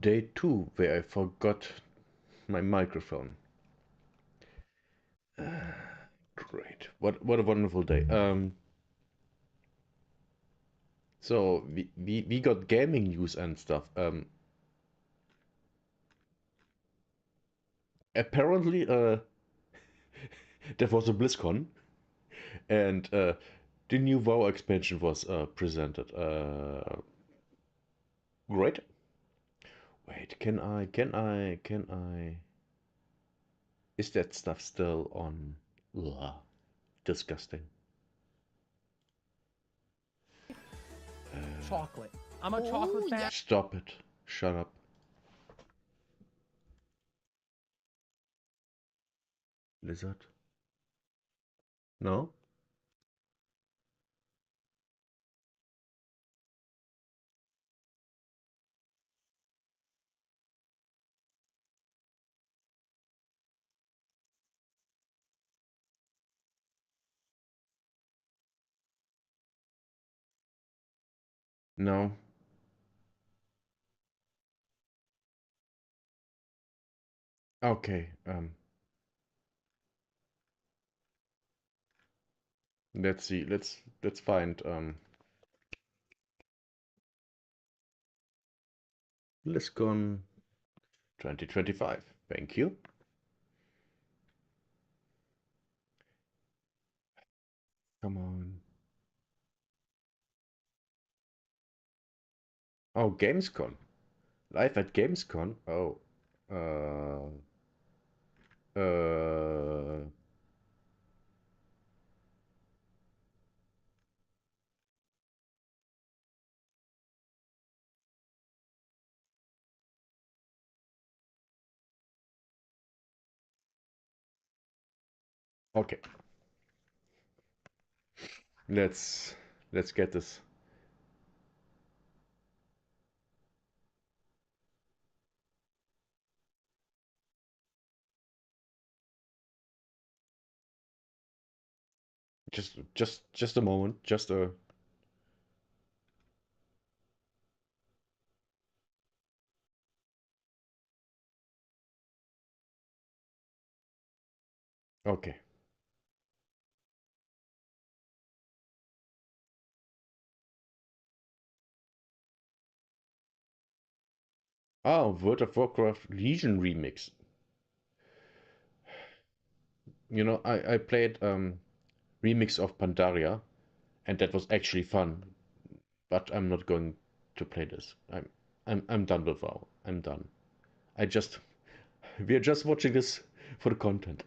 day 2 where I forgot my microphone. Great. What a wonderful day. So we got gaming news and stuff. Apparently there was a BlizzCon and the new WoW expansion was presented. Great. Wait, can I? Is that stuff still on? Ugh, disgusting. Chocolate. I'm a chocolate fan. Stop it. Shut up. Lizard? No? No. Okay. Let's see. Let's find BlizzCon 2025. Thank you. Come on. Oh, Gamescom. Live at Gamescom. Oh. Uh. Uh. Okay. Let's get this. Just a moment. Just a. Okay. Oh, World of Warcraft Legion remix. You know, I played remix of Pandaria, and that was actually fun. But I'm not going to play this. I'm done with WoW. I'm done. I just we are just watching this for the content.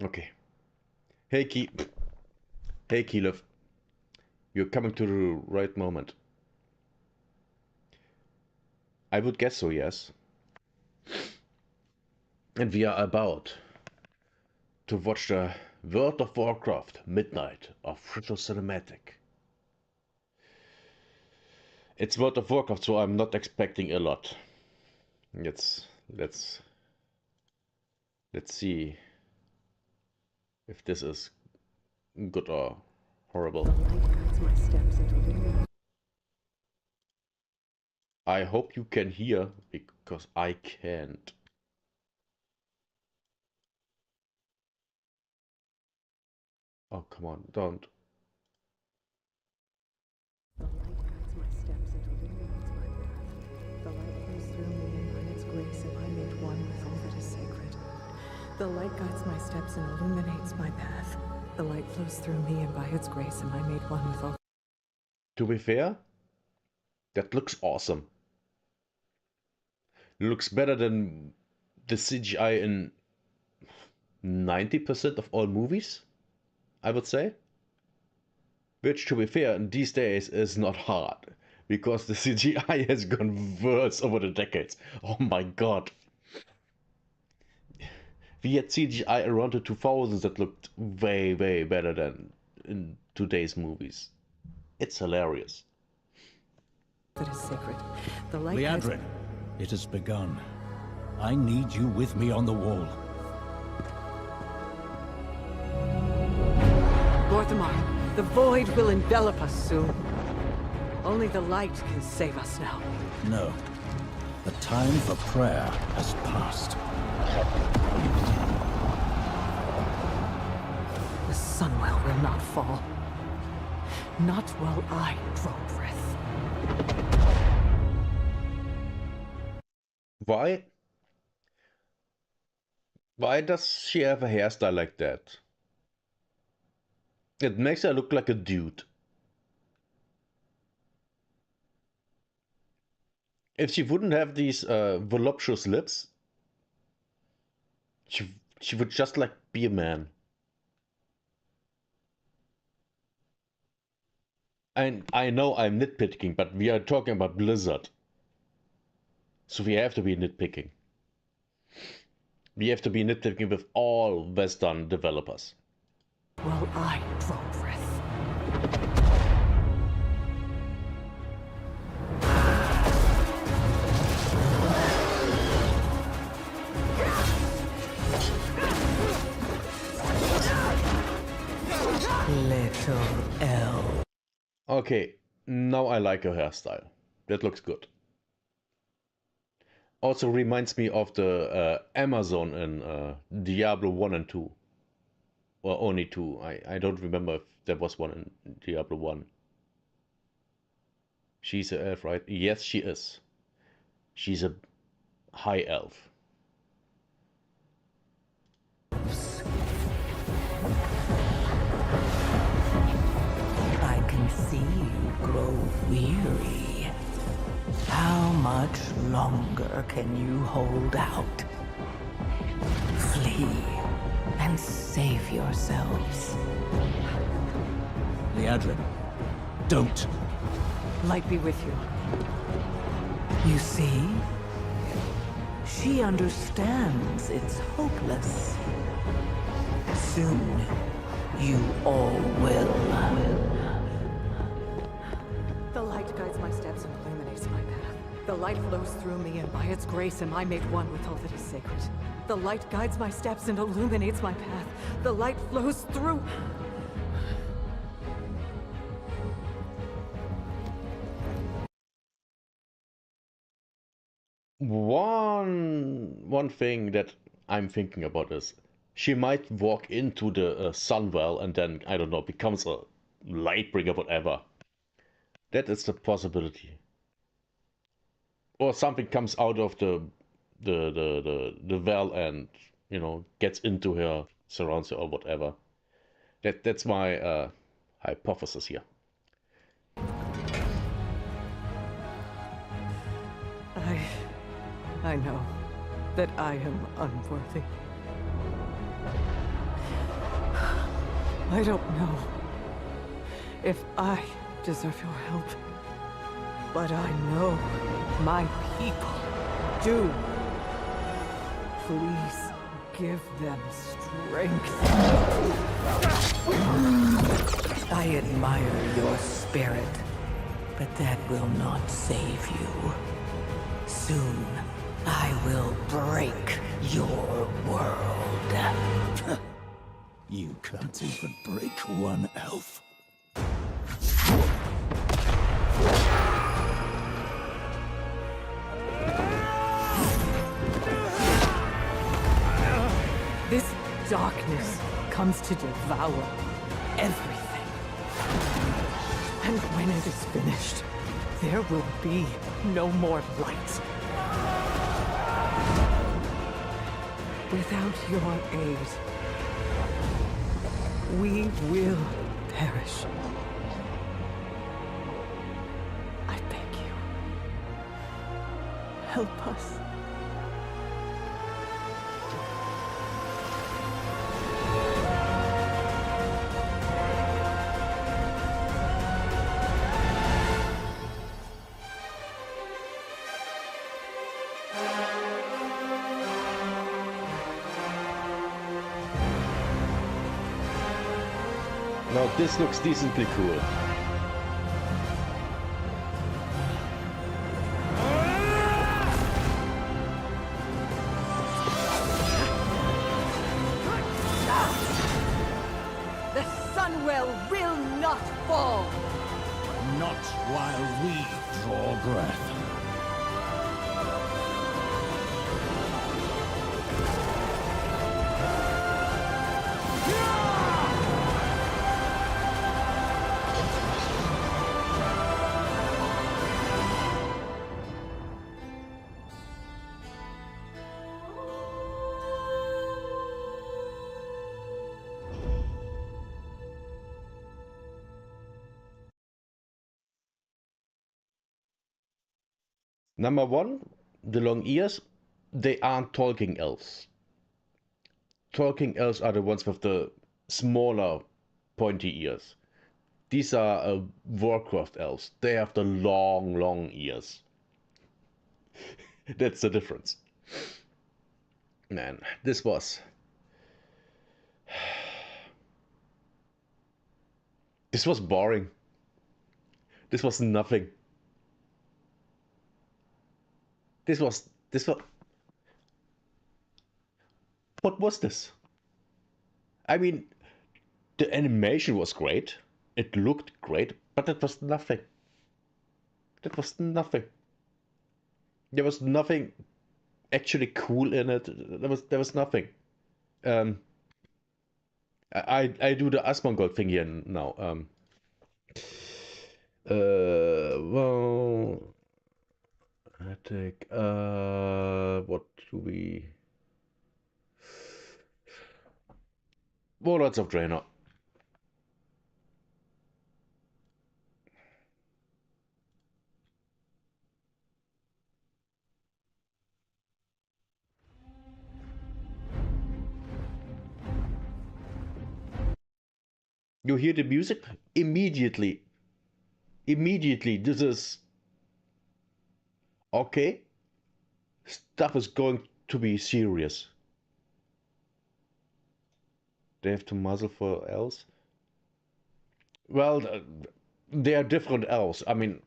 Okay. Hey Key. Hey Keyleth. You're coming to the right moment. I would guess so, yes. And we are about to watch the World of Warcraft Midnight official cinematic. It's World of Warcraft, so I'm not expecting a lot. Let's see if this is good or horrible. I hope you can hear because I can't. Oh, come on, don't. The light guides my steps and illuminates my path. The light flows through me, and by its grace am I made one with all that is sacred. The light guides my steps and illuminates my path. The light flows through me, and by its grace am I made one with all. To be fair, that looks awesome. Looks better than the CGI in 90% of all movies, I would say. Which, to be fair, these days is not hard, because the CGI has gone worse over the decades. Oh my god. We had CGI around the 2000s that looked way, way better than in today's movies. It's hilarious. That is sacred. The light Liadrin, it has begun. I need you with me on the wall. Lorthamar, the void will envelop us soon. Only the light can save us now. No, The time for prayer has passed. The Sunwell will not fall. Not while I draw breath. Why? Why does she have a hairstyle like that? It makes her look like a dude. If she wouldn't have these voluptuous lips, she would just like be a man. And I know I'm nitpicking, but we are talking about Blizzard. So we have to be nitpicking. We have to be nitpicking with all Western developers. While I draw breath. Little L. Okay, now I like her hairstyle. That looks good. Also reminds me of the Amazon in Diablo 1 and 2. Or only 2. I don't remember if there was one in Diablo 1. She's an elf, right? Yes, she is. She's a high elf. I can see you grow weary. How much longer can you hold out? Flee and save yourselves. Liadrin, don't. Light be with you. You see? She understands it's hopeless. Soon, you all will. The light guides my steps and illuminates my path. The light flows through me, and by its grace am I made one with all that is sacred. The light guides my steps and illuminates my path. The light flows through... One thing that I'm thinking about is she might walk into the Sunwell and then, I don't know, becomes a Lightbringer, whatever. That is the possibility. Or something comes out of the well and, you know, gets into her, surrounds her or whatever. That's my hypothesis here. I know that I am unworthy. I don't know if I deserve your help, but I know my people do. Please give them strength. I admire your spirit, but that will not save you. Soon, I will break your world. You can't even break one elf. This darkness comes to devour everything. And when it is finished, there will be no more light. Without your aid, we will perish. I beg you, help us. Now this looks decently cool. The Sunwell will not fall! Not while we draw breath. Number one, the long ears, they aren't talking elves. Talking elves are the ones with the smaller, pointy ears. These are Warcraft elves. They have the long, long ears. That's the difference. Man, this was... This was boring. This was nothing. This was... What was this? I mean, the animation was great. It looked great, but it was nothing. That was nothing. There was nothing actually cool in it. There was nothing. Um, I do the Asmongold thing here now. Well, I take what do we? Warlords of Draenor. You hear the music immediately. Immediately, this is okay. Stuff is going to be serious. They have to muzzle for elves. Well, they are different elves. I mean,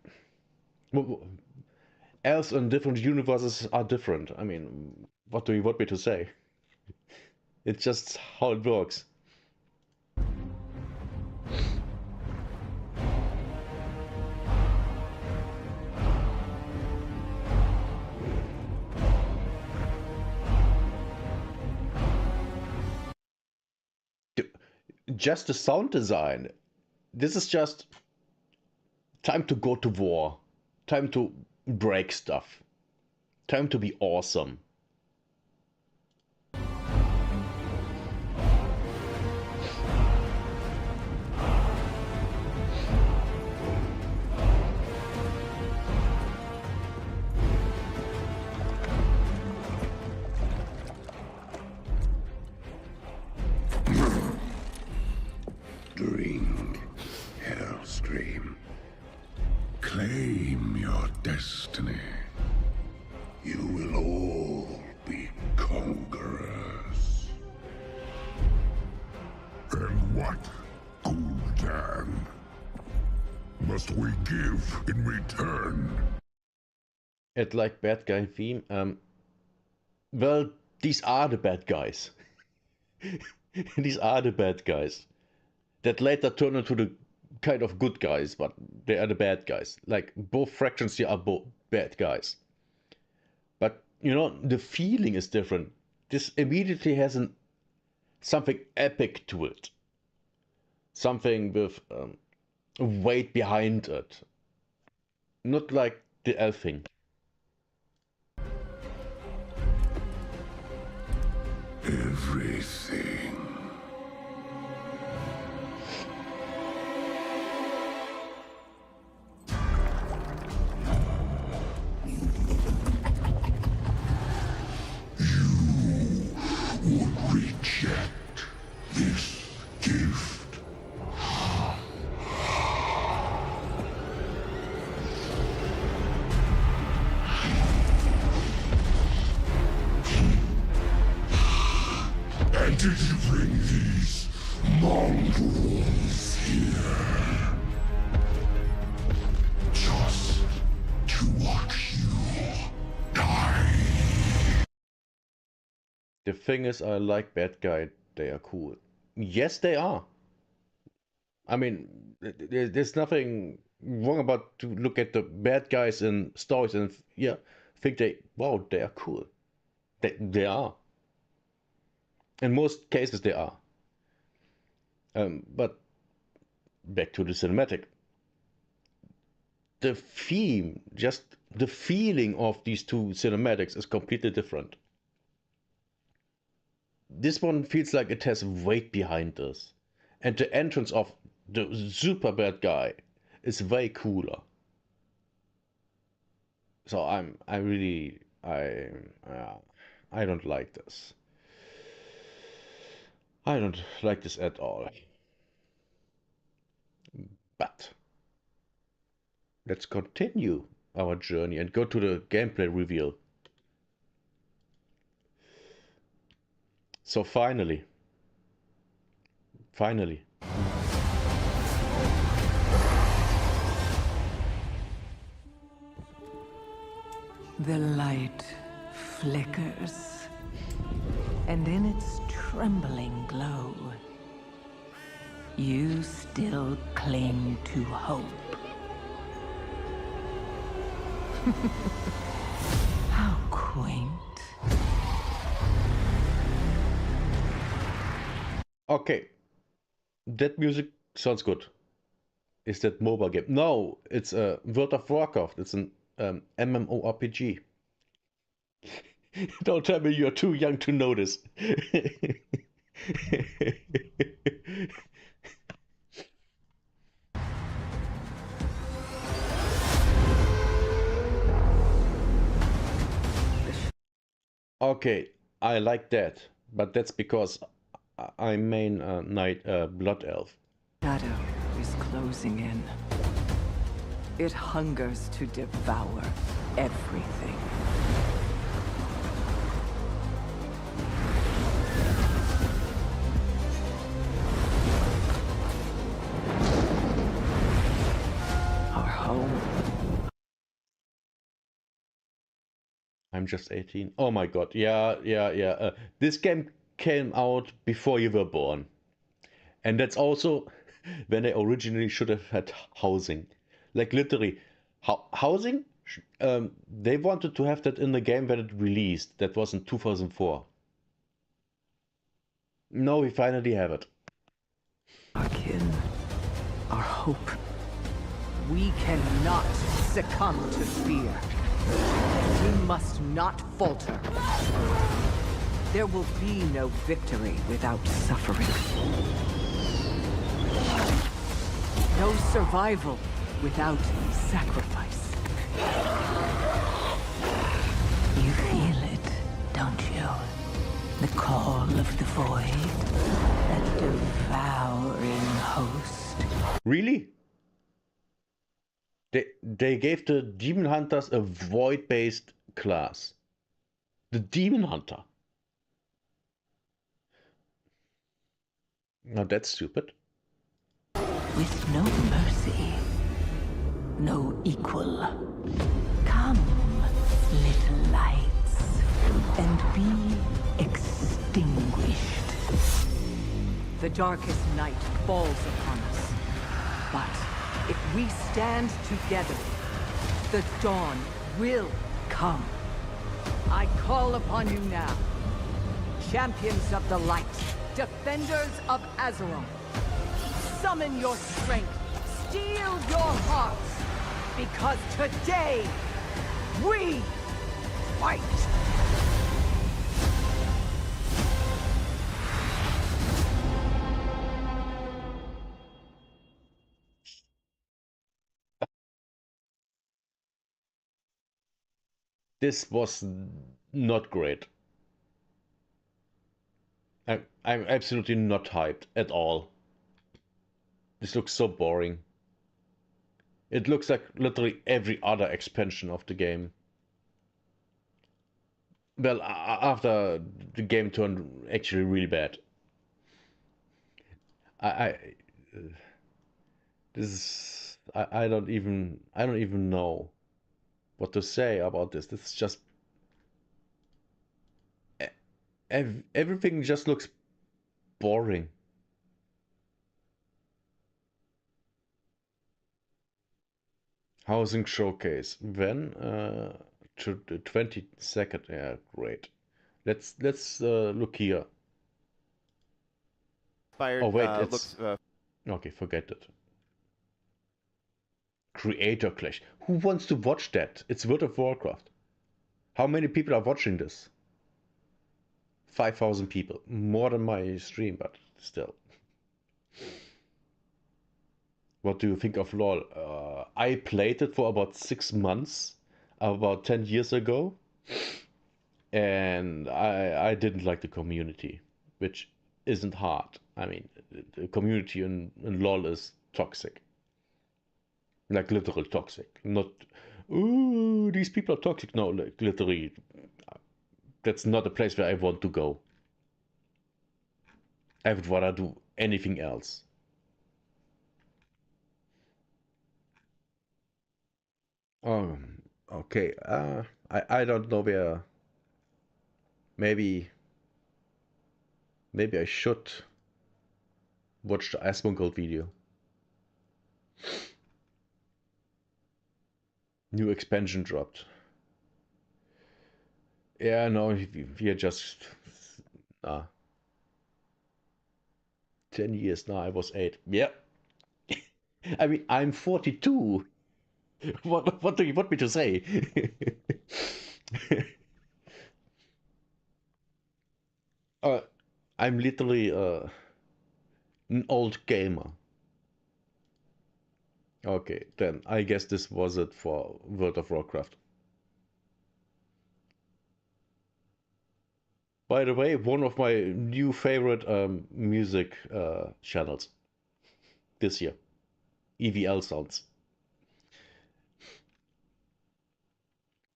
elves in different universes are different. I mean, what do you want me to say? It's just how it works. Just the sound design. This is just time to go to war. Time to break stuff. Time to be awesome. Drink, Hellscream. Claim your destiny. You will all be conquerors. And what, Gul'dan, must we give in return? It like bad guy theme. Well, these are the bad guys. These are the bad guys that later turn into the kind of good guys, but they are the bad guys. Like both fractions here are both bad guys. But you know, the feeling is different. This immediately has something epic to it. Something with weight behind it. Not like the elf thing. Everything. You would reject this gift. And did you bring these mongrels here? Just to watch you die? The thing is, I like bad guy. They are cool. Yes, they are. I mean, there's nothing wrong about to look at the bad guys in stories and yeah, think wow, they are cool. They are. In most cases, they are. But back to the cinematic. The theme, just the feeling of these two cinematics is completely different. This one feels like it has weight behind this. And the entrance of the super bad guy is way cooler. So I don't like this. I don't like this at all. But let's continue our journey and go to the gameplay reveal. So finally, The light flickers, and in its trembling glow, you still cling to hope. How quaint. okay, that music sounds good. Is that mobile game? No, it's a World of Warcraft. It's an MMORPG. Don't tell me you're too young to know this. Okay, I like that, but that's because I main Knight Blood Elf. Shadow is closing in. It hungers to devour everything. Our home. I'm just 18. Oh my god, yeah. This game came out before you were born. And that's also when they originally should have had housing. Like literally, housing? They wanted to have that in the game when it released. That was in 2004. No, we finally have it. Our kin. Our hope. We cannot succumb to fear. We must not falter. There will be no victory without suffering. No survival without sacrifice. You feel it, don't you? The call of the void, that devouring host. Really? They gave the Demon Hunters a void-based class. The Demon Hunter. Now that's stupid. With no mercy, no equal. Come, little lights, and be extinguished. The darkest night falls upon us, but if we stand together, the dawn will come. I call upon you now, champions of the light, defenders of Azeroth. Summon your strength, steel your hearts, because today, we fight! This was not great. I'm absolutely not hyped at all. This looks so boring. It looks like literally every other expansion of the game. Well, after the game turned actually really bad. I this is I don't even know what to say about this. This is just everything just looks boring. Housing showcase. When? To the 22nd. Yeah, great. Let's look here. Inspired, Oh wait, looks, okay, forget it. Creator Clash. Who wants to watch that? It's World of Warcraft. How many people are watching this? 5,000 people. More than my stream, but still. What do you think of LoL? I played it for about 6 months. about 10 years ago, and I didn't like the community, which isn't hard. I mean, the community in LoL is toxic, like literal toxic. Not, ooh, these people are toxic. No, like literally, that's not a place where I want to go. I would rather do anything else. Okay. I don't know where. Maybe I should watch the Asmongold video. New expansion dropped. Yeah, no, we are just 10 years now. I was 8. Yeah. I mean, I'm 42. What do you want me to say? uh, I'm literally an old gamer. Okay, then I guess this was it for World of Warcraft. By the way, one of my new favorite music channels this year, EVL Sounds.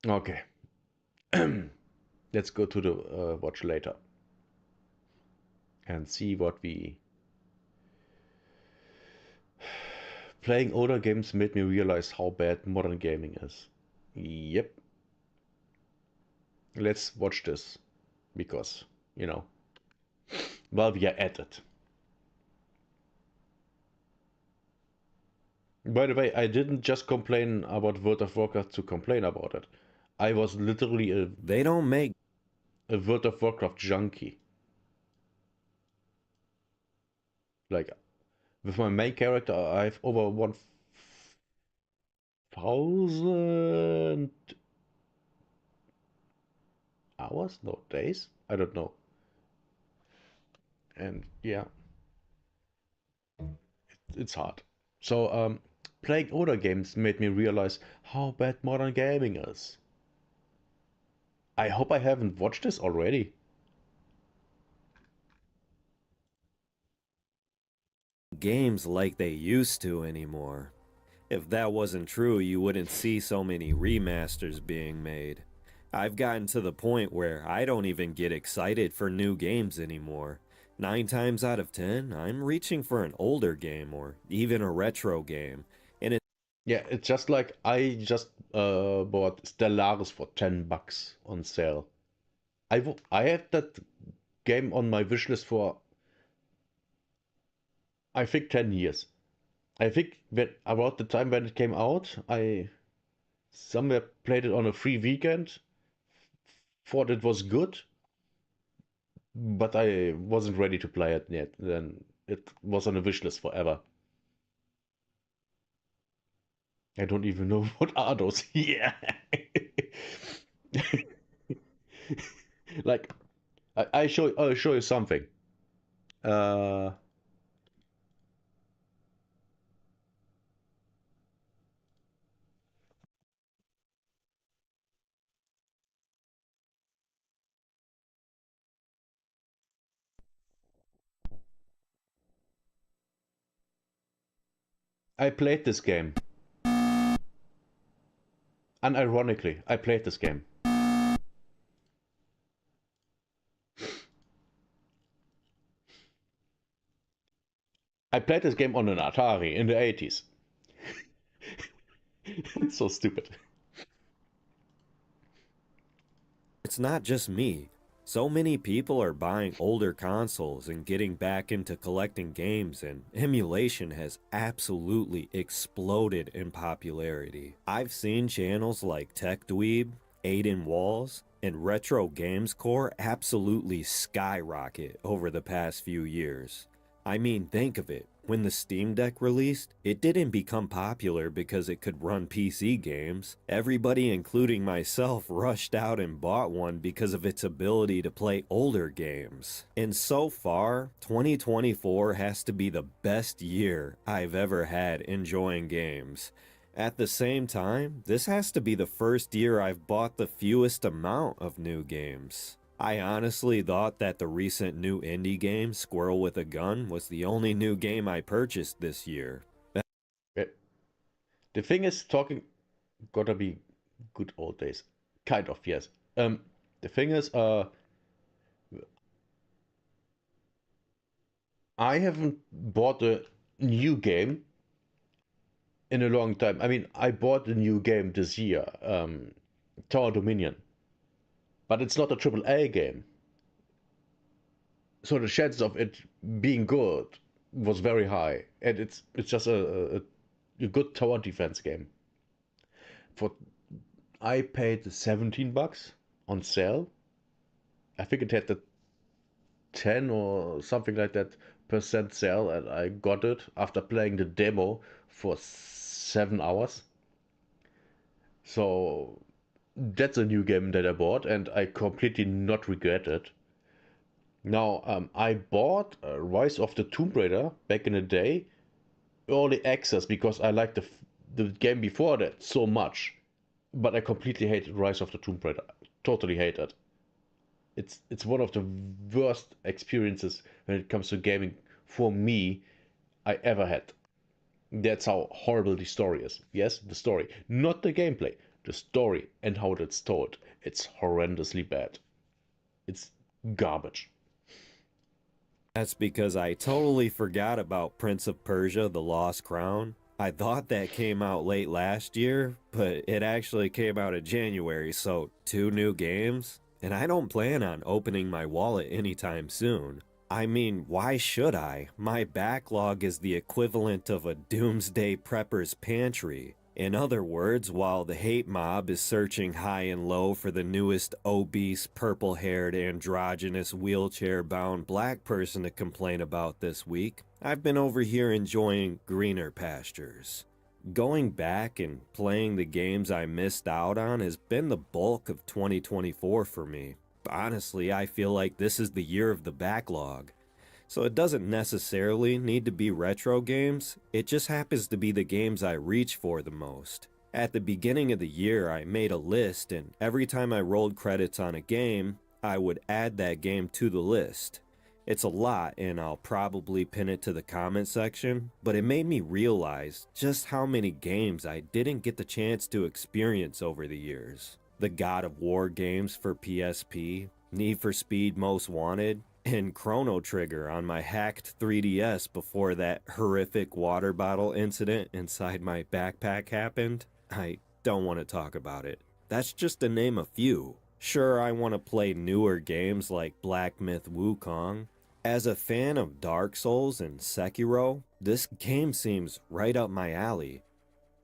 Okay, let's go to the watch later and see what we. Playing older games made me realize how bad modern gaming is. Yep. Let's watch this because, well, we are at it. By the way, I didn't just complain about World of Warcraft to complain about it. I was literally They don't make a World of Warcraft junkie. Like, with my main character, I have over 1,000 hours? No, days? I don't know. And yeah, it's hard. So, playing older games made me realize how bad modern gaming is. I hope I haven't watched this already. games like they used to anymore. If that wasn't true, you wouldn't see so many remasters being made. I've gotten to the point where I don't even get excited for new games anymore. 9 times out of 10, I'm reaching for an older game or even a retro game. And Yeah, it's just like I just bought Stellaris for $10 on sale. I had that game on my wishlist for I think 10 years. I think that about the time when it came out, I somewhere played it on a free weekend, thought it was good, but I wasn't ready to play it yet. Then it was on a wish list forever. I don't even know what are those. Yeah. Like I'll show you something. Uh I played this game. Unironically, I played this game. I played this game on an Atari in the 80s. It's so stupid. it's not just me. So many people are buying older consoles and getting back into collecting games, and emulation has absolutely exploded in popularity. I've seen channels like Tech Dweeb, Aiden Walls, and Retro Games Core absolutely skyrocket over the past few years. I mean, think of it. When the Steam Deck released, it didn't become popular because it could run PC games. Everybody, including myself, rushed out and bought one because of its ability to play older games. And so far, 2024 has to be the best year I've ever had enjoying games. At the same time, this has to be the first year I've bought the fewest amount of new games. I honestly thought that the recent new indie game, Squirrel with a Gun, was the only new game I purchased this year. Uh, The thing is, talking gotta be good old days. Kind of, yes. The thing is, I haven't bought a new game in a long time. I mean, I bought a new game this year, Tower Dominion, but it's not a triple A game. So the chance of it being good was very high, and it's just a good tower defense game. For I paid $17 on sale. I think it had the 10 or something like that percent sale, and I got it after playing the demo for 7 hours. So that's a new game that I bought, and I completely not regret it. Now, I bought Rise of the Tomb Raider back in the day, early access, because I liked the game before that so much. But I completely hated Rise of the Tomb Raider. Totally hate it. It's one of the worst experiences when it comes to gaming for me I ever had. That's how horrible the story is. Yes, the story, not the gameplay. The story and how it's told. It's horrendously bad. It's garbage. That's because I totally forgot about Prince of Persia: The Lost Crown. I thought that came out late last year, but it actually came out in January, so 2 new games? And I don't plan on opening my wallet anytime soon. I mean, why should I? My backlog is the equivalent of a doomsday prepper's pantry. In other words, while the hate mob is searching high and low for the newest obese, purple-haired, androgynous, wheelchair-bound black person to complain about this week, I've been over here enjoying greener pastures. Going back and playing the games I missed out on has been the bulk of 2024 for me. Honestly, I feel like this is the year of the backlog. So it doesn't necessarily need to be retro games, it just happens to be the games I reach for the most. At the beginning of the year, I made a list, and every time I rolled credits on a game, I would add that game to the list. It's a lot, and I'll probably pin it to the comment section, but it made me realize just how many games I didn't get the chance to experience over the years. The God of War games for PSP, Need for Speed Most Wanted, and Chrono Trigger on my hacked 3DS before that horrific water bottle incident inside my backpack happened. I don't want to talk about it. That's just to name a few. Sure, I want to play newer games like Black Myth Wukong. As a fan of Dark Souls and Sekiro, this game seems right up my alley.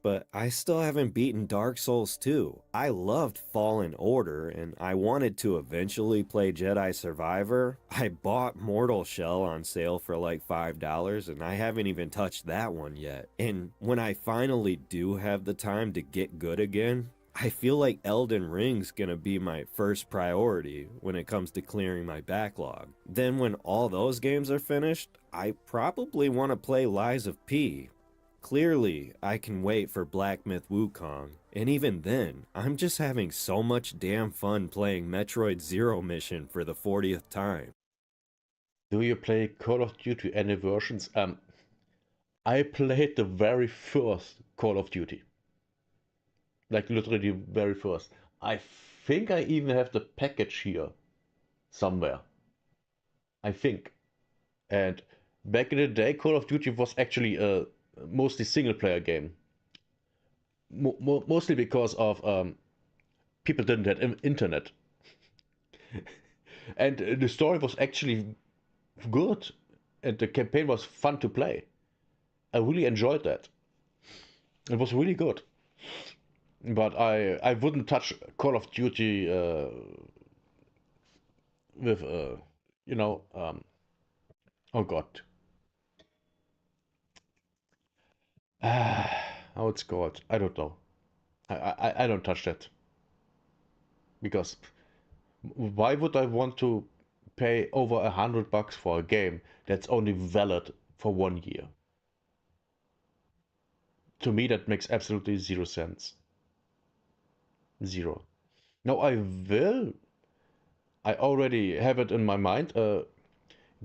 But I still haven't beaten Dark Souls 2. I loved Fallen Order, and I wanted to eventually play Jedi Survivor. I bought Mortal Shell on sale for like $5, and I haven't even touched that one yet. And when I finally do have the time to get good again, I feel like Elden Ring's gonna be my first priority when it comes to clearing my backlog. Then when all those games are finished, I probably want to play Lies of P. Clearly, I can wait for Black Myth Wukong, and even then, I'm just having so much damn fun playing Metroid Zero Mission for the 40th time. Do you play Call of Duty any versions? I played the very first Call of Duty. Like literally the very first. I think I even have the package here somewhere. I think. And back in the day, Call of Duty was actually a mostly single player game. Mostly because of people didn't have internet. And the story was actually good. And the campaign was fun to play. I really enjoyed that. It was really good. But I wouldn't touch Call of Duty with, you know, oh god. How it's called? I don't know. I don't touch that. Because why would I want to pay over $100 for a game that's only valid for 1 year? to me, that makes absolutely zero sense. Zero. Now I already have it in my mind,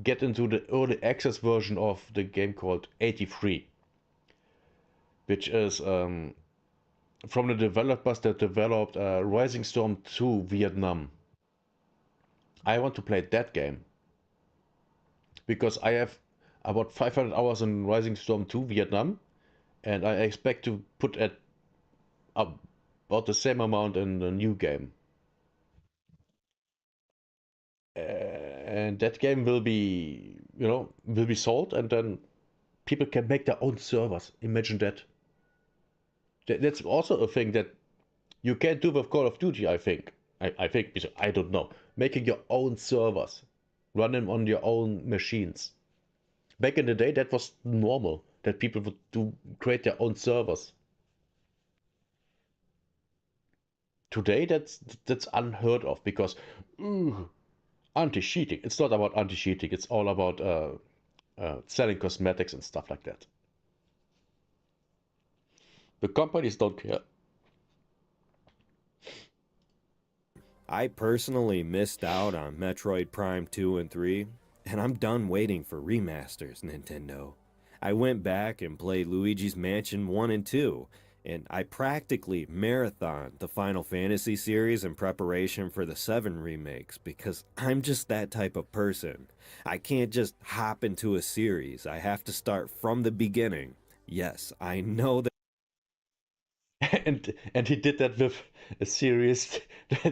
get into the early access version of the game called 83, which is from the developers that developed Rising Storm 2 Vietnam. I want to play that game because I have about 500 hours in Rising Storm 2 Vietnam, and I expect to put at about the same amount in the new game. And that game will be, will be sold, and then people can make their own servers. Imagine that. That's also a thing that you can't do with Call of Duty, I think. I think, I don't know. Making your own servers, run them on your own machines. Back in the day, that was normal, that people would create their own servers. Today, that's unheard of because anti-cheating. It's not about anti-cheating. It's all about selling cosmetics and stuff like that. The companies don't care. I personally missed out on Metroid Prime 2 and 3, and I'm done waiting for remasters, Nintendo. I went back and played Luigi's Mansion 1 and 2, and I practically marathoned the Final Fantasy series in preparation for the 7 remakes because I'm just that type of person. I can't just hop into a series, I have to start from the beginning. Yes, I know that. And he did that with a series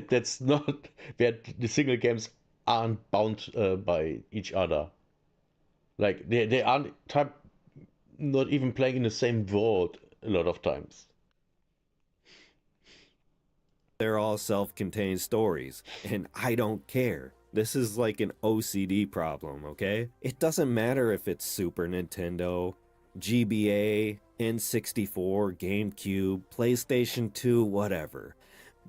that's not where the single games aren't bound by each other. Like they aren't not even playing in the same world a lot of times. They're all self-contained stories, and I don't care. This is like an OCD problem, okay? It doesn't matter if it's Super Nintendo, GBA, N64, GameCube, PlayStation 2, whatever.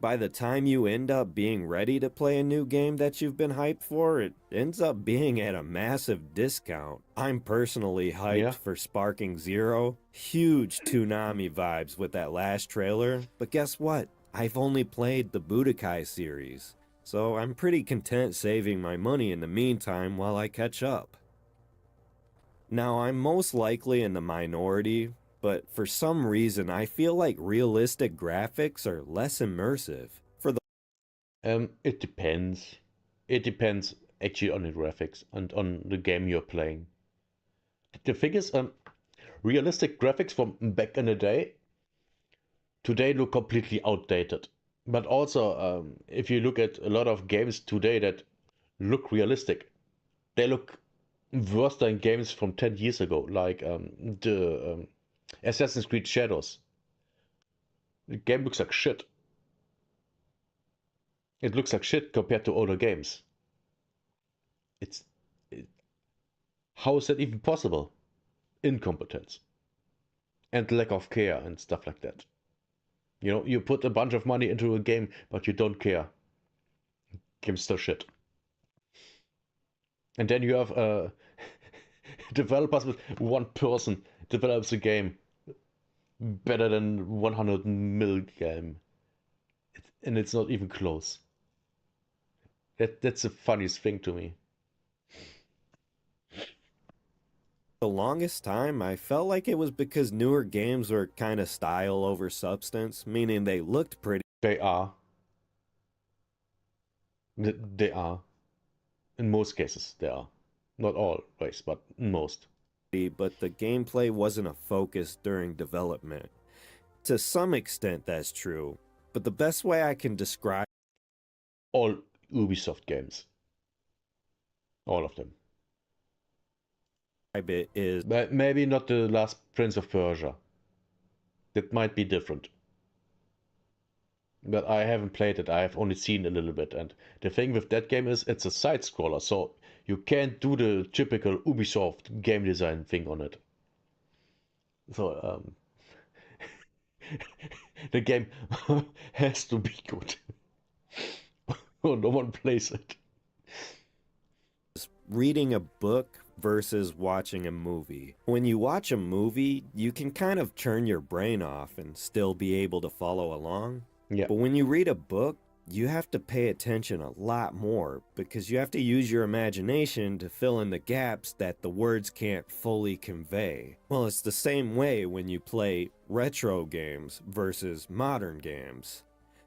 By the time you end up being ready to play a new game that you've been hyped for, it ends up being at a massive discount. I'm personally hyped for Sparking Zero. Huge Toonami vibes with that last trailer, but guess what? I've only played the Budokai series, so I'm pretty content saving my money in the meantime while I catch up. Now, I'm most likely in the minority, but for some reason I feel like realistic graphics are less immersive. It depends. It depends actually on the graphics and on the game you're playing. The thing is, realistic graphics from back in the day today look completely outdated. But also, if you look at a lot of games today that look realistic, they look worse than games from 10 years ago, like the Assassin's Creed Shadows. The game looks like shit. It looks like shit compared to older games. It's how is that even possible? Incompetence and lack of care and stuff like that. You put a bunch of money into a game, but you don't care. Game's still shit. And then you have developers with one person develops a game better than 100 mil game. And it's not even close. That's the funniest thing to me. The longest time, I felt like it was because newer games were kind of style over substance, meaning they looked pretty. They are. They are. In most cases, they are. Not always, but most. But the gameplay wasn't a focus during development. To some extent, that's true, but the best way I can describe All Ubisoft games. All of them. it is But maybe not the last Prince of Persia. That might be different. But I haven't played it. I have only seen a little bit. And the thing with that game is it's a side scroller, so you can't do the typical Ubisoft game design thing on it. So the game has to be good. Or no one plays it. reading a book versus watching a movie. When you watch a movie, you can kind of turn your brain off and still be able to follow along. Yeah. But when you read a book, you have to pay attention a lot more because you have to use your imagination to fill in the gaps that the words can't fully convey. Well, it's the same way when you play retro games versus modern games.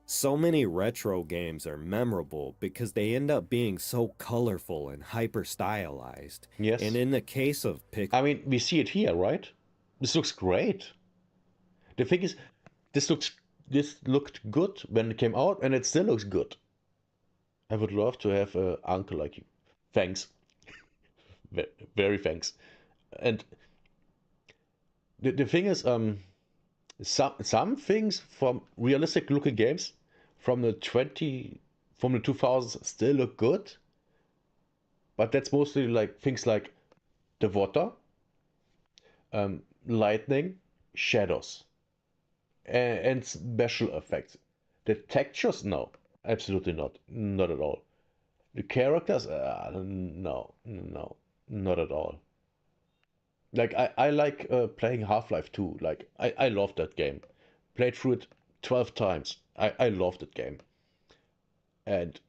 So many retro games are memorable because they end up being so colorful and hyper-stylized. Yes. And in the case of I mean, we see it here, right? This looks great. The thing is, this looked good when it came out, and it still looks good. I would love to have an uncle like you. Thanks. Very thanks. And the thing is, some things from realistic looking games from the 2000s still look good, but that's mostly like things like the water, lightning, shadows, and special effects. The textures, no, absolutely not at all. The characters, no, not at all. Like I like playing Half-Life 2. Like I love that game. Played through it 12 times. I love that game. And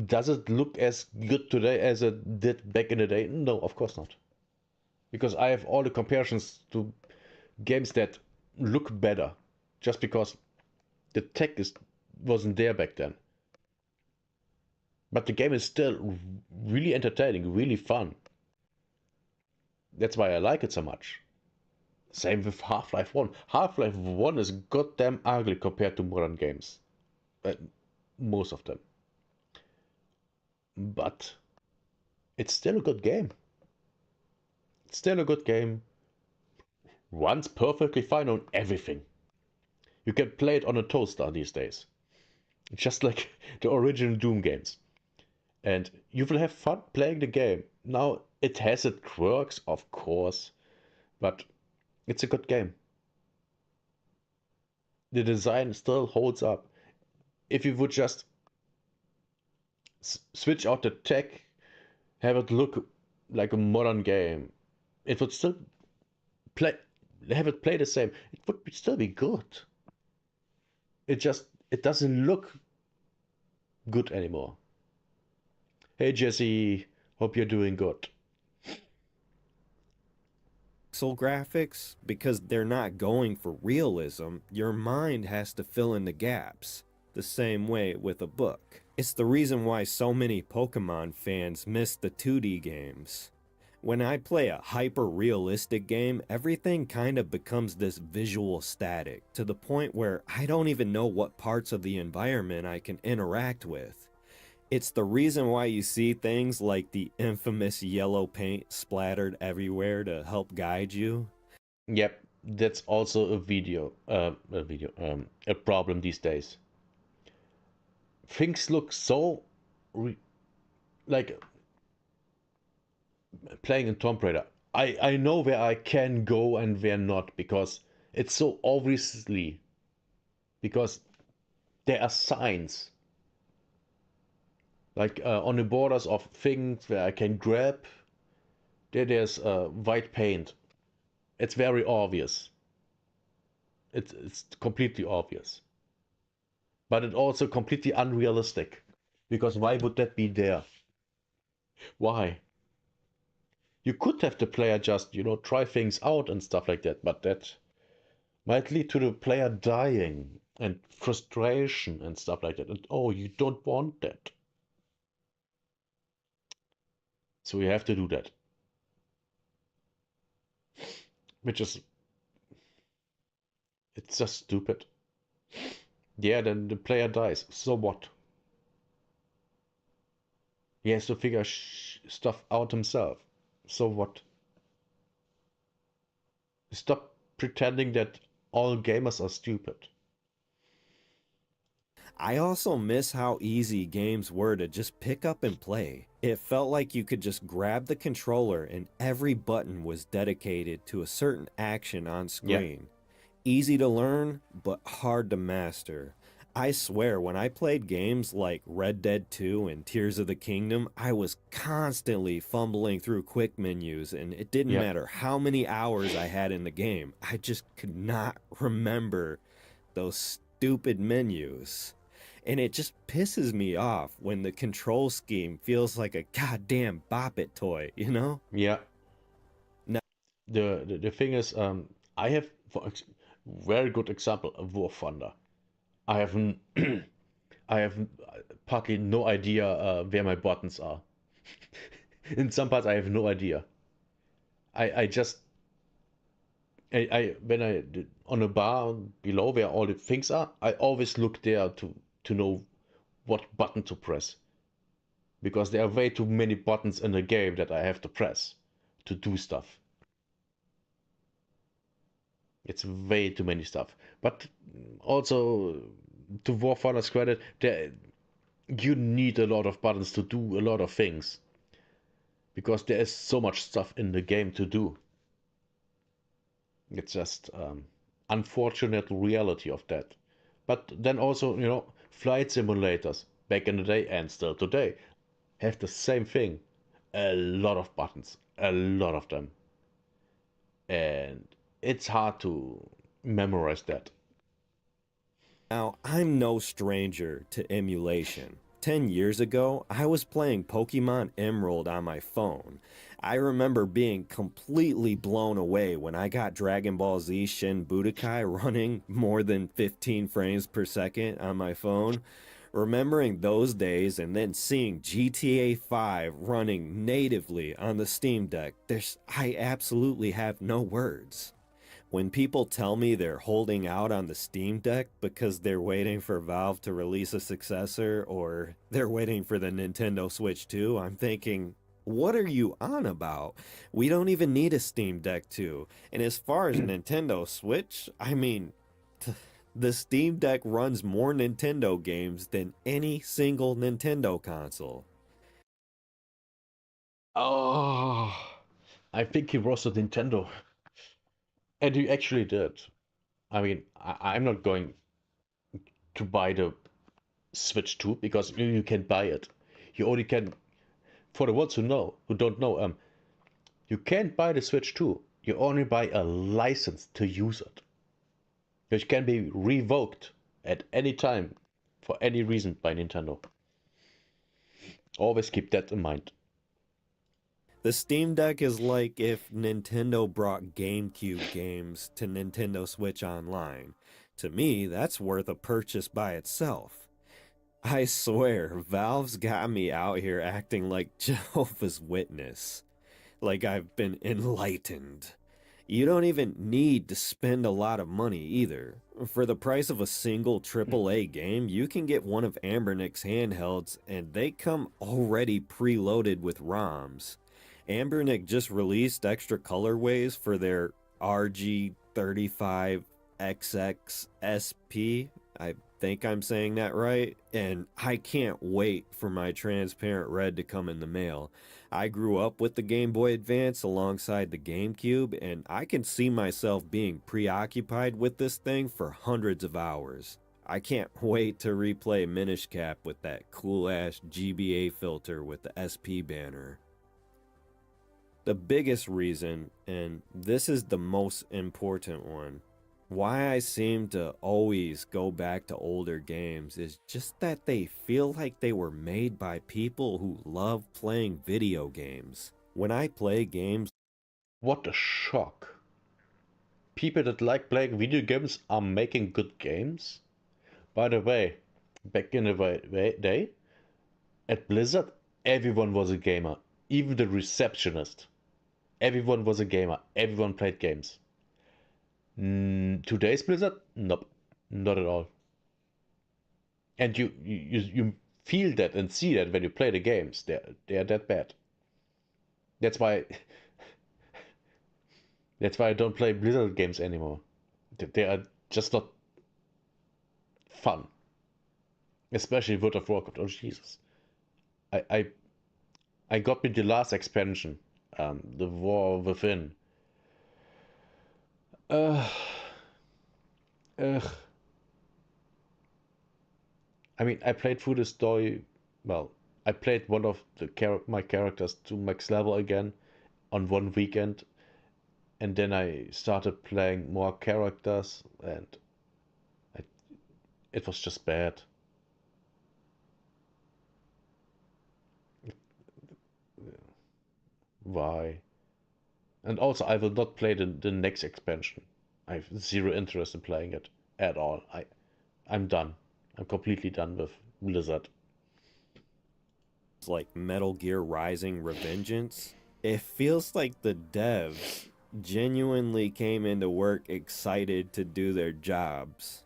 does it look as good today as it did back in the day? No, of course not. Because I have all the comparisons to games that look better just because the tech wasn't there back then. But the game is still really entertaining, really fun. That's why I like it so much. Same with Half-Life 1. Half-Life 1 is goddamn ugly compared to modern games. Most of them. But it's still a good game. It's still a good game. Runs perfectly fine on everything. You can play it on a toaster these days. Just like the original Doom games. And you will have fun playing the game. Now, it has its quirks, of course, but it's a good game. The design still holds up. If you would just switch out the tech, have it look like a modern game, it would still have it play the same. It would still be good. It doesn't look good anymore. Hey Jesse, hope you're doing good. pixel graphics, because they're not going for realism, your mind has to fill in the gaps, the same way with a book. It's the reason why so many Pokemon fans miss the 2D games. When I play a hyper-realistic game, everything kind of becomes this visual static, to the point where I don't even know what parts of the environment I can interact with. It's the reason why you see things like the infamous yellow paint splattered everywhere to help guide you. Yep, that's also a problem these days. Things look so like playing in Tomb Raider. I know where I can go and where not because it's so obviously because there are signs like on the borders of things where I can grab. There's white paint. It's very obvious. It's completely obvious. But it's also completely unrealistic. Because why would that be there? Why? You could have the player just, try things out and stuff like that, but that might lead to the player dying and frustration and stuff like that. And oh, you don't want that. So you have to do that. Which is, it's just stupid. Yeah, then the player dies. So what? He has to figure stuff out himself. So what? Stop pretending that all gamers are stupid. I also miss how easy games were to just pick up and play. It felt like you could just grab the controller and every button was dedicated to a certain action on screen. Easy to learn, but hard to master. I swear, when I played games like Red Dead 2 and Tears of the Kingdom, I was constantly fumbling through quick menus, and it didn't Yeah, matter how many hours I had in the game. I just could not remember those stupid menus. And it just pisses me off when the control scheme feels like a goddamn Bop It toy, you know? yeah. Now, The thing is, I have very good example of War Thunder. I have I have partly no idea where my buttons are. In some parts, I have no idea. I just I when I on a bar below where all the things are, I always look there to know what button to press because there are way too many buttons in the game that I have to press to do stuff. It's way too many stuff. But also, to War Thunder's credit, you need a lot of buttons to do a lot of things because there is so much stuff in the game to do. It's just unfortunate reality of that. But then also, flight simulators back in the day and still today have the same thing. A lot of buttons, a lot of them. And it's hard to memorize that. Now, I'm no stranger to emulation. 10 years ago, I was playing Pokemon Emerald on my phone. I remember being completely blown away when I got Dragon Ball Z Shin Budokai running more than 15 frames per second on my phone. Remembering those days and then seeing GTA 5 running natively on the Steam Deck, I absolutely have no words. When people tell me they're holding out on the Steam Deck because they're waiting for Valve to release a successor or they're waiting for the Nintendo Switch 2, I'm thinking, what are you on about? We don't even need a Steam Deck 2. And as far as Nintendo Switch, I mean, the Steam Deck runs more Nintendo games than any single Nintendo console. Oh, I think he was a Nintendo. And he actually did. I mean, I'm not going to buy the Switch 2 because you can buy it. You only can, for the ones who don't know, you can't buy the Switch 2. You only buy a license to use it, which can be revoked at any time for any reason by Nintendo. Always keep that in mind. The Steam Deck is like if Nintendo brought GameCube games to Nintendo Switch Online. To me, that's worth a purchase by itself. I swear, Valve's got me out here acting like Jehovah's Witness. Like I've been enlightened. You don't even need to spend a lot of money either. For the price of a single AAA game, you can get one of Ambernick's handhelds, and they come already preloaded with ROMs. Ambernick just released extra colorways for their RG35XX I think I'm saying that right, and I can't wait for my transparent red to come in the mail. I grew up with the Game Boy Advance alongside the GameCube, and I can see myself being preoccupied with this thing for hundreds of hours. I can't wait to replay Minish Cap with that cool-ass GBA filter with the SP banner. The biggest reason, and this is the most important one, why I seem to always go back to older games is just that they feel like they were made by people who love playing video games. When I play games, What a shock. People that like playing video games are making good games? By the way, back in the day, at Blizzard, everyone was a gamer. Even the receptionist. Everyone was a gamer. Everyone played games. Today's Blizzard? Nope. Not at all. And you feel that and see that when you play the games. They're that bad. That's why that's why I don't play Blizzard games anymore. They are just not fun. Especially World of Warcraft. Oh Jesus. I I, I got me the last expansion, the War Within. Ugh, ugh. I mean, I played through the story. Well, I played one of my characters to max level again on one weekend, and then I started playing more characters, and I, it was just bad. Why? And also, I will not play the next expansion. I have zero interest in playing it at all. I'm done. I'm completely done with Blizzard. Like Metal Gear Rising Revengeance, it feels like the devs genuinely came into work excited to do their jobs.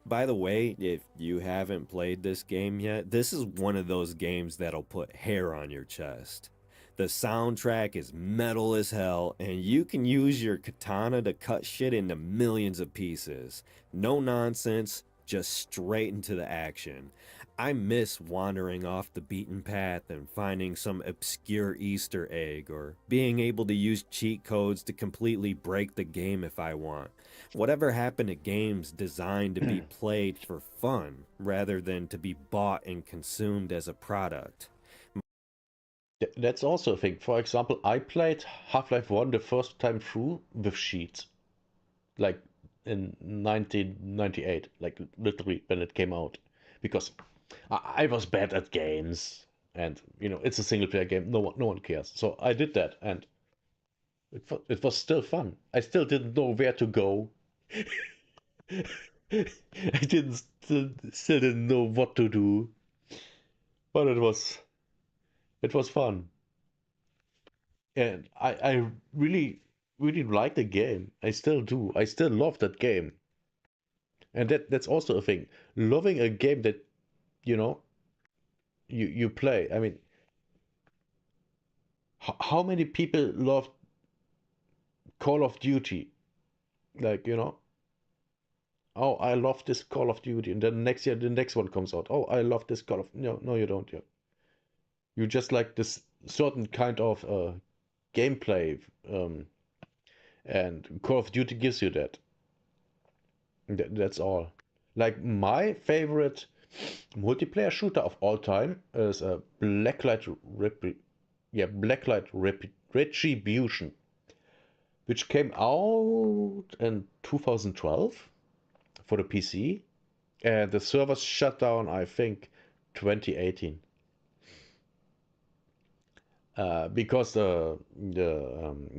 By the way, if you haven't played this game yet, this is one of those games that'll put hair on your chest. The soundtrack is metal as hell, and you can use your katana to cut shit into millions of pieces. No nonsense, just straight into the action. I miss wandering off the beaten path and finding some obscure Easter egg, or being able to use cheat codes to completely break the game if I want. Whatever happened to games designed to be played for fun rather than to be bought and consumed as a product? That's also a thing. For example, I played Half-Life 1 the first time through with cheats, like in 1998, like literally when it came out, because I was bad at games, and it's a single player game. No one cares. So I did that, and it was still fun. I still didn't know where to go. I didn't still didn't know what to do, but it was fun, and I really like the game. I still do. I still love that game, and that's also a thing. Loving a game that you know you play. I mean, how many people love Call of Duty? Like, oh, I love this Call of Duty, and then next year the next one comes out. Oh, I love this Call of. No, you don't. You just like this certain kind of gameplay, and Call of Duty gives you that. That's all. Like my favorite multiplayer shooter of all time is Retribution, which came out in 2012 for the PC, and the servers shut down, I think, 2018. Because the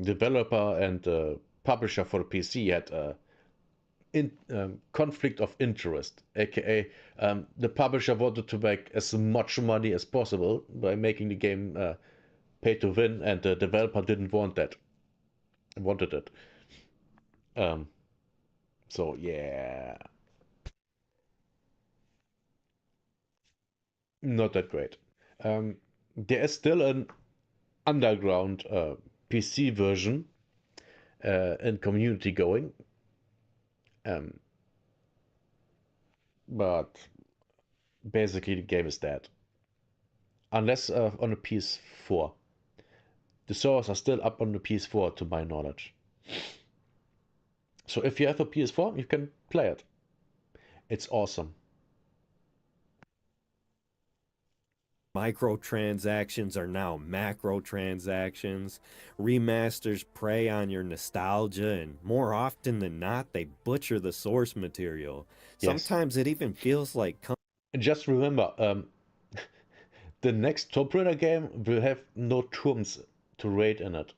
developer and the publisher for the PC had conflict of interest, aka the publisher wanted to make as much money as possible by making the game pay to win, and the developer didn't wanted it. Um, so yeah, not that great. There is still an underground PC version and community going, um, but basically the game is dead. Unless on a PS4. The servers are still up on the PS4 to my knowledge. So if you have a PS4, you can play it. It's awesome. Microtransactions are now macro transactions. Remasters prey on your nostalgia, and more often than not, they butcher the source material. Yes. Sometimes it even feels like Just remember, the next Tomb Raider game will have no tombs to raid in it.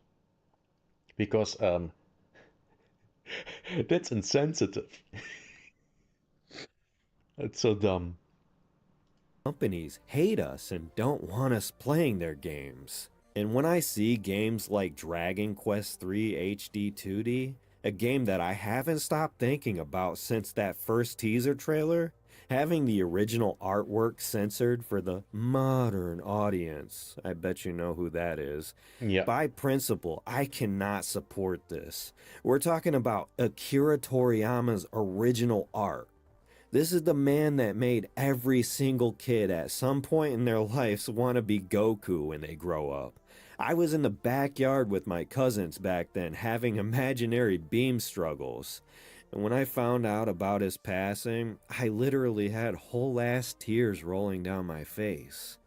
Because that's insensitive. It's so dumb. companies hate us and don't want us playing their games. And when I see games like Dragon Quest III HD 2D, a game that I haven't stopped thinking about since that first teaser trailer, having the original artwork censored for the modern audience, I bet you know who that is. Yeah. By principle, I cannot support this. We're talking about Akira Toriyama's original art. This is the man that made every single kid at some point in their lives want to be Goku when they grow up. I was in the backyard with my cousins back then having imaginary beam struggles. And when I found out about his passing, I literally had whole ass tears rolling down my face.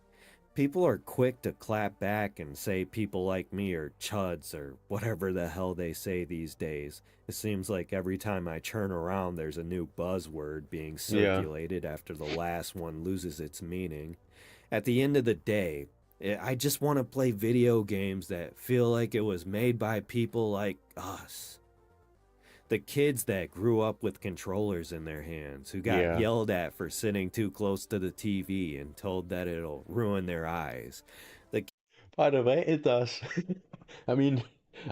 People are quick to clap back and say people like me are chuds or whatever the hell they say these days. It seems like every time I turn around, there's a new buzzword being Yeah. circulated after the last one loses its meaning. At the end of the day, I just want to play video games that feel like it was made by people like us. The kids that grew up with controllers in their hands, who got Yeah. yelled at for sitting too close to the TV and told that it'll ruin their eyes. The By the way, it does. I mean,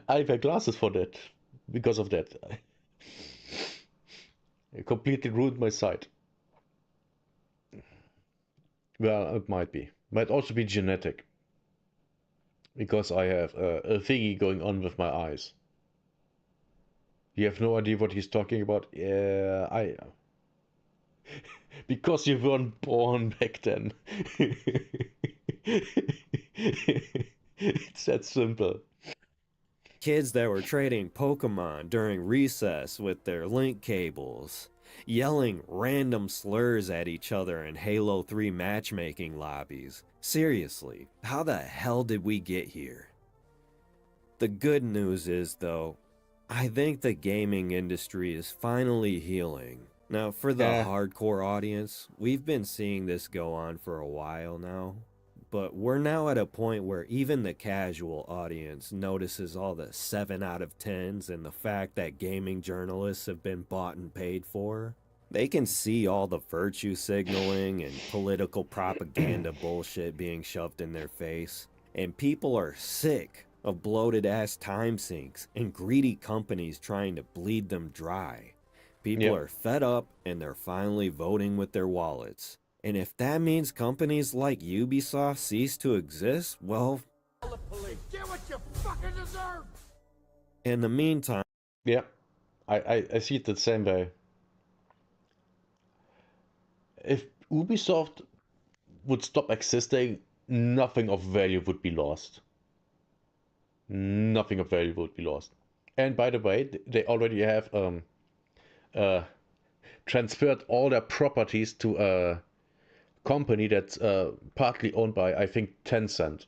I wear glasses for that. Because of that. It completely ruined my sight. Well, it might be. Might also be genetic. Because I have a thingy going on with my eyes. You have no idea what he's talking about? Yeah, I. Because you weren't born back then. It's that simple. kids that were trading Pokemon during recess with their link cables, yelling random slurs at each other in Halo 3 matchmaking lobbies. Seriously, how the hell did we get here? The good news is, though, I think the gaming industry is finally healing. Now, for the Yeah. hardcore audience, we've been seeing this go on for a while now, but we're now at a point where even the casual audience notices all the 7 out of 10s and the fact that gaming journalists have been bought and paid for. They can see all the virtue signaling and political propaganda bullshit being shoved in their face, and people are sick of bloated ass time sinks and greedy companies trying to bleed them dry. People Yep. are fed up and they're finally voting with their wallets. And if that means companies like Ubisoft cease to exist, well, Get what you fucking deserve! in the meantime, Yeah. I see it the same way. If Ubisoft would stop existing, nothing of value would be lost. Nothing of value would be lost. And by the way, they already have uh, transferred all their properties to a company that's partly owned by, I think, Tencent.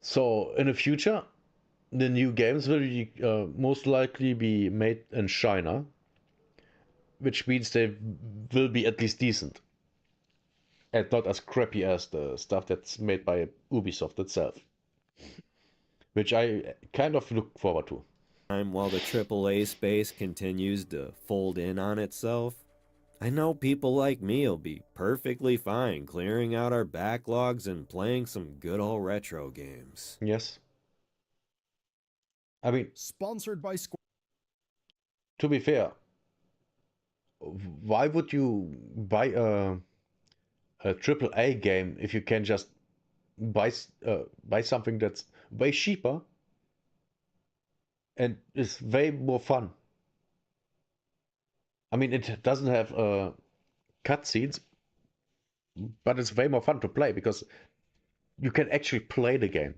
So in the future, the new games will be, most likely be made in China, which means they will be at least decent and not as crappy as the stuff that's made by Ubisoft itself, which I kind of look forward to. while the AAA space continues to fold in on itself, I know people like me will be perfectly fine clearing out our backlogs and playing some good old retro games. Yes. I mean, Sponsored by Square. to be fair, why would you buy a AAA game if you can just buy something that's way cheaper and is way more fun? I mean, it doesn't have cutscenes, but it's way more fun to play because you can actually play the game.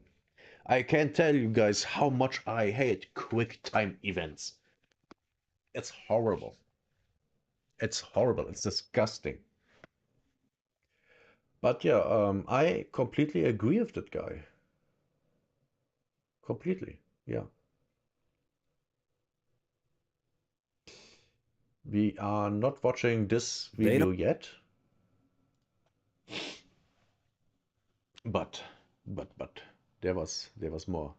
I can't tell you guys how much I hate quick time events. It's horrible. It's horrible. It's disgusting. But yeah, I completely agree with that guy. Completely. Yeah. We are not watching this They video don't yet. But there was more.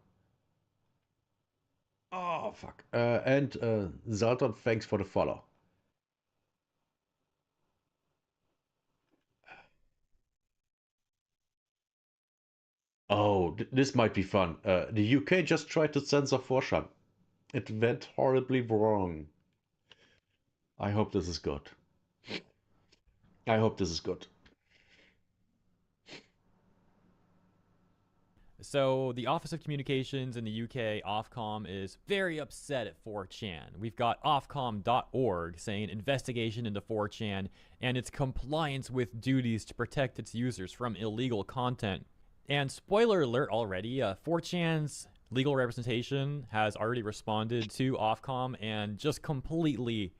Oh fuck. And Zalton, thanks for the follow. Oh, this might be fun. The UK just tried to censor Forschan. It went horribly wrong. I hope this is good. I hope this is good. So the Office of Communications in the UK, Ofcom, is very upset at 4chan. We've got Ofcom.org saying investigation into 4chan and its compliance with duties to protect its users from illegal content. And spoiler alert already, 4chan's Legal representation has already responded to Ofcom and just completely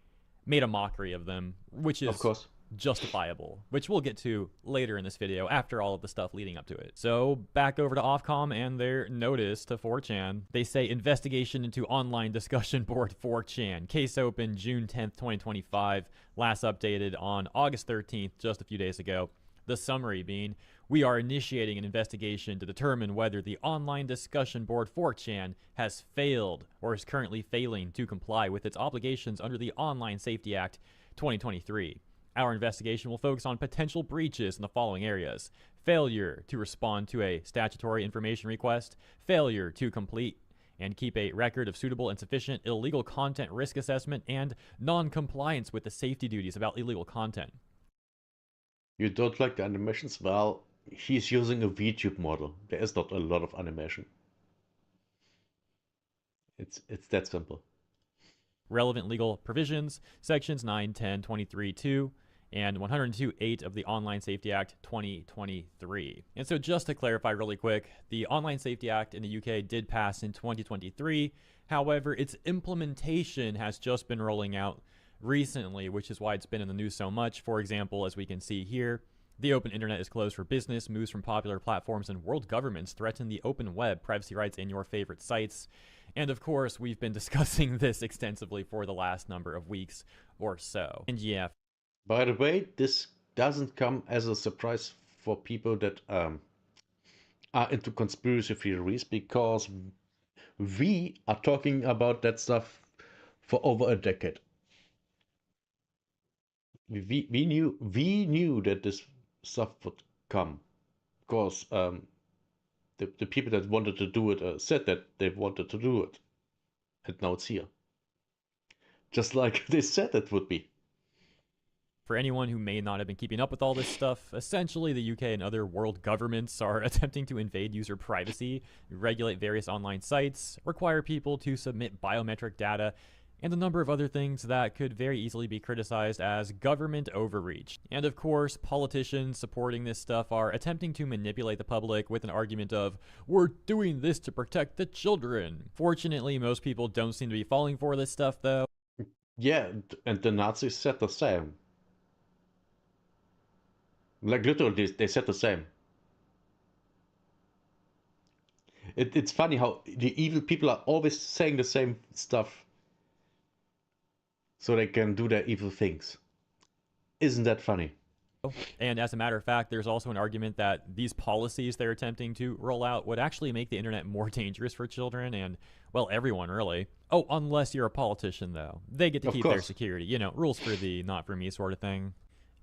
made a mockery of them, which is Of course. justifiable, which we'll get to later in this video after all of the stuff leading up to it. So back over to Ofcom and their notice to 4chan. They say investigation into online discussion board 4chan. Case open June 10th, 2025. Last updated on August 13th, just a few days ago. The summary being, we are initiating an investigation to determine whether the online discussion board 4chan has failed or is currently failing to comply with its obligations under the Online Safety Act 2023. Our investigation will focus on potential breaches in the following areas: failure to respond to a statutory information request, failure to complete and keep a record of suitable and sufficient illegal content risk assessment, and non-compliance with the safety duties about illegal content. You don't like the animations? Well, he's using a VTube model. There is not a lot of animation. It's that simple. Relevant legal provisions, sections 9, 10, 23, 2, and 102.8 of the Online Safety Act 2023. And so just to clarify really quick, the Online Safety Act in the UK did pass in 2023. However, its implementation has just been rolling out recently, which is why it's been in the news so much. For example, as we can see here, the open internet is closed for business, moves from popular platforms, and world governments threaten the open web, privacy rights, and your favorite sites. And of course, we've been discussing this extensively for the last number of weeks or so. And yeah. By the way, this doesn't come as a surprise for people that are into conspiracy theories, because we are talking about that stuff for over a decade. We knew that this stuff would come, because the people that wanted to do it said that they wanted to do it, and now it's here, just like they said it would be. For anyone who may not have been keeping up with all this stuff, essentially the UK and other world governments are attempting to invade user privacy, regulate various online sites, require people to submit biometric data, and a number of other things that could very easily be criticized as government overreach. And of course, politicians supporting this stuff are attempting to manipulate the public with an argument of, we're doing this to protect the children. Fortunately, most people don't seem to be falling for this stuff though. Yeah, and the Nazis said the same. Like literally, they said the same. It's funny how the evil people are always saying the same stuff, so they can do their evil things. Isn't that funny? And as a matter of fact, there's also an argument that these policies they're attempting to roll out would actually make the internet more dangerous for children and, well, everyone really. Oh, unless you're a politician, though. They get to keep their security. You know, rules for thee, not for me sort of thing.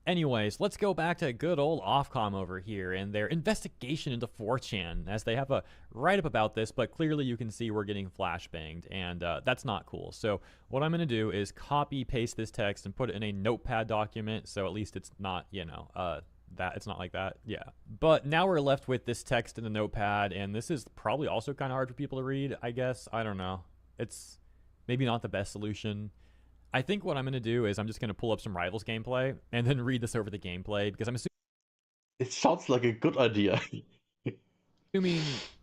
Anyways, let's go back to good old Ofcom over here and their investigation into 4chan, as they have a write-up about this, but clearly you can see we're getting flashbanged, and that's not cool. So what I'm going to do is copy-paste this text and put it in a notepad document, so at least it's not, you know, that it's not like that. Yeah. But now we're left with this text in the notepad, and this is probably also kind of hard for people to read, I guess. I don't know. It's maybe not the best solution. I think what I'm going to do is I'm just going to pull up some Rivals gameplay and then read this over the gameplay, because I'm assuming it sounds like a good idea.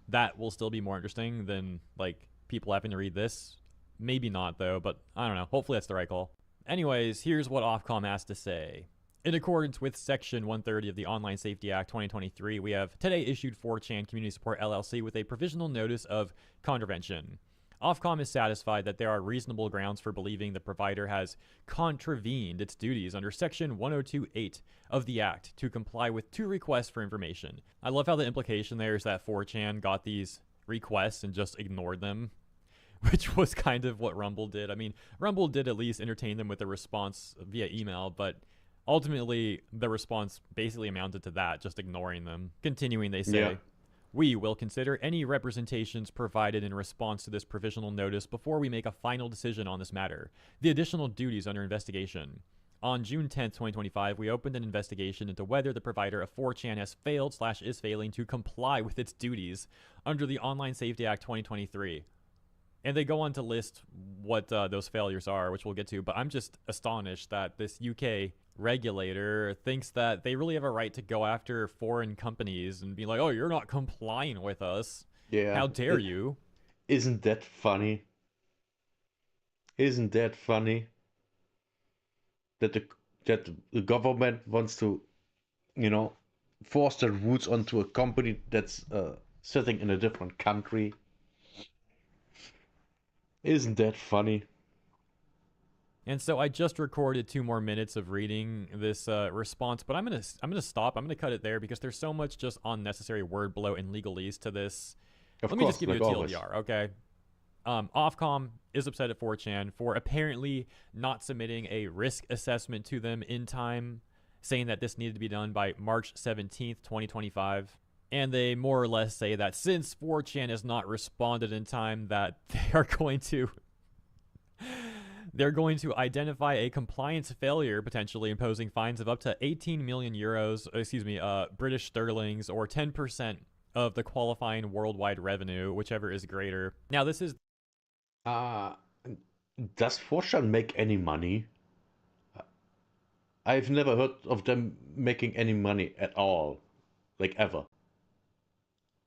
that will still be more interesting than like people having to read this. Maybe not though, but I don't know. Hopefully that's the right call. Anyways, here's what Ofcom has to say. In accordance with Section 130 of the Online Safety Act 2023, we have today issued 4chan Community Support LLC with a provisional notice of contravention. Ofcom is satisfied that there are reasonable grounds for believing the provider has contravened its duties under Section 102.8 of the Act to comply with 2 requests for information. I love how the implication there is that 4chan got these requests and just ignored them, which was kind of what Rumble did. I mean, Rumble did at least entertain them with a response via email, but ultimately the response basically amounted to that, just ignoring them. Continuing, they say, yeah. We will consider any representations provided in response to this provisional notice before we make a final decision on this matter. The additional duties under investigation. On June 10th, 2025, we opened an investigation into whether the provider of 4chan has failed / is failing to comply with its duties under the Online Safety Act 2023. And they go on to list what those failures are, which we'll get to, but I'm just astonished that this UK regulator thinks that they really have a right to go after foreign companies and be like, oh, you're not complying with us. Yeah. How dare you? Isn't that funny? Isn't that funny that the government wants to, you know, force their roots onto a company that's sitting in a different country? Isn't that funny? And so I just recorded 2 more minutes of reading this response, but I'm gonna stop. I'm gonna cut it there because there's so much just unnecessary word bloat and legalese to this. Of Let me just course, give you a like always. TLDR, okay? Ofcom is upset at 4chan for apparently not submitting a risk assessment to them in time, saying that this needed to be done by March 17th, 2025. And they more or less say that since 4chan has not responded in time, that they're going to identify a compliance failure, potentially imposing fines of up to 18 million euros, British sterlings, or 10% of the qualifying worldwide revenue, whichever is greater. Now, this is Uh, does Fortran make any money? I've never heard of them making any money at all, like ever.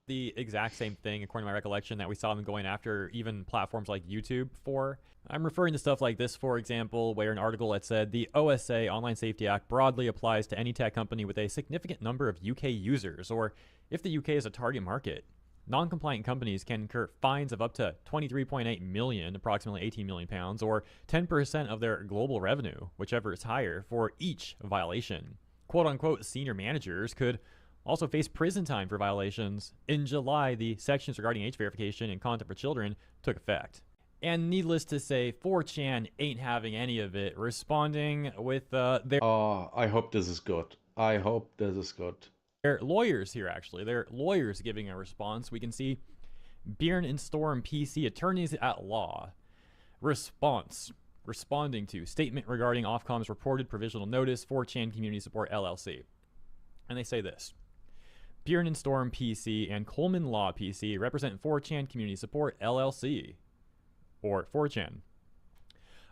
the exact same thing, according to my recollection, that we saw them going after even platforms like YouTube for. I'm referring to stuff like this, for example, where an article had said the OSA, Online Safety Act, broadly applies to any tech company with a significant number of UK users, or if the UK is a target market. Non-compliant companies can incur fines of up to 23.8 million, approximately 18 million pounds, or 10% of their global revenue, whichever is higher, for each violation. Quote-unquote senior managers could also face prison time for violations. In July, the sections regarding age verification and content for children took effect. And needless to say, 4chan ain't having any of it, responding with their I hope this is good. I hope this is good. lawyers here, actually. Their lawyers giving a response. We can see Bjorn and Storm PC, attorneys at law. Response. Responding to statement regarding Ofcom's reported provisional notice, 4chan Community Support LLC. And they say this. Bjorn and Storm PC and Coleman Law PC represent 4chan Community Support LLC, or 4chan.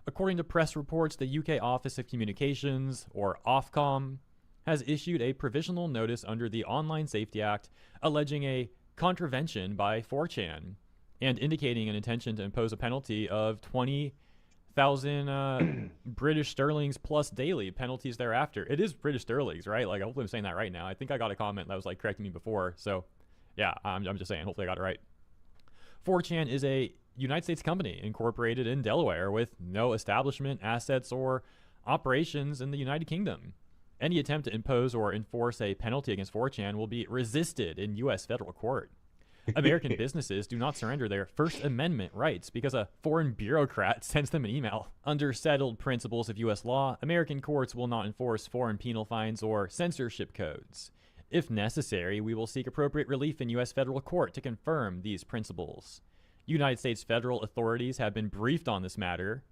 According to press reports, the UK Office of Communications, or Ofcom, has issued a provisional notice under the Online Safety Act alleging a contravention by 4chan and indicating an intention to impose a penalty of 20,000 British sterlings plus daily penalties thereafter. It is British sterlings, right? Like, hopefully I'm saying that right now. I think I got a comment that was like correcting me before. So, yeah, I'm just saying. Hopefully I got it right. 4chan is a United States company incorporated in Delaware with no establishment, assets, or operations in the United Kingdom. Any attempt to impose or enforce a penalty against 4chan will be resisted in U.S. federal court. American businesses do not surrender their First Amendment rights because a foreign bureaucrat sends them an email. Under settled principles of U.S. law, American courts will not enforce foreign penal fines or censorship codes. If necessary, we will seek appropriate relief in U.S. federal court to confirm these principles. United States federal authorities have been briefed on this matter.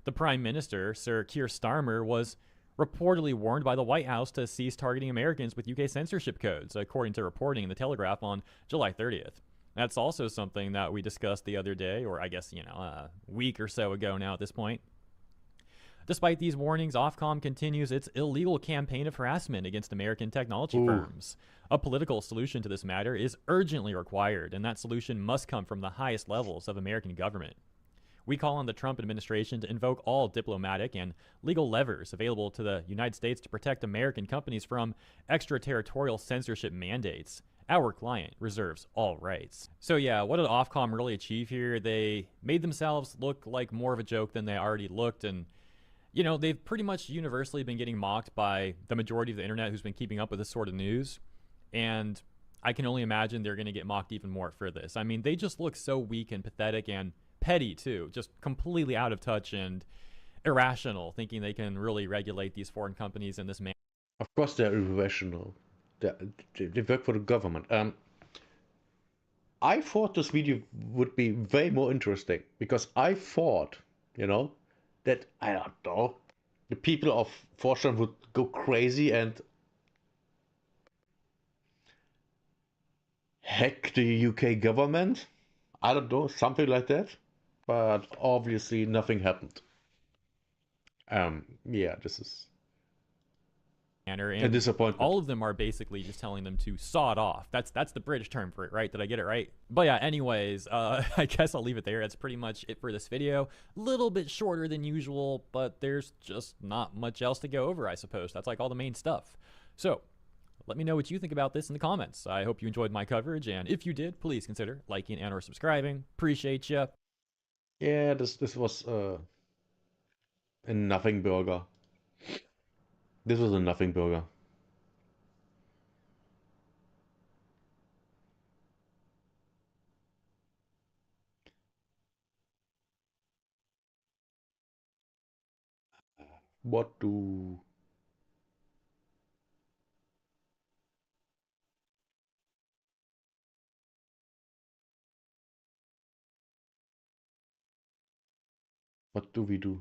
The Prime Minister, Sir Keir Starmer, was reportedly warned by the White House to cease targeting Americans with UK censorship codes, according to reporting in the Telegraph on July 30th. That's also something that we discussed the other day, or I guess, a week or so ago now at this point. Despite these warnings, Ofcom continues its illegal campaign of harassment against American technology firms. A political solution to this matter is urgently required, and that solution must come from the highest levels of American government. We call on the Trump administration to invoke all diplomatic and legal levers available to the United States to protect American companies from extraterritorial censorship mandates. Our client reserves all rights. So yeah, what did Ofcom really achieve here? They made themselves look like more of a joke than they already looked, and they've pretty much universally been getting mocked by the majority of the internet who's been keeping up with this sort of news. And I can only imagine they're going to get mocked even more for this. I mean, they just look so weak and pathetic and petty, too. Just completely out of touch and irrational, thinking they can really regulate these foreign companies in this manner. Of course they're irrational. They work for the government. I thought this video would be way more interesting because I thought, that, I don't know, the people of Fortran would go crazy and hack the UK government. I don't know, something like that. But obviously nothing happened. Yeah, this is manner, A and disappointment. all of them are basically just telling them to saw it off. That's the British term for it, right? Did I get it right? But yeah, anyways, I guess I'll leave it there. That's pretty much it for this video. Little bit shorter than usual, but there's just not much else to go over, I suppose. That's like all the main stuff. So let me know what you think about this in the comments. I hope you enjoyed my coverage, and if you did, please consider liking and or subscribing. Appreciate you. Yeah, this was a nothing burger. This was a nothing burger. What do what do we do?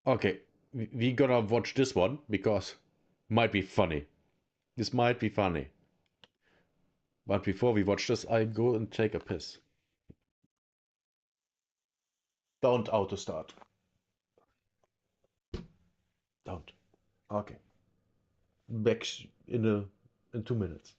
Okay, we gonna watch this one because might be funny. This might be funny. But before we watch this, I go and take a piss. Don't auto start. Don't. Okay. Back in 2 minutes.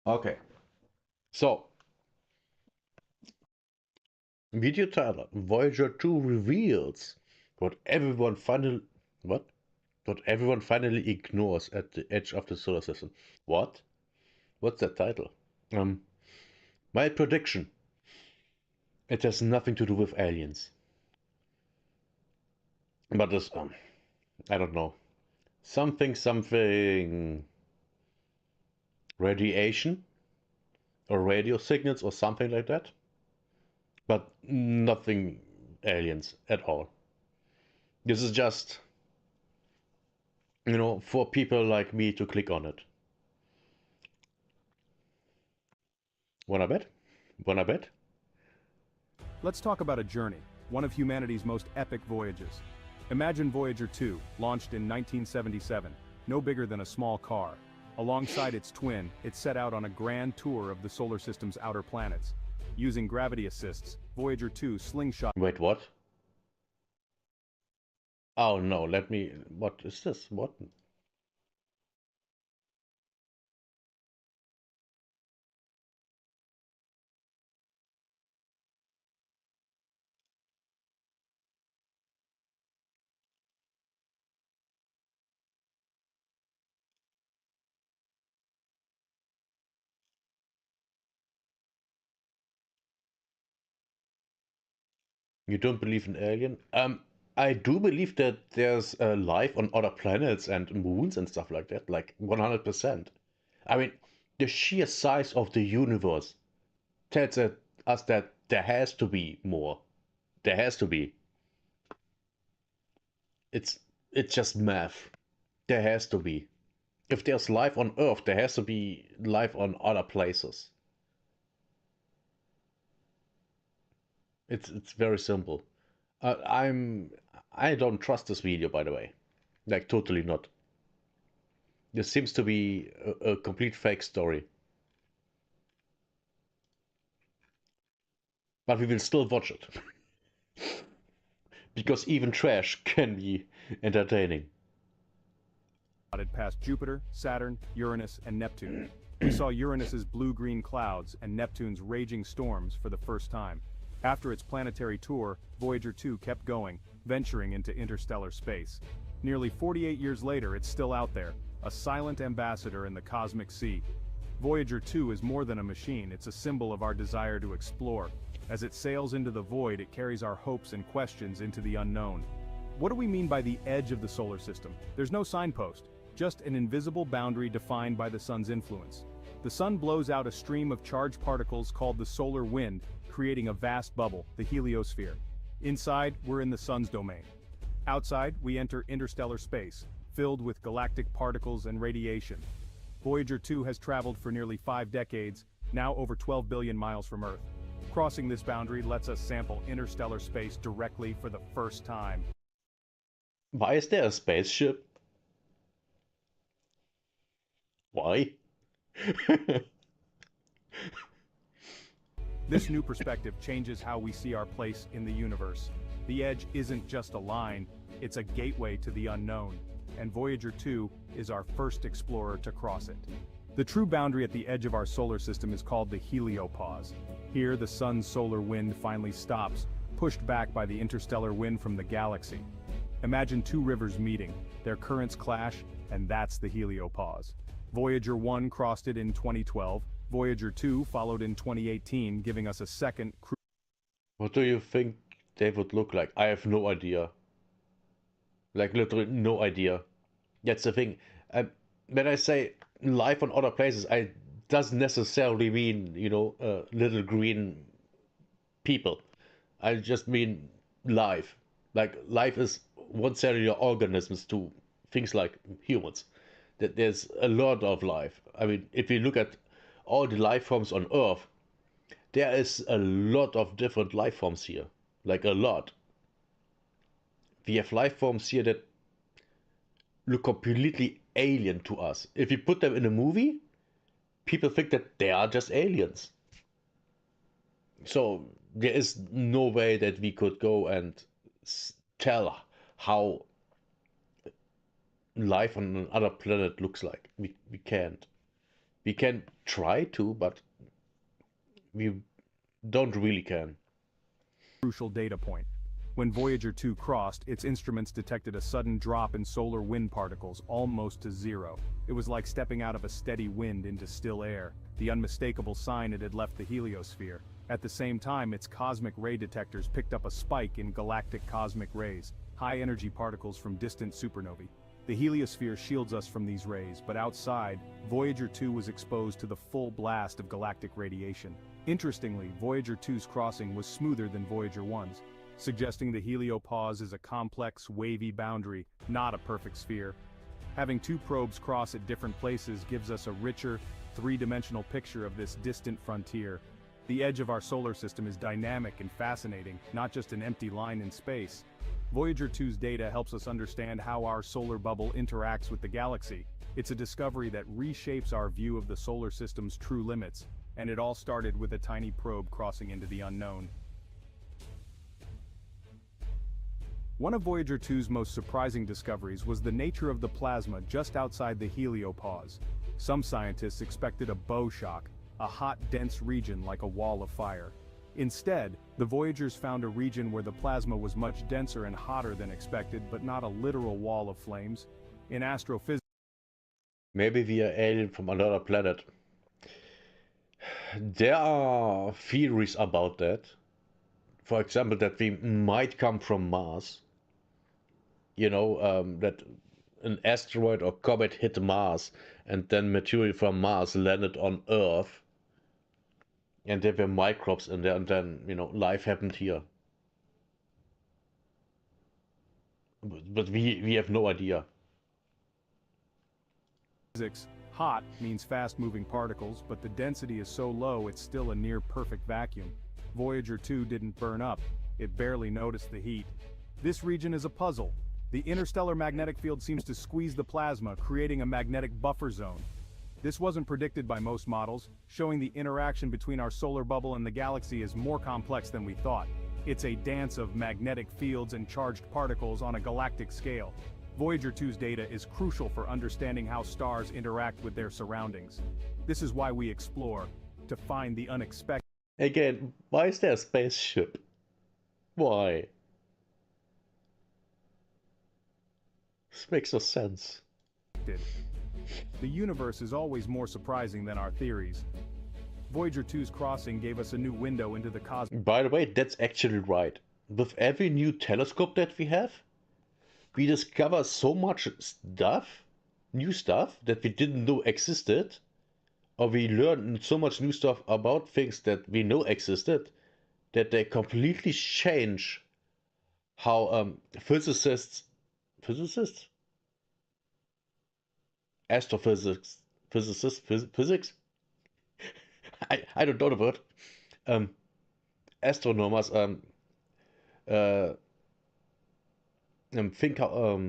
Okay. So, video trailer. Voyager 2 reveals what everyone finally what? What everyone finally ignores at the edge of the solar system. What? What's that title? My prediction. It has nothing to do with aliens. But this I don't know. something radiation or radio signals or something like that, but nothing aliens at all. This is just, for people like me to click on it. Wanna bet? Wanna bet? Let's talk about a journey, one of humanity's most epic voyages. Imagine Voyager 2, launched in 1977, no bigger than a small car. Alongside its twin, it set out on a grand tour of the solar system's outer planets. Using gravity assists, Voyager 2 slingshot. Wait, what? Oh no, what is this? What? You don't believe in alien? I do believe that there's life on other planets and moons and stuff like that, like 100%. I mean, the sheer size of the universe tells us that there has to be more. There has to be. It's just math. There has to be. If there's life on Earth, there has to be life on other places. It's very simple. I don't trust this video, by the way. Like, totally not. This seems to be a complete fake story. But we will still watch it. Because even trash can be entertaining. Past Jupiter, Saturn, Uranus, and Neptune. We saw Uranus's blue-green clouds and Neptune's raging storms for the first time. After its planetary tour, Voyager 2 kept going, venturing into interstellar space. Nearly 48 years later, it's still out there, a silent ambassador in the cosmic sea. Voyager 2 is more than a machine, it's a symbol of our desire to explore. As it sails into the void, it carries our hopes and questions into the unknown. What do we mean by the edge of the solar system? There's no signpost, just an invisible boundary defined by the sun's influence. The sun blows out a stream of charged particles called the solar wind, creating a vast bubble, the heliosphere. Inside, we're in the sun's domain. Outside, we enter interstellar space, filled with galactic particles and radiation. Voyager 2 has traveled for nearly 5 decades, now over 12 billion miles from Earth. Crossing this boundary lets us sample interstellar space directly for the first time. Why is there a spaceship? Why? This new perspective changes how we see our place in the universe. The edge isn't just a line, it's a gateway to the unknown, and Voyager 2 is our first explorer to cross it. The true boundary at the edge of our solar system is called the heliopause. Here, the sun's solar wind finally stops, pushed back by the interstellar wind from the galaxy. Imagine two rivers meeting, their currents clash, and that's the heliopause. Voyager 1 crossed it in 2012, Voyager 2 followed in 2018, giving us a second What do you think they would look like? I have no idea. Like, literally no idea. That's the thing. When I say life on other places, I doesn't necessarily mean, little green people. I just mean life. Like, life is one cellular organisms to things like humans. That there's a lot of life. I mean, if you look at all the life forms on Earth, there is a lot of different life forms here. Like, a lot. We have life forms here that look completely alien to us. If you put them in a movie, people think that they are just aliens. So there is no way that we could go and tell how life on another planet looks like. We can't. We can try to, but we don't really can. crucial data point. When Voyager 2 crossed, its instruments detected a sudden drop in solar wind particles, almost to zero. It was like stepping out of a steady wind into still air, the unmistakable sign it had left the heliosphere. At the same time, its cosmic ray detectors picked up a spike in galactic cosmic rays, high-energy particles from distant supernovae. The heliosphere shields us from these rays, but outside, Voyager 2 was exposed to the full blast of galactic radiation. Interestingly, Voyager 2's crossing was smoother than Voyager 1's, suggesting the heliopause is a complex, wavy boundary, not a perfect sphere. Having two probes cross at different places gives us a richer, three-dimensional picture of this distant frontier. The edge of our solar system is dynamic and fascinating, not just an empty line in space. Voyager 2's data helps us understand how our solar bubble interacts with the galaxy. It's a discovery that reshapes our view of the solar system's true limits, and it all started with a tiny probe crossing into the unknown. One of Voyager 2's most surprising discoveries was the nature of the plasma just outside the heliopause. Some scientists expected a bow shock, a hot, dense region like a wall of fire. Instead, the Voyagers found a region where the plasma was much denser and hotter than expected, but not a literal wall of flames. In astrophysics, Maybe we are alien from another planet. There are theories about that. For example, that we might come from Mars. You know, that an asteroid or comet hit Mars and then material from Mars landed on Earth. And there were microbes in there, and then, you know, life happened here. But we have no idea. hot means fast-moving particles, but the density is so low it's still a near-perfect vacuum. Voyager 2 didn't burn up. It barely noticed the heat. This region is a puzzle. The interstellar magnetic field seems to squeeze the plasma, creating a magnetic buffer zone. This wasn't predicted by most models, showing the interaction between our solar bubble and the galaxy is more complex than we thought. It's a dance of magnetic fields and charged particles on a galactic scale. Voyager 2's data is crucial for understanding how stars interact with their surroundings. This is why we explore, to find the unexpected. Again, why is there a spaceship? Why? This makes no sense. The universe is always more surprising than our theories. Voyager 2's crossing gave us a new window into the cosmos. By the way, that's actually right. With every new telescope that we have, we discover so much stuff, new stuff, that we didn't know existed, or we learn so much new stuff about things that we know existed, that they completely change how physicists, astrophysics, physics, I don't know the word, astronomers think how,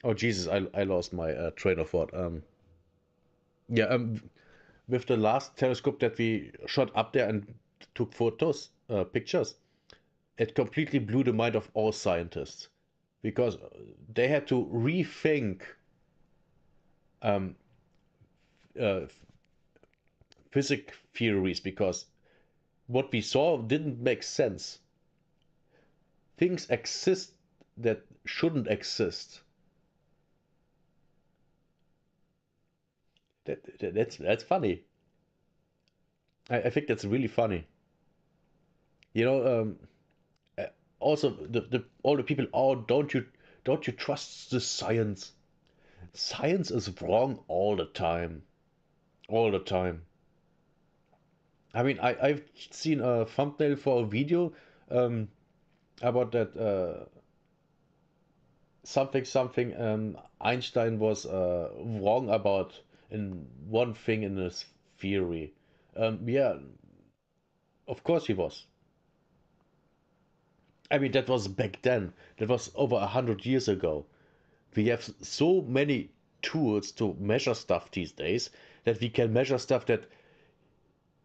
oh Jesus, I lost my train of thought. Yeah, with the last telescope that we shot up there and took photos, pictures, it completely blew the mind of all scientists, because they had to rethink physics theories, because what we saw didn't make sense. Things exist that shouldn't exist. That's funny. I think that's really funny. You know, also all the people, oh, don't you trust the science? Science is wrong all the time. All the time. I mean, I've seen a thumbnail for a video about that something Einstein was wrong about in one thing in his theory. Yeah, of course he was. I mean, that was back then. That was over 100 years ago. We have so many tools to measure stuff these days that we can measure stuff that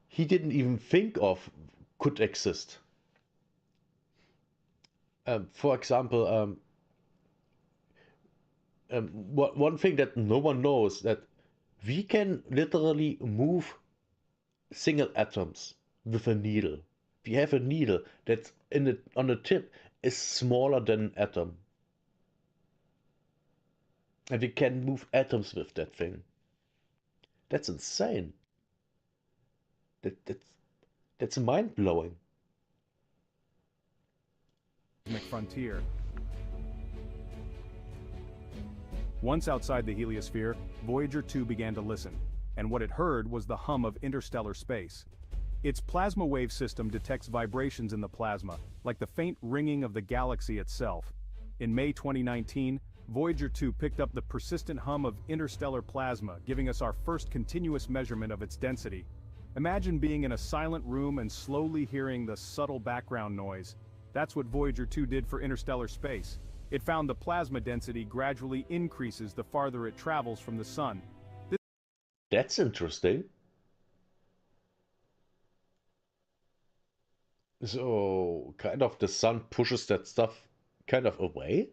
he didn't even think of could exist. For example, one thing that no one knows, that we can literally move single atoms with a needle. We have a needle that's on the tip is smaller than an atom. And we can move atoms with that thing. That's insane. That's mind-blowing. Frontier. Once outside the heliosphere, Voyager 2 began to listen, and what it heard was the hum of interstellar space. Its plasma wave system detects vibrations in the plasma, like the faint ringing of the galaxy itself. In May 2019, Voyager 2 picked up the persistent hum of interstellar plasma, giving us our first continuous measurement of its density. Imagine being in a silent room and slowly hearing the subtle background noise. That's what Voyager 2 did for interstellar space. It found the plasma density gradually increases the farther it travels from the sun. That's interesting. So, kind of the sun pushes that stuff kind of away?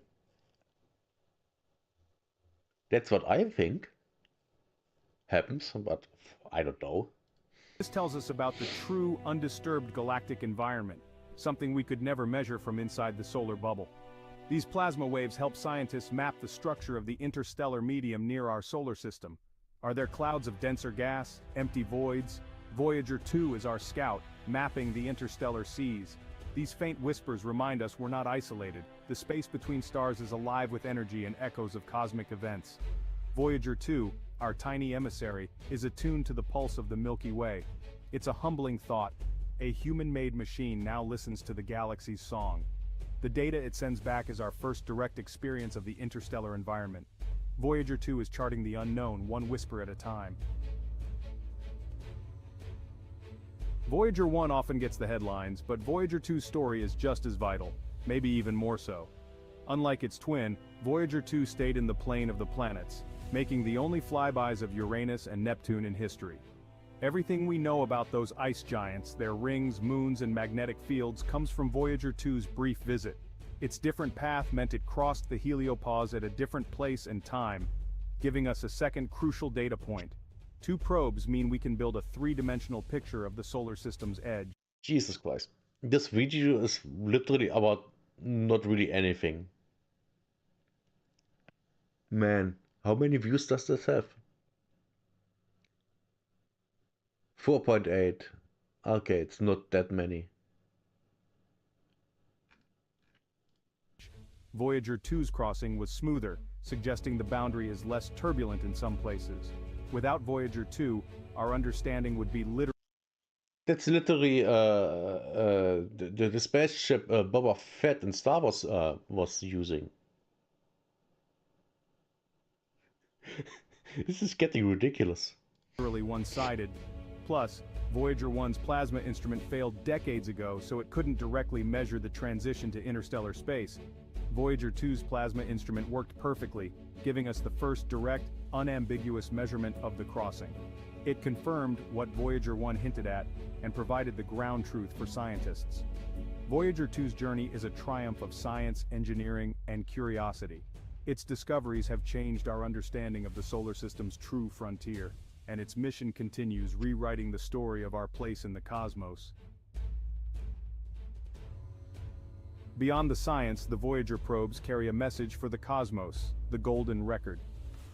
That's what I think happens, but I don't know. This tells us about the true undisturbed galactic environment, something we could never measure from inside the solar bubble. These plasma waves help scientists map the structure of the interstellar medium near our solar system. Are there clouds of denser gas, empty voids? Voyager 2 is our scout, mapping the interstellar seas. These faint whispers remind us we're not isolated. The space between stars is alive with energy and echoes of cosmic events. Voyager 2, our tiny emissary, is attuned to the pulse of the Milky Way. It's a humbling thought. A human-made machine now listens to the galaxy's song. The data it sends back is our first direct experience of the interstellar environment. Voyager 2 is charting the unknown, one whisper at a time. Voyager 1 often gets the headlines, but Voyager 2's story is just as vital, maybe even more so. Unlike its twin, Voyager 2 stayed in the plane of the planets, making the only flybys of Uranus and Neptune in history. Everything we know about those ice giants, their rings, moons, and magnetic fields comes from Voyager 2's brief visit. Its different path meant it crossed the heliopause at a different place and time, giving us a second crucial data point. 2 probes mean we can build a 3-dimensional picture of the solar system's edge. Jesus Christ. This video is literally about not really anything. Man, how many views does this have? 4.8. Okay, it's not that many. Voyager 2's crossing was smoother, suggesting the boundary is less turbulent in some places. Without Voyager 2, our understanding would be literally... That's literally the spaceship Boba Fett in Star Wars was using. This is getting ridiculous. one-sided. Plus, Voyager 1's plasma instrument failed decades ago, so it couldn't directly measure the transition to interstellar space. Voyager 2's plasma instrument worked perfectly, giving us the first direct, unambiguous measurement of the crossing. It confirmed what Voyager 1 hinted at, and provided the ground truth for scientists. Voyager 2's journey is a triumph of science, engineering, and curiosity. Its discoveries have changed our understanding of the solar system's true frontier, and its mission continues rewriting the story of our place in the cosmos. Beyond the science, the Voyager probes carry a message for the cosmos, the Golden Record.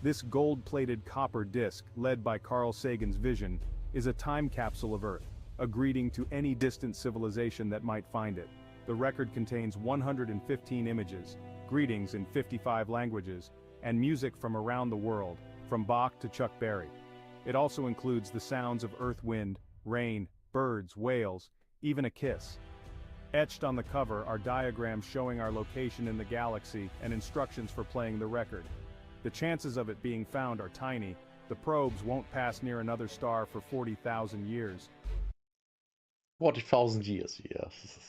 This gold-plated copper disc, led by Carl Sagan's vision, is a time capsule of Earth, a greeting to any distant civilization that might find it. The record contains 115 images, greetings in 55 languages, and music from around the world, from Bach to Chuck Berry. It also includes the sounds of earth wind, rain, birds, whales, even a kiss. Etched on the cover are diagrams showing our location in the galaxy and instructions for playing the record. The chances of it being found are tiny. The probes won't pass near another star for 40,000 years. 40,000 years, yes.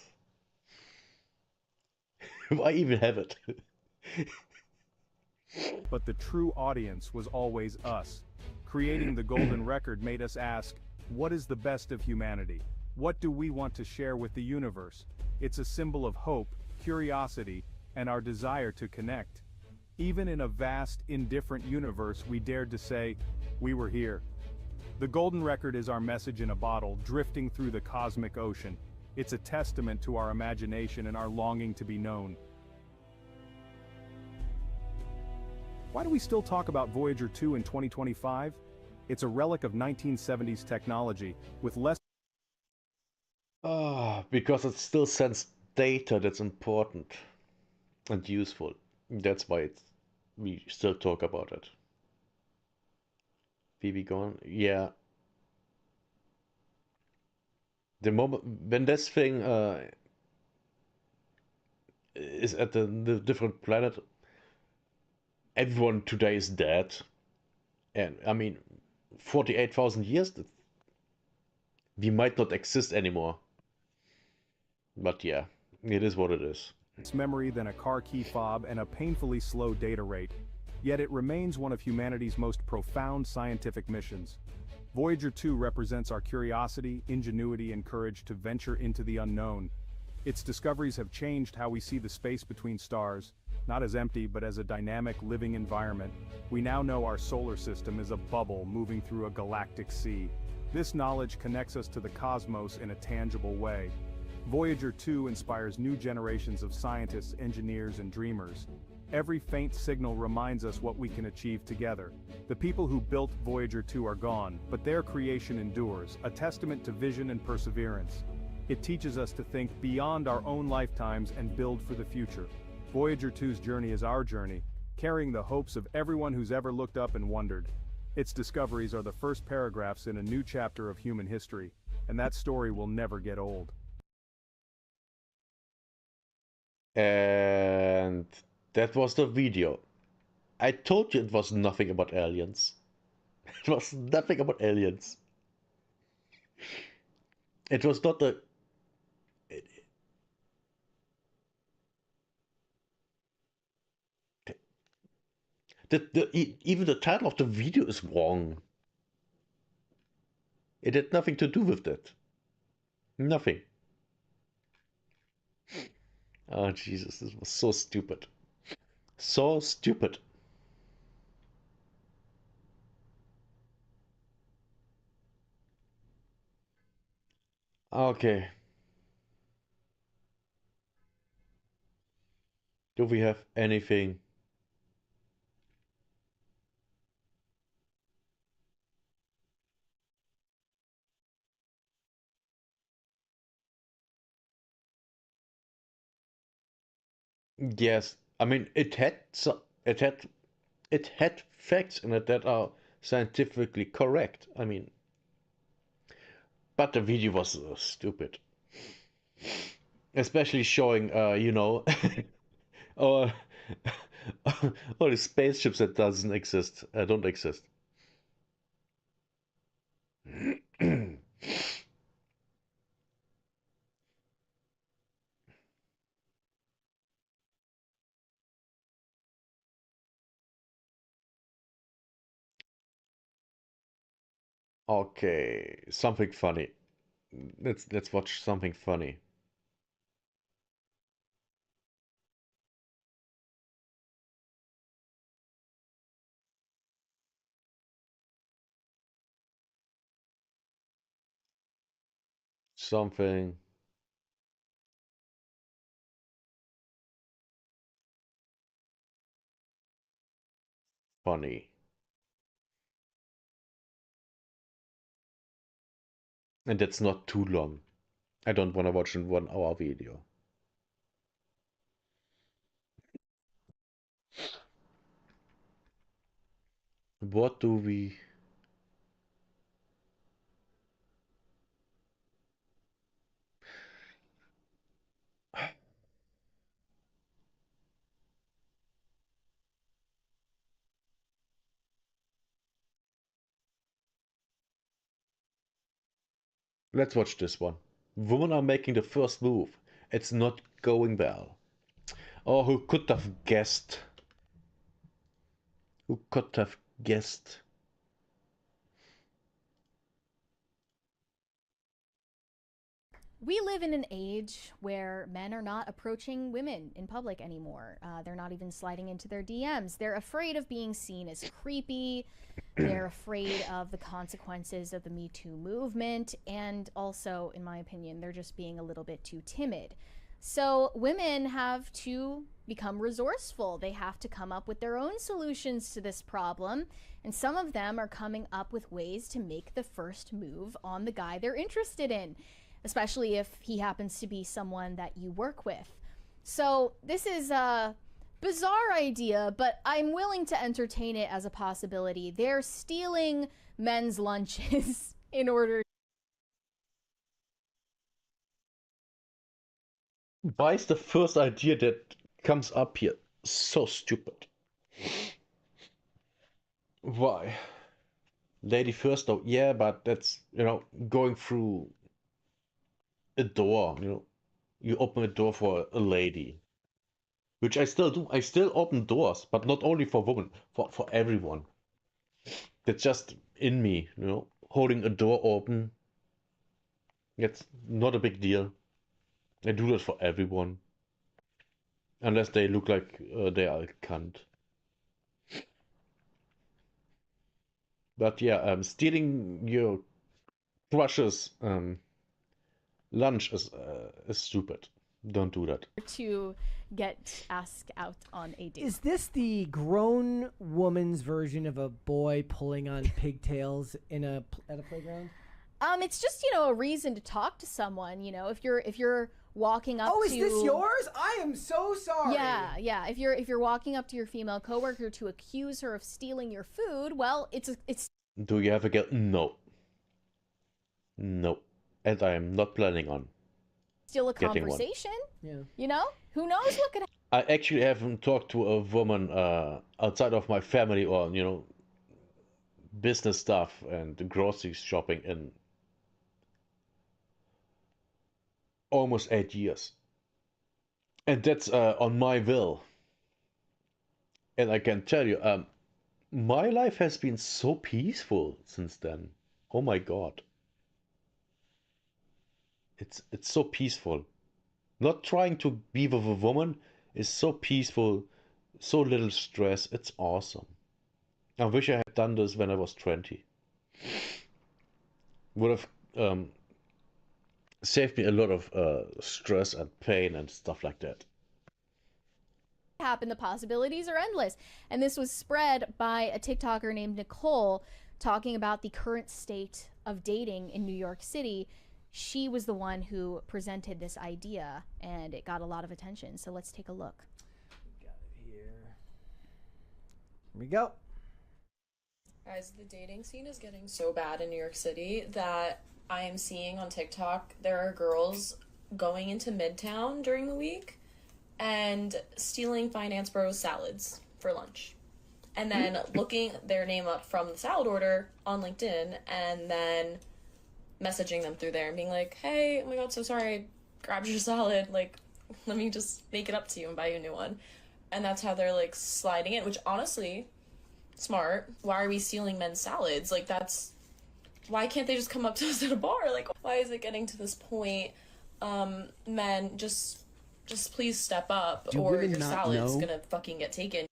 Why even have it? But the true audience was always us. Creating the Golden Record made us ask, what is the best of humanity? What do we want to share with the universe? It's a symbol of hope, curiosity, and our desire to connect. Even in a vast, indifferent universe, we dared to say, we were here. The Golden Record is our message in a bottle, drifting through the cosmic ocean. It's a testament to our imagination and our longing to be known. Why do we still talk about Voyager 2 in 2025? It's a relic of 1970s technology, with less... Because it still sends data that's important and useful. That's why it's we still talk about it. Phoebe gone? Yeah. The moment when this thing is at the different planet, everyone today is dead. And I mean, 48,000 years, we might not exist anymore. But yeah, it is what it is. Memory than a car key fob and a painfully slow data rate. Yet it remains one of humanity's most profound scientific missions. Voyager 2 represents our curiosity, ingenuity, and courage to venture into the unknown. Its discoveries have changed how we see the space between stars, not as empty but as a dynamic living environment. We now know our solar system is a bubble moving through a galactic sea. This knowledge connects us to the cosmos in a tangible way. Voyager 2 inspires new generations of scientists, engineers, and dreamers. Every faint signal reminds us what we can achieve together. The people who built Voyager 2 are gone, but their creation endures, a testament to vision and perseverance. It teaches us to think beyond our own lifetimes and build for the future. Voyager 2's journey is our journey, carrying the hopes of everyone who's ever looked up and wondered. Its discoveries are the first paragraphs in a new chapter of human history, and that story will never get old. And that was the video. I told you it was nothing about aliens. It was nothing about aliens. It was not the... Even the title of the video is wrong. It had nothing to do with that. Nothing. Oh, Jesus, this was so stupid. So stupid. Okay. Do we have anything? Yes. I mean, it had facts in it that are scientifically correct. I mean, but the video was stupid. Especially showing, all, all the spaceships that doesn't exist, don't exist. Okay, something funny. Let's watch something funny. Something funny. And that's not too long. I don't want to watch a 1 hour video. What do we... Let's watch this one. Women are making the first move. It's not going well. Oh, who could have guessed? Who could have guessed? We live in an age where men are not approaching women in public anymore. They're not even sliding into their DMs. They're afraid of being seen as creepy. They're afraid of the consequences of the Me Too movement. And also, in my opinion, they're just being a little bit too timid. So women have to become resourceful. They have to come up with their own solutions to this problem. And some of them are coming up with ways to make the first move on the guy they're interested in, especially if he happens to be someone that you work with. So this is bizarre idea, but I'm willing to entertain it as a possibility. They're stealing men's lunches in order. Why is the first idea that comes up here so stupid? Why? Lady first, though, yeah, but that's, going through a door, you open a door for a lady. Which I still do. I still open doors, but not only for women, for everyone. That's just in me, holding a door open. It's not a big deal. I do that for everyone. Unless they look like they are a cunt. But yeah, stealing your crush's lunch is stupid. Don't do that. To get asked out on a date. Is this the grown woman's version of a boy pulling on pigtails at a playground? It's just, a reason to talk to someone, if you're walking up to... Oh, is this yours? I am so sorry. Yeah. If you're walking up to your female coworker to accuse her of stealing your food, well, it's Do you have a girl? No. No. And I am not planning on still a getting one. conversation. Yeah. Who knows what could happen? I actually haven't talked to a woman outside of my family or, business stuff and grocery shopping in almost 8 years. And that's on my will. And I can tell you, my life has been so peaceful since then. Oh my God. It's so peaceful. Not trying to be with a woman is so peaceful, so little stress. It's awesome. I wish I had done this when I was 20. Would have saved me a lot of stress and pain and stuff like that. The possibilities are endless. And this was spread by a TikToker named Nicole talking about the current state of dating in New York City. She was the one who presented this idea, and it got a lot of attention. So let's take a look. Got it here. Here we go. Guys, the dating scene is getting so bad in New York City that I am seeing on TikTok there are girls going into Midtown during the week and stealing Finance Bros salads for lunch. And then looking their name up from the salad order on LinkedIn and then messaging them through there and being like, hey, oh my God, so sorry, I grabbed your salad. Like, let me just make it up to you and buy you a new one. And that's how they're, like, sliding in, which honestly, smart. Why are we stealing men's salads? Like, why can't they just come up to us at a bar? Like, why is it getting to this point? Men, just please step up or your salad's gonna fucking get taken.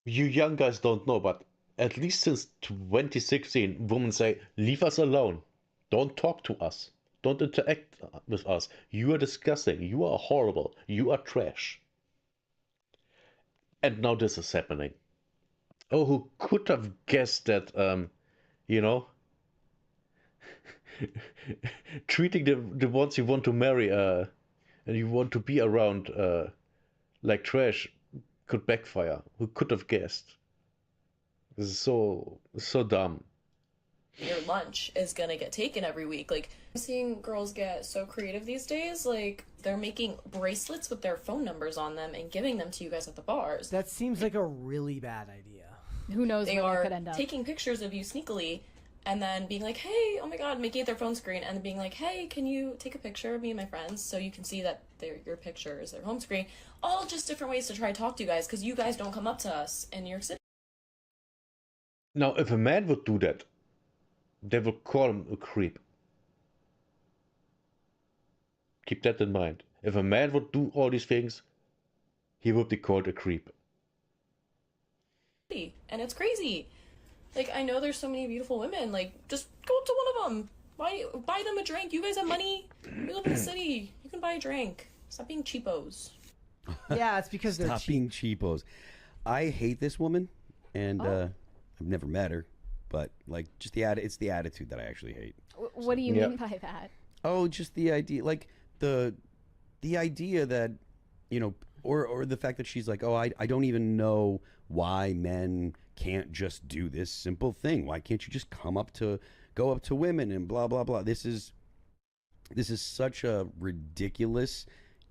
You young guys don't know, but at least since 2016, women say, leave us alone. Don't talk to us. Don't interact with us. You are disgusting. You are horrible. You are trash. And now this is happening. Oh, who could have guessed that, treating the ones you want to marry and you want to be around like trash could backfire. Who could have guessed? This is so dumb. Your lunch is gonna get taken every week. Like, I'm seeing girls get so creative these days. Like, they're making bracelets with their phone numbers on them and giving them to you guys at the bars. That seems like a really bad idea. Who knows They where it are could end up. taking pictures of you sneakily and then being like, hey, oh my God, making it their phone screen, and then being like, hey, can you take a picture of me and my friends so you can see that your picture is their home screen? All just different ways to try to talk to you guys because you guys don't come up to us in New York City. Now, if a man would do that, they would call him a creep. Keep that in mind. If a man would do all these things, he would be called a creep. And it's crazy. Like, I know there's so many beautiful women. Like, just go up to one of them. Buy them a drink. You guys have money. You live in the city. You can buy a drink. Stop being cheapos. Yeah, it's because they're Stop being cheapos. I hate this woman, and I've never met her, but like just it's the attitude that I actually hate. What do you mean by that? Oh, just the idea, like the idea that or the fact that she's like, oh, I don't even know why men can't just do this simple thing. Why can't you just go up to women and blah blah blah. This is such a ridiculous,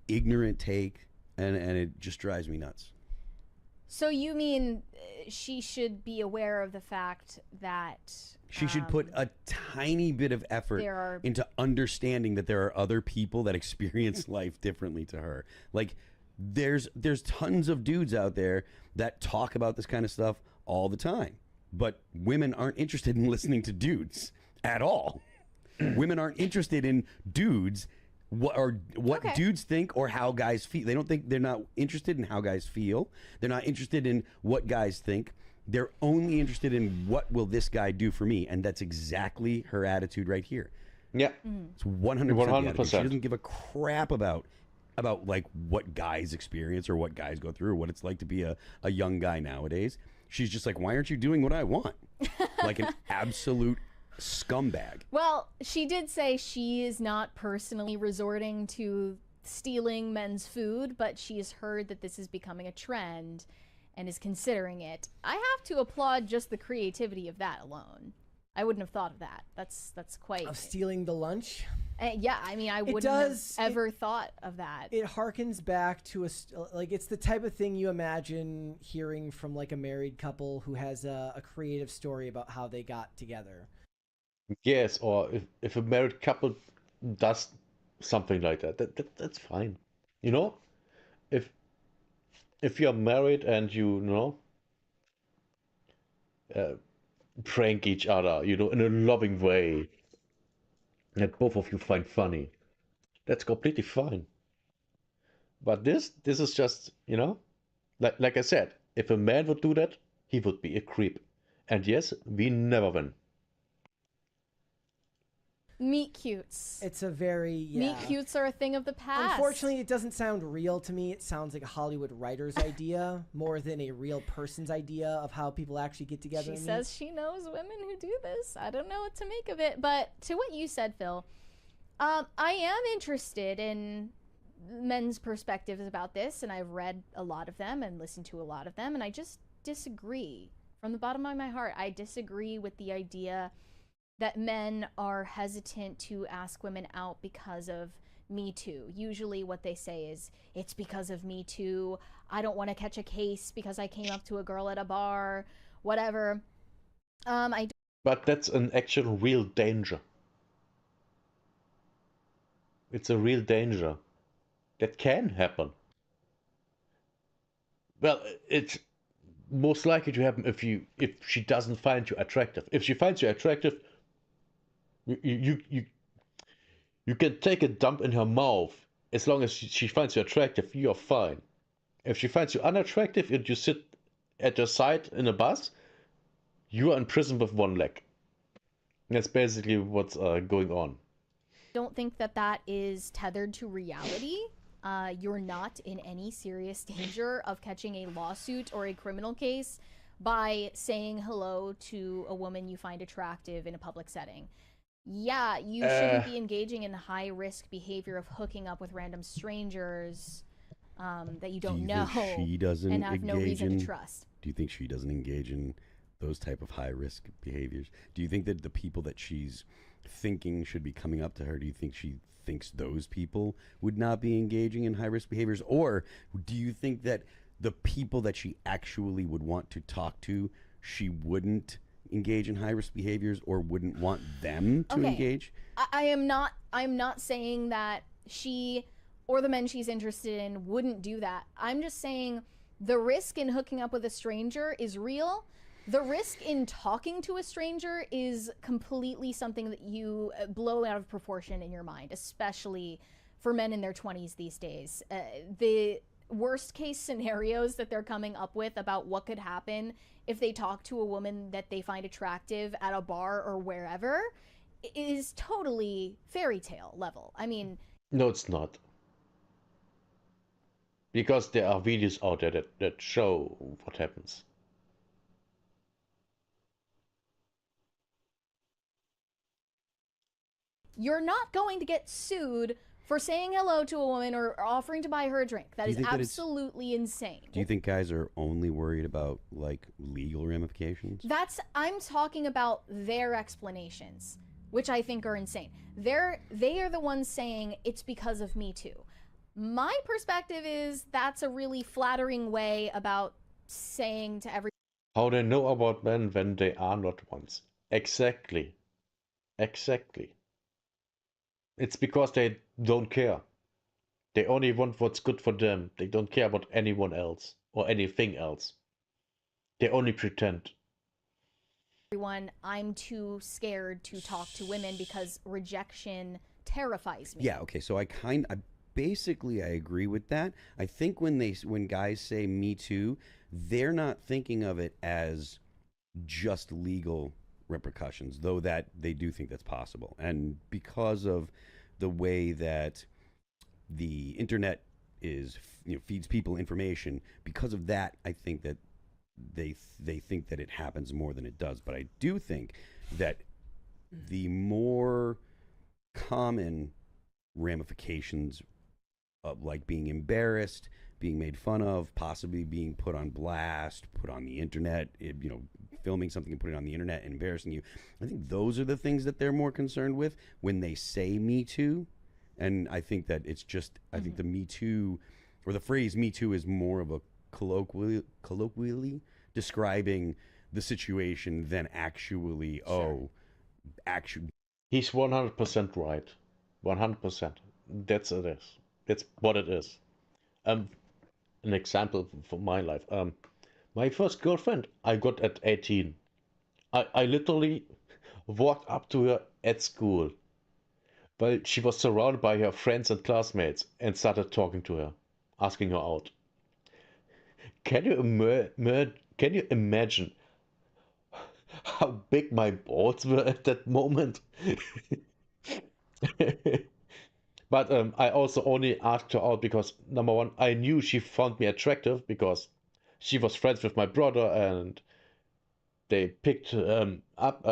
ignorant take, and it just drives me nuts. So you mean she should be aware of the fact that she should put a tiny bit of effort into understanding that there are other people that experience life differently to her. Like there's tons of dudes out there that talk about this kind of stuff all the time, but women aren't interested in listening to dudes at all. Women aren't interested in dudes what dudes think or how guys feel. They're not interested in how guys feel. They're not interested in what guys think. They're only interested in what will this guy do for me, and that's exactly her attitude right here. Yeah, it's 100%. She doesn't give a crap about like what guys experience or what guys go through or what it's like to be a young guy nowadays. She's just like, why aren't you doing what I want? Like an absolute scumbag. Well, she did say she is not personally resorting to stealing men's food, but she has heard that this is becoming a trend and is considering it. I have to applaud just the creativity of that alone. I wouldn't have thought of that. That's quite... Of stealing the lunch? Yeah, I mean, I wouldn't have ever thought of that. It harkens back to like it's the type of thing you imagine hearing from like a married couple who has a creative story about how they got together. Yes, or if a married couple does something like that's fine. You know, if you're married and prank each other, in a loving way that both of you find funny, that's completely fine. But this is just, like I said, if a man would do that, he would be a creep. And yes, we never win. Meet cutes. It's a very Meet cutes are a thing of the past. Unfortunately, it doesn't sound real to me. It sounds like a Hollywood writer's idea more than a real person's idea of how people actually get together. She says she knows women who do this. I don't know what to make of it. But to what you said, Phil, I am interested in men's perspectives about this, and I've read a lot of them and listened to a lot of them, and I just disagree. From the bottom of my heart, I disagree with the idea that men are hesitant to ask women out because of Me Too. Usually what they say is, it's because of Me Too. I don't want to catch a case because I came up to a girl at a bar, whatever. But that's an actual real danger. It's a real danger. That can happen. Well, it's most likely to happen if she doesn't find you attractive. If she finds you attractive, you can take a dump in her mouth as long as she finds you attractive. You're fine. If she finds you unattractive and you sit at her side in a bus, you are in prison with one leg. That's basically what's going on. Don't think that is tethered to reality. You're not in any serious danger of catching a lawsuit or a criminal case by saying hello to a woman you find attractive in a public setting. Yeah, you shouldn't be engaging in high-risk behavior of hooking up with random strangers that you don't know and have no reason to trust. Do you think she doesn't engage in those type of high-risk behaviors? Do you think that the people that she's thinking should be coming up to her, do you think she thinks those people would not be engaging in high-risk behaviors? Or do you think that the people that she actually would want to talk to, she wouldn't engage in high-risk behaviors or wouldn't want them to engage? I'm not saying that she or the men she's interested in wouldn't do that. I'm just saying the risk in hooking up with a stranger is real. The risk in talking to a stranger is completely something that you blow out of proportion in your mind, especially for men in their 20s these days. The worst case scenarios that they're coming up with about what could happen if they talk to a woman that they find attractive at a bar or wherever is totally fairy tale level. I mean... No, it's not. Because there are videos out there that show what happens. You're not going to get sued for saying hello to a woman or offering to buy her a drink. That Do you is think that absolutely insane. Do you think guys are only worried about like legal ramifications? I'm talking about their explanations, which I think are insane. They are the ones saying it's because of Me Too. My perspective is that's a really flattering way about saying to every. How they know about men when they are not ones. Exactly. Exactly. It's because they don't care. They only want what's good for them. They don't care about anyone else or anything else. They only pretend. Everyone, I'm too scared to talk to women because rejection terrifies me. Yeah, okay. So I basically I agree with that. I think when guys say Me Too, they're not thinking of it as just legal repercussions, though that they do think that's possible. And because of the way that the internet is, feeds people information, because of that, I think that they think that it happens more than it does. But I do think that the more common ramifications of like being embarrassed, being made fun of, possibly being put on blast, put on the internet, filming something and putting it on the internet and embarrassing you. I think those are the things that they're more concerned with when they say Me Too. And I think that it's just, I think the Me Too, or the phrase Me Too, is more of a colloquially describing the situation than actually, He's 100% right. 100%. That's it is. That's what it is. An example from my life. My first girlfriend I got at 18. I literally walked up to her at school, but she was surrounded by her friends and classmates and started talking to her, asking her out. Can you imagine how big my balls were at that moment? But I also only asked her out because, number one, I knew she found me attractive because she was friends with my brother and they picked up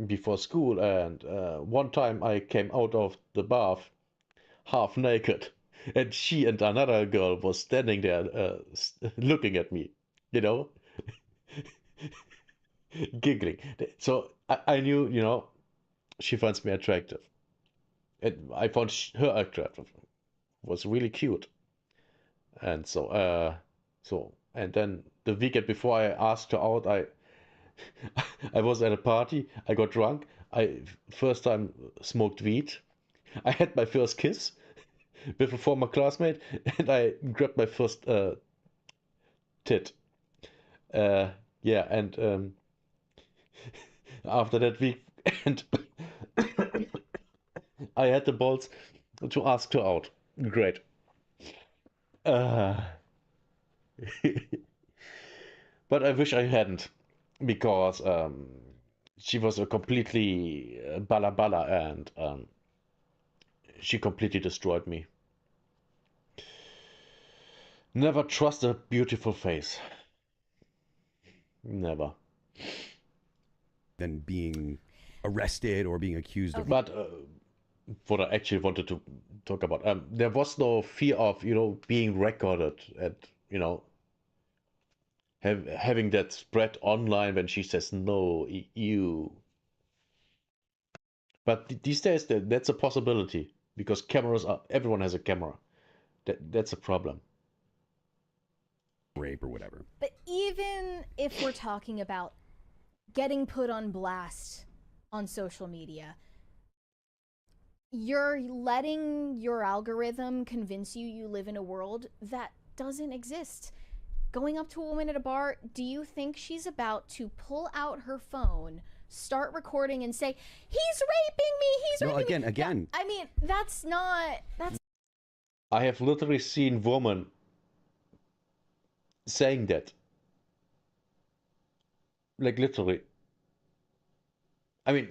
before school. And one time I came out of the bath half naked, and she and another girl was standing there looking at me, giggling. So I knew, she finds me attractive. And I found her attractive. Was really cute. And and then the weekend before I asked her out, I was at a party. I got drunk. I first time smoked weed. I had my first kiss with a former classmate, and I grabbed my first tit. Yeah, and after that week, and I had the balls to ask her out. Great. But I wish I hadn't, because she was a completely bala bala, and she completely destroyed me. Never trust a beautiful face. Never. Than being arrested or being accused of. But what I actually wanted to talk about, there was no fear of, being recorded and, having that spread online when she says no, you. But these days, that's a possibility because everyone has a camera. That's a problem. Rape or whatever. But even if we're talking about getting put on blast on social media, you're letting your algorithm convince you live in a world that doesn't exist. Going up to a woman at a bar, do you think she's about to pull out her phone, start recording, and say, "He's raping me, he's raping me"? Again. I mean, that's. I have literally seen women saying that. Like, literally. I mean,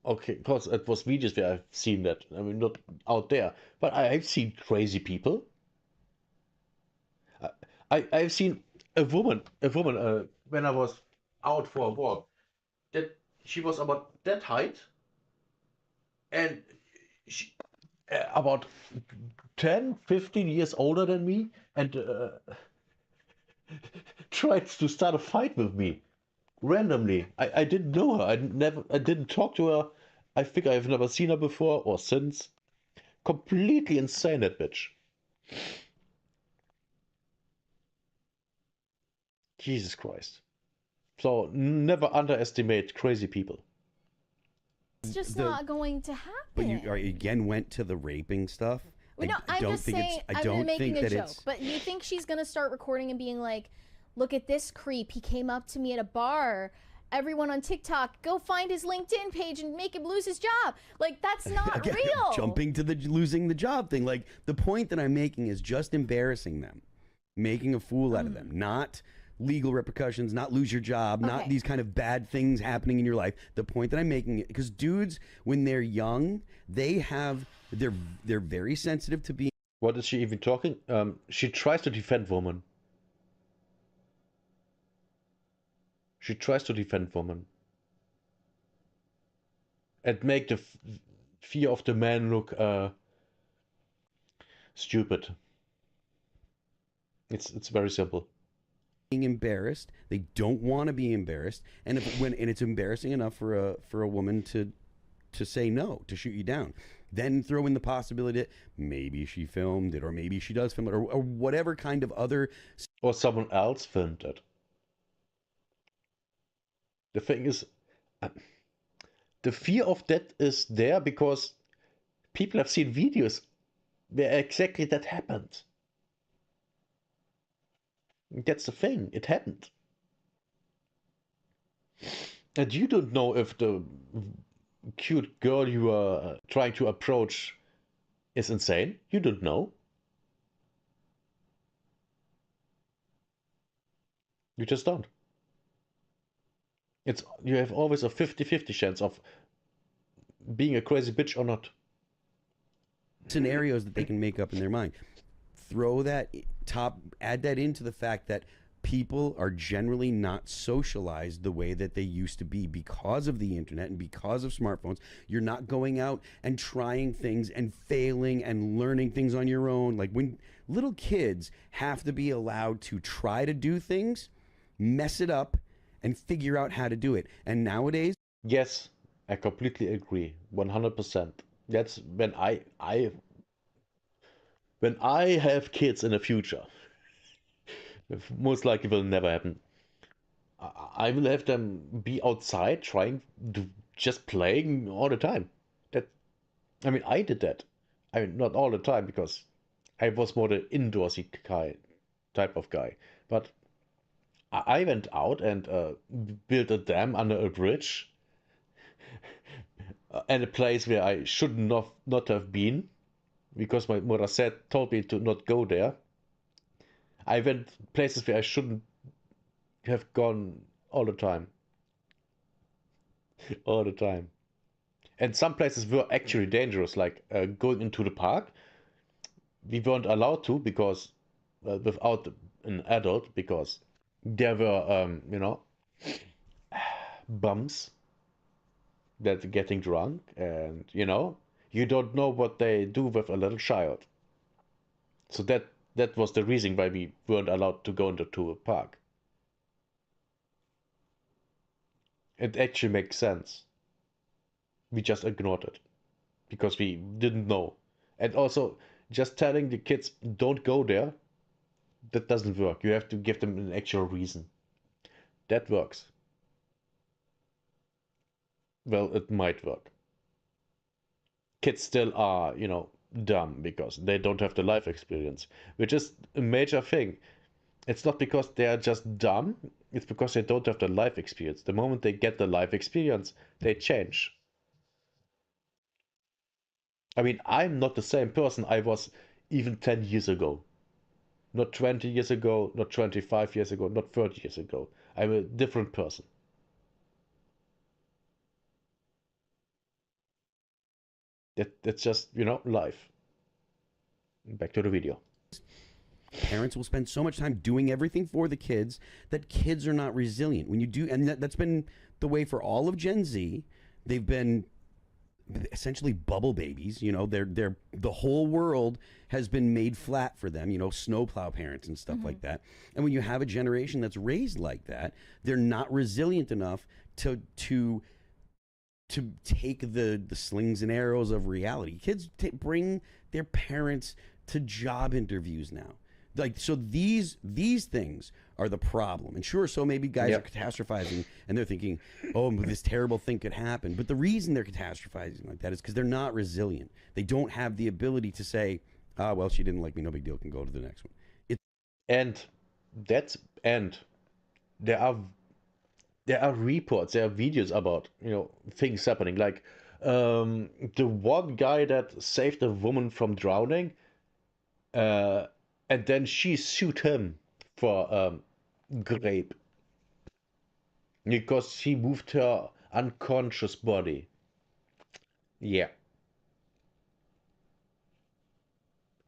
okay, because it was videos where I've seen that. I mean, not out there, but I've seen crazy people. I've seen a woman, when I was out for a walk, that she was about that height, and about 10, 15 years older than me and tried to start a fight with me randomly. I didn't know her. I didn't talk to her. I think I've never seen her before or since. Completely insane, that bitch. Jesus Christ. So never underestimate crazy people. It's just not going to happen. But you again went to the raping stuff. Well, no, I'm just saying. I'm making a joke. It's... But you think she's gonna start recording and being like, "Look at this creep. He came up to me at a bar. Everyone on TikTok, go find his LinkedIn page and make him lose his job." Like, that's not real. Jumping to the losing the job thing. Like, the point that I'm making is just embarrassing them, making a fool out of them, not legal repercussions, not lose your job, not these kind of bad things happening in your life. The point that I'm making, because dudes, when they're young, they're very sensitive to being. What is she even talking? She tries to defend women. She tries to defend women and make the fear of the man look stupid. It's very simple. Being embarrassed, they don't want to be embarrassed, and it's embarrassing enough for a woman to say no, to shoot you down, then throw in the possibility that maybe she filmed it, or maybe she does film it, or whatever kind of other, or someone else filmed it. The thing is, the fear of that is there because people have seen videos where exactly that happened. That's the thing, it happened. And you don't know if the cute girl you are trying to approach is insane. You don't know. You just don't. You have always a 50-50 chance of being a crazy bitch or not. Scenarios that they can make up in their mind. Add that into the fact that people are generally not socialized the way that they used to be because of the internet and because of smartphones. You're not going out and trying things and failing and learning things on your own. Like, when little kids have to be allowed to try to do things, mess it up, and figure out how to do it. And nowadays... Yes, I completely agree. 100%. That's when when I have kids in the future, most likely will never happen. I will have them be outside just playing all the time. I did that. I mean, not all the time because I was more the indoorsy type of guy. But I went out and built a dam under a bridge and a place where I should not have been because my mother told me to not go there. I went places where I shouldn't have gone all the time. All the time. And some places were actually dangerous, like going into the park. We weren't allowed to because without an adult, because there were, bums that are getting drunk, and you don't know what they do with a little child. So that was the reason why we weren't allowed to go into a park. It actually makes sense. We just ignored it because we didn't know. And also, just telling the kids don't go there, that doesn't work. You have to give them an actual reason. That works. Well, it might work. Kids still are, dumb because they don't have the life experience, which is a major thing. It's not because they are just dumb, it's because they don't have the life experience. The moment they get the life experience, they change. I mean, I'm not the same person I was even 10 years ago. Not 20 years ago, not 25 years ago, not 30 years ago. I'm a different person. That's just, life. Back to the video. Parents will spend so much time doing everything for the kids that kids are not resilient. When you do, and that's been the way for all of Gen Z. They've been essentially bubble babies. You know, they're the whole world has been made flat for them. You know, snowplow parents and stuff like that. And when you have a generation that's raised like that, they're not resilient enough to take the slings and arrows of reality. Kids bring their parents to job interviews now. Like, so these things are the problem. And sure, so maybe guys are catastrophizing and they're thinking, oh, this terrible thing could happen. But the reason they're catastrophizing like that is because they're not resilient. They don't have the ability to say, well, she didn't like me, no big deal, can go to the next one. And there are reports, there are videos about, you know, things happening. Like the one guy that saved a woman from drowning, and then she sued him for rape because he moved her unconscious body. Yeah.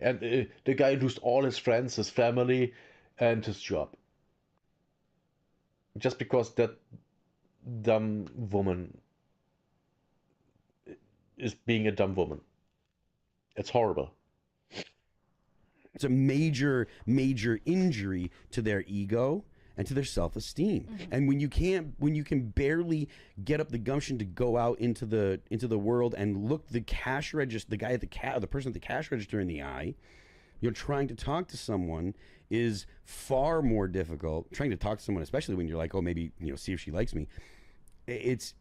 And the guy lost all his friends, his family, and his job. Just because that dumb woman is being a dumb woman. It's horrible. It's a major injury to their ego and to their self-esteem. And when you can barely get up the gumption to go out into the world and look the cash register, the guy at the person at the cash register in the eye, you're trying to talk to someone is far more difficult. Trying to talk to someone, especially when you're like, oh, maybe, you know, see if she likes me. It's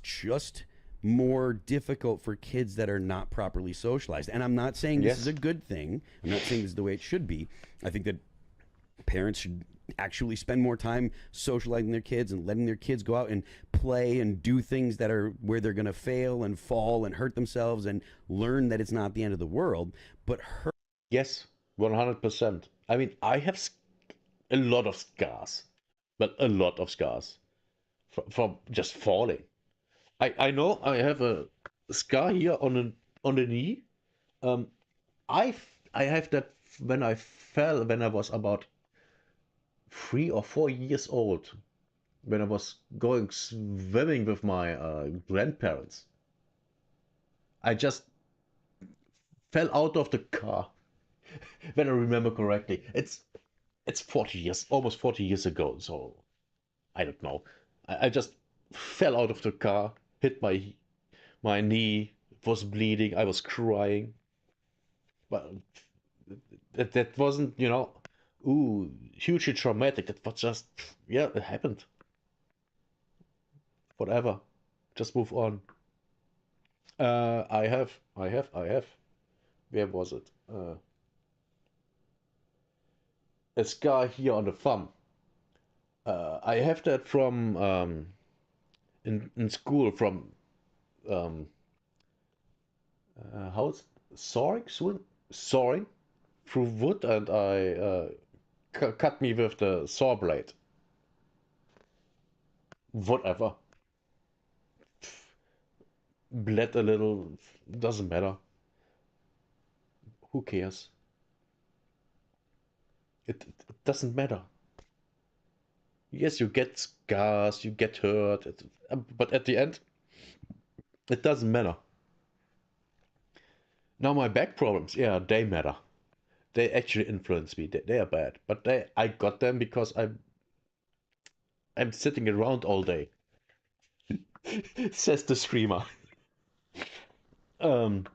just more difficult for kids that are not properly socialized. And I'm not saying this is a good thing. I'm not saying this is the way it should be. I think that parents should actually spend more time socializing their kids and letting their kids go out and play and do things that are where they're going to fail and fall and hurt themselves and learn that it's not the end of the world. But yes, 100%. I mean, I have a lot of scars, but a lot of scars from just falling. I know I have a scar here on the knee. I have that when I fell when I was about 3 or 4 years old, when I was going swimming with my grandparents. I just fell out of the car, when I remember correctly. It's 40 years, almost 40 years ago, so I don't know. I just fell out of the car, hit my knee, was bleeding, I was crying. But that wasn't, you know, hugely traumatic. That was just, yeah, it happened. Whatever. Just move on. I have. Where was it? A scar here on the thumb. I have that from in school from how's soaring through wood, and I cut me with the saw blade. Whatever. Bled a little, doesn't matter. Who cares? It doesn't matter. Yes, you get scars, you get hurt, but at the end, it doesn't matter. Now my back problems, yeah, they matter. They actually influence me. They are bad, but I got them because I'm sitting around all day. Says the screamer. But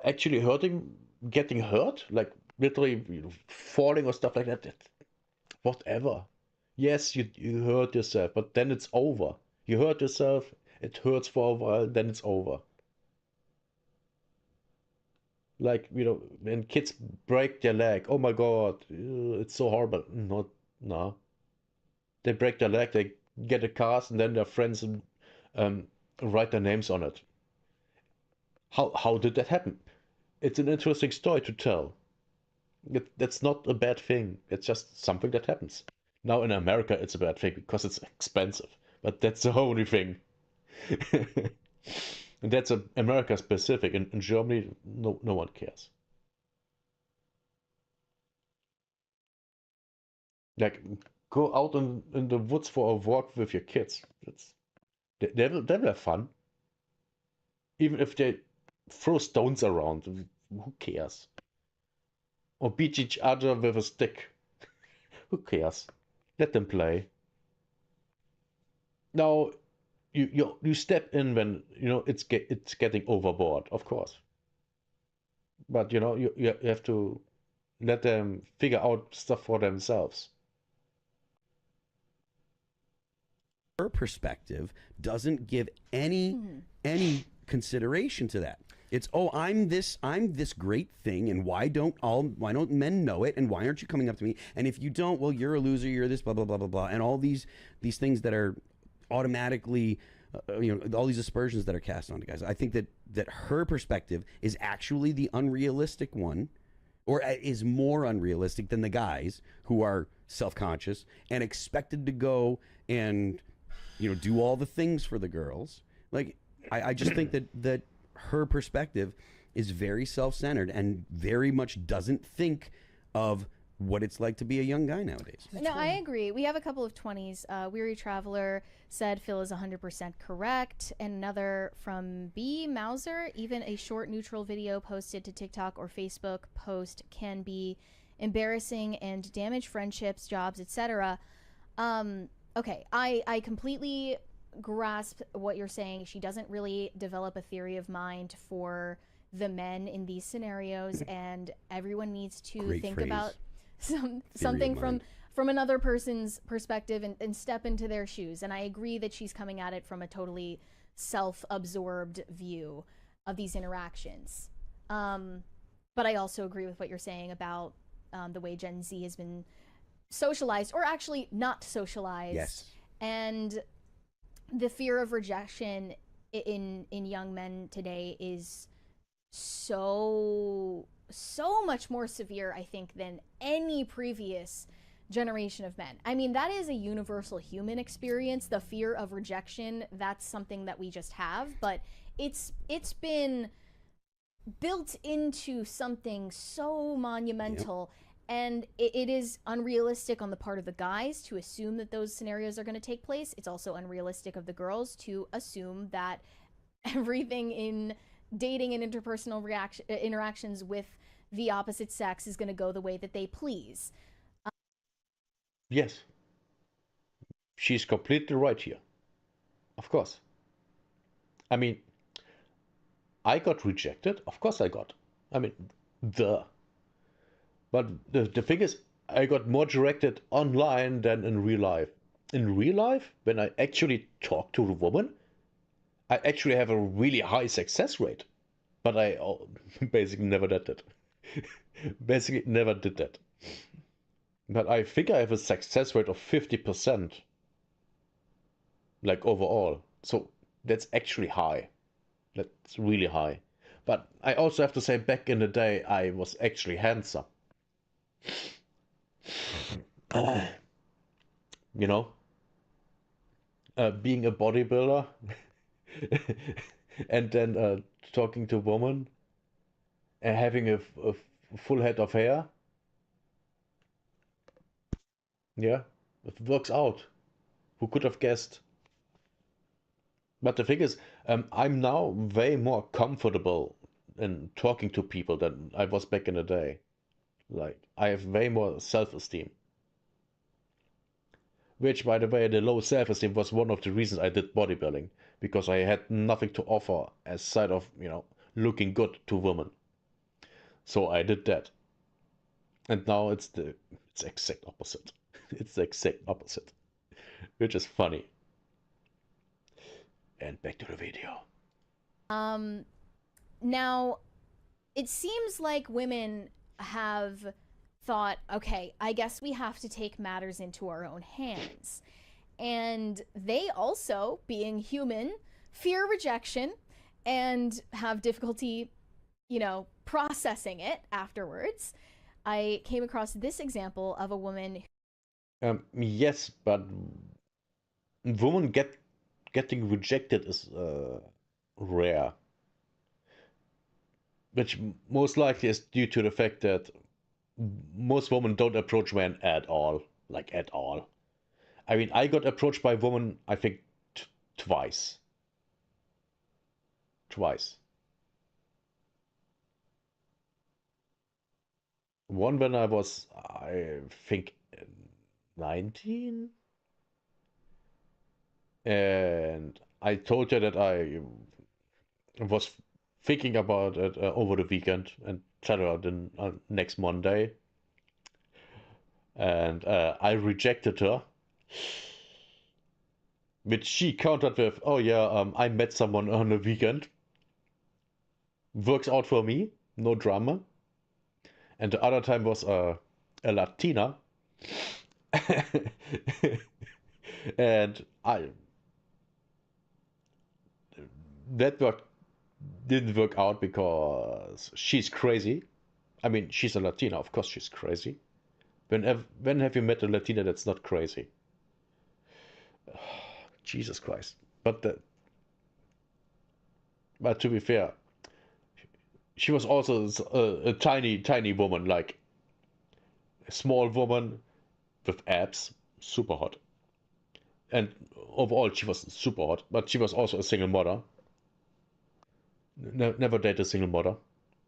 actually getting hurt, like literally, you know, falling or stuff like that, whatever. Yes, you hurt yourself, but then it's over. You hurt yourself, it hurts for a while, then it's over. Like, you know, when kids break their leg, oh my God, it's so horrible. Not, no. They break their leg, they get a cast, and then their friends um, write their names on it. How did that happen? It's an interesting story to tell. That's not a bad thing. It's just something that happens. Now in America, it's a bad thing because it's expensive. But that's the only thing. And that's America specific. In Germany, no one cares. Like, go out in the woods for a walk with your kids. They will have fun. Even if they throw stones around, who cares? Or beat each other with a stick. Who cares? Let them play. Now, you step in when it's getting overboard, of course. But you have to let them figure out stuff for themselves. Her perspective doesn't give any consideration to that. It's, oh, I'm this great thing, and why don't men know it, and why aren't you coming up to me? And if you don't, well, you're a loser, you're this, blah blah blah blah blah, and all these things that are automatically, all these aspersions that are cast onto guys. I think that her perspective is actually the unrealistic one, or is more unrealistic than the guys who are self-conscious and expected to go and do all the things for the girls. Like, I just think that her perspective is very self-centered and very much doesn't think of what it's like to be a young guy nowadays. No, I agree. We have a couple of 20s. Weary Traveler said Phil is 100% correct. And another from B. Mauser, even a short neutral video posted to TikTok or Facebook post can be embarrassing and damage friendships, jobs, etc. Okay, I completely grasp what you're saying. She doesn't really develop a theory of mind for the men in these scenarios, and everyone needs to think about something from another person's perspective and step into their shoes. And I agree that she's coming at it from a totally self-absorbed view of these interactions. But I also agree with what you're saying about the way Gen Z has been socialized, or actually not socialized. Yes. And the fear of rejection in young men today is so much more severe, I think, than any previous generation of men. I mean, that is a universal human experience. The fear of rejection, that's something that we just have, but it's been built into something so monumental. Yep. And it is unrealistic on the part of the guys to assume that those scenarios are going to take place. It's also unrealistic of the girls to assume that everything in dating and interpersonal interactions with the opposite sex is going to go the way that they please. Yes. She's completely right here. Of course. I mean, I got rejected. Of course I got. I mean, duh. But the thing is, I got more directed online than in real life. In real life, when I actually talk to a woman, I actually have a really high success rate. But I basically never did that. Basically never did that. But I think I have a success rate of 50%. Like overall. So that's actually high. That's really high. But I also have to say, back in the day, I was actually handsome. Being a bodybuilder and then talking to a woman and having a full head of hair. Yeah, it works out. Who could have guessed? But the thing is, I'm now way more comfortable in talking to people than I was back in the day. Like, I have way more self-esteem. Which, by the way, the low self-esteem was one of the reasons I did bodybuilding. Because I had nothing to offer aside of, looking good to women. So I did that. And now it's exact opposite. It's the exact opposite. Which is funny. And back to the video. Now, it seems like women have thought, okay, I guess we have to take matters into our own hands. And they also, being human, fear rejection and have difficulty, processing it afterwards. I came across this example of a woman. Yes, but women getting rejected is rare. Which most likely is due to the fact that most women don't approach men at all. Like, at all. I mean, I got approached by a woman, I think, twice. Twice. One when I was, I think, 19, and I told her that I was thinking about it over the weekend and tell her the next Monday, and I rejected her, which she countered with, "Oh yeah, I met someone on the weekend. Works out for me, no drama." And the other time was a Latina. And that didn't work out because she's crazy. I mean, she's a Latina, of course she's crazy. When have you met a Latina that's not crazy? Jesus Christ. But to be fair, she was also a tiny woman, like a small woman with abs, super hot. And overall, she was super hot, but she was also a single mother. Never date a single mother,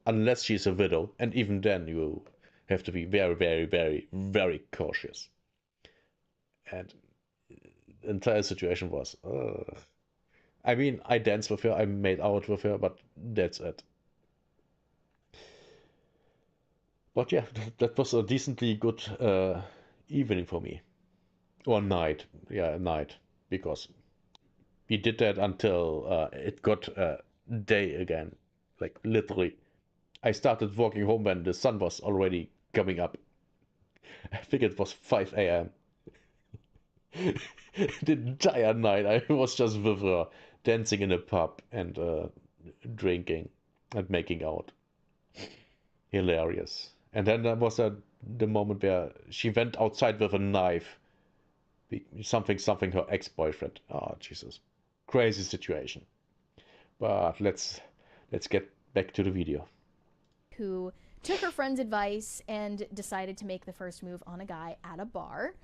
unless she's a widow, and even then you have to be very, very, very, very cautious. And the entire situation was, I mean, I danced with her, I made out with her, but that's it. But yeah, that was a decently good evening for me. Or night. Yeah, night. Because we did that until it got day again. Like, literally. I started walking home when the sun was already coming up. I think it was 5 a.m. The entire night I was just with her, dancing in a pub and drinking and making out. Hilarious. And then there was the moment where she went outside with a knife. Something her ex-boyfriend. Oh, Jesus. Crazy situation. But let's get back to the video. Who took her friend's advice and decided to make the first move on a guy at a bar,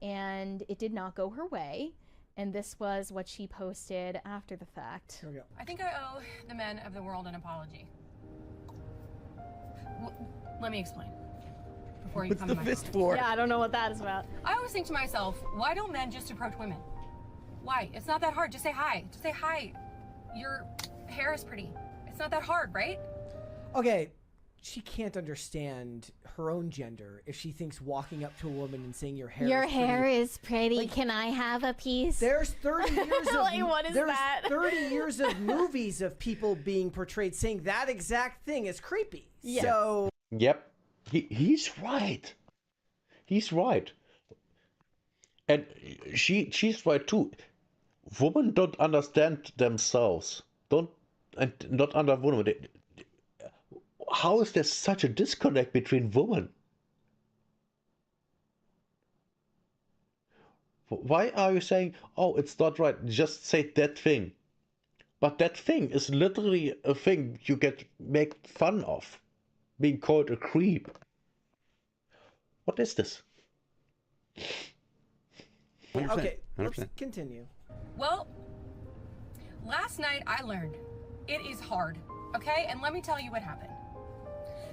and it did not go her way. And this was what she posted after the fact. Here we go. I think I owe the men of the world an apology. Let me explain. Before you come to my fist comment. for? Yeah, I don't know what that is about. I always think to myself, why don't men just approach women? Why? It's not that hard. Just say hi. Just say hi. Your hair is pretty. It's not that hard, right? Okay, she can't understand her own gender if she thinks walking up to a woman and saying your hair is pretty. Like, can I have a piece? There's 30 years of Like, what is there's that? 30 years of movies of people being portrayed saying that exact thing is creepy. Yeah. So Yep. He's right. He's right. And she's right too. Women don't understand themselves. Not under women. How is there such a disconnect between women? Why are you saying, oh, it's not right, just say that thing? But that thing is literally a thing you make fun of. Being called a creep. What is this? 100%, okay, let's 100%. continue. Well, last night I learned it is hard, okay? And let me tell you what happened.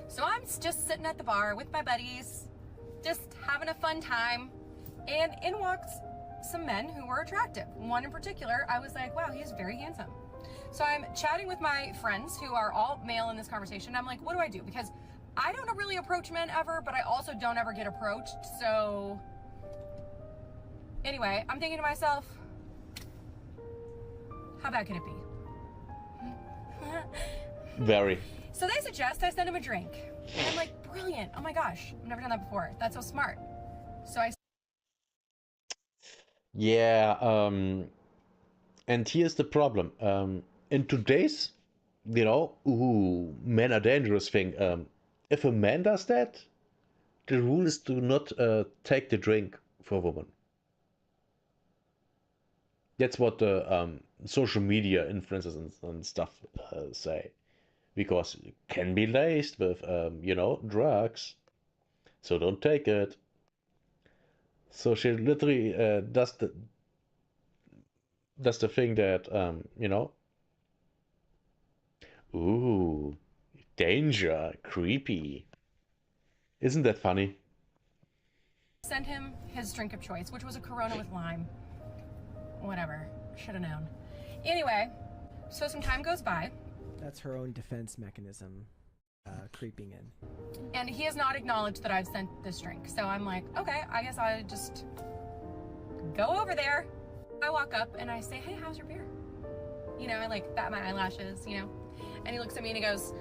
So I'm just sitting at the bar with my buddies, just having a fun time, and in walks some men who were attractive. One in particular, I was like, wow, he's very handsome. So I'm chatting with my friends who are all male in this conversation. I'm like, what do I do? Because I don't really approach men ever, but I also don't ever get approached. So anyway, I'm thinking to myself, how bad can it be? Very. So they suggest I send him a drink. And I'm like, brilliant. Oh my gosh, I've never done that before. That's so smart. So I Yeah, and here's the problem. In today's, men are dangerous thing, if a man does that, the rule is to not take the drink for a woman. That's what the social media influencers and stuff say. Because it can be laced with, drugs. So don't take it. So she literally does that's the thing that ooh, danger, creepy. Isn't that funny? Sent him his drink of choice, which was a Corona with lime. Whatever. Should have known. Anyway, so some time goes by. That's her own defense mechanism, creeping in. And he has not acknowledged that I've sent this drink. So I'm like, okay, I guess I'll just go over there. I walk up and I say, hey, how's your beer? You know, I like bat my eyelashes, you know. And he looks at me and he goes,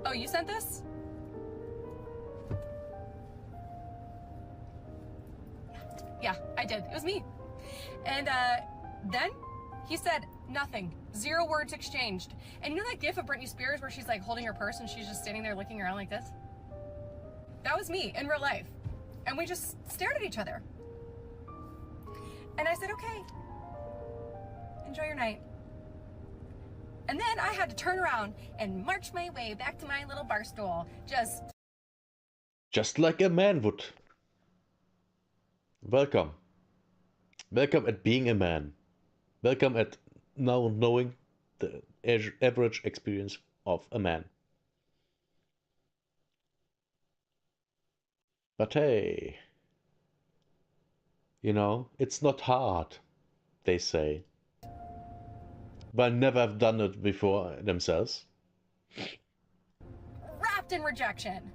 oh, you sent this? Yeah, I did. It was me. And then he said nothing. 0 words exchanged. And you know that gif of Britney Spears where she's like holding her purse and she's just standing there looking around like this? That was me in real life. And we just stared at each other. And I said, okay, enjoy your night. And then I had to turn around and march my way back to my little bar stool. Just like a man would. Welcome. Welcome at being a man. Welcome at now knowing the average experience of a man. But hey, you know, it's not hard, they say. But never have done it before themselves. Wrapped in rejection.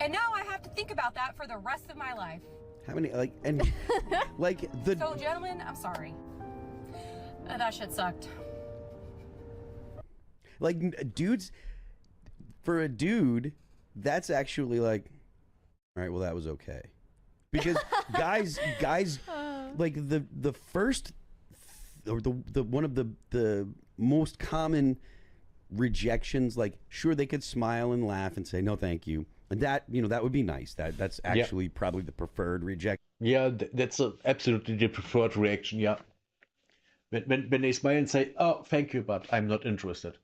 And now I have to think about that for the rest of my life. How many, like, and, like, the... So, gentlemen, I'm sorry. That shit sucked. Like, dudes, for a dude, that's actually like, all right, well, that was okay. Because guys, like, the first, or the one of the most common rejections, like, sure, they could smile and laugh and say, no, thank you. And that, you know, that would be nice. That's actually probably the preferred rejection. Yeah, that's absolutely the preferred reaction, yeah. When they smile and say, oh, thank you, but I'm not interested.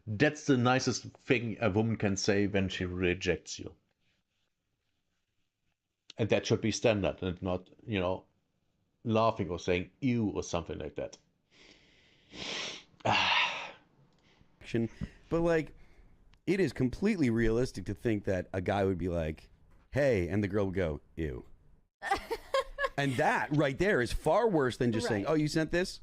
That's the nicest thing a woman can say when she rejects you. And that should be standard and not, you know, laughing or saying ew or something like that. But, like, it is completely realistic to think that a guy would be like, hey, and the girl would go, ew. And that right there is far worse than just saying, oh, you sent this?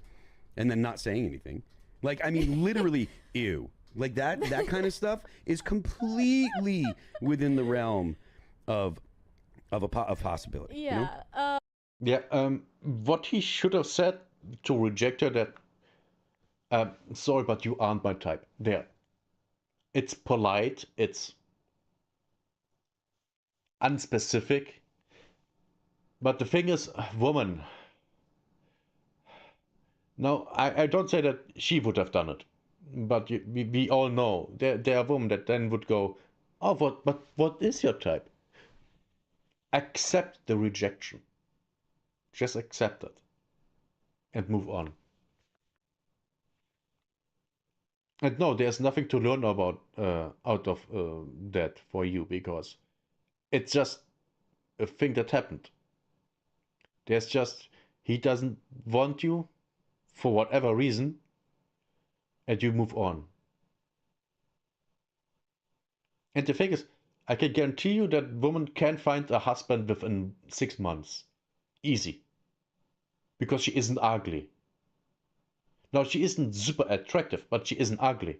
And then not saying anything. Like, I mean, literally, ew. Like, that kind of stuff is completely within the realm of possibility. Yeah. You know? Yeah, what he should have said to reject her that, sorry, but you aren't my type. There. It's polite, it's unspecific. But the thing is, woman. No, I don't say that she would have done it. But we all know there are women that then would go, oh, what is your type? Accept the rejection. Just accept it. And move on. And no, there's nothing to learn about out of that for you, because it's just a thing that happened. There's just, he doesn't want you for whatever reason, and you move on. And the thing is, I can guarantee you that woman can find a husband within 6 months. Easy. Because she isn't ugly. Now, she isn't super attractive, but she isn't ugly.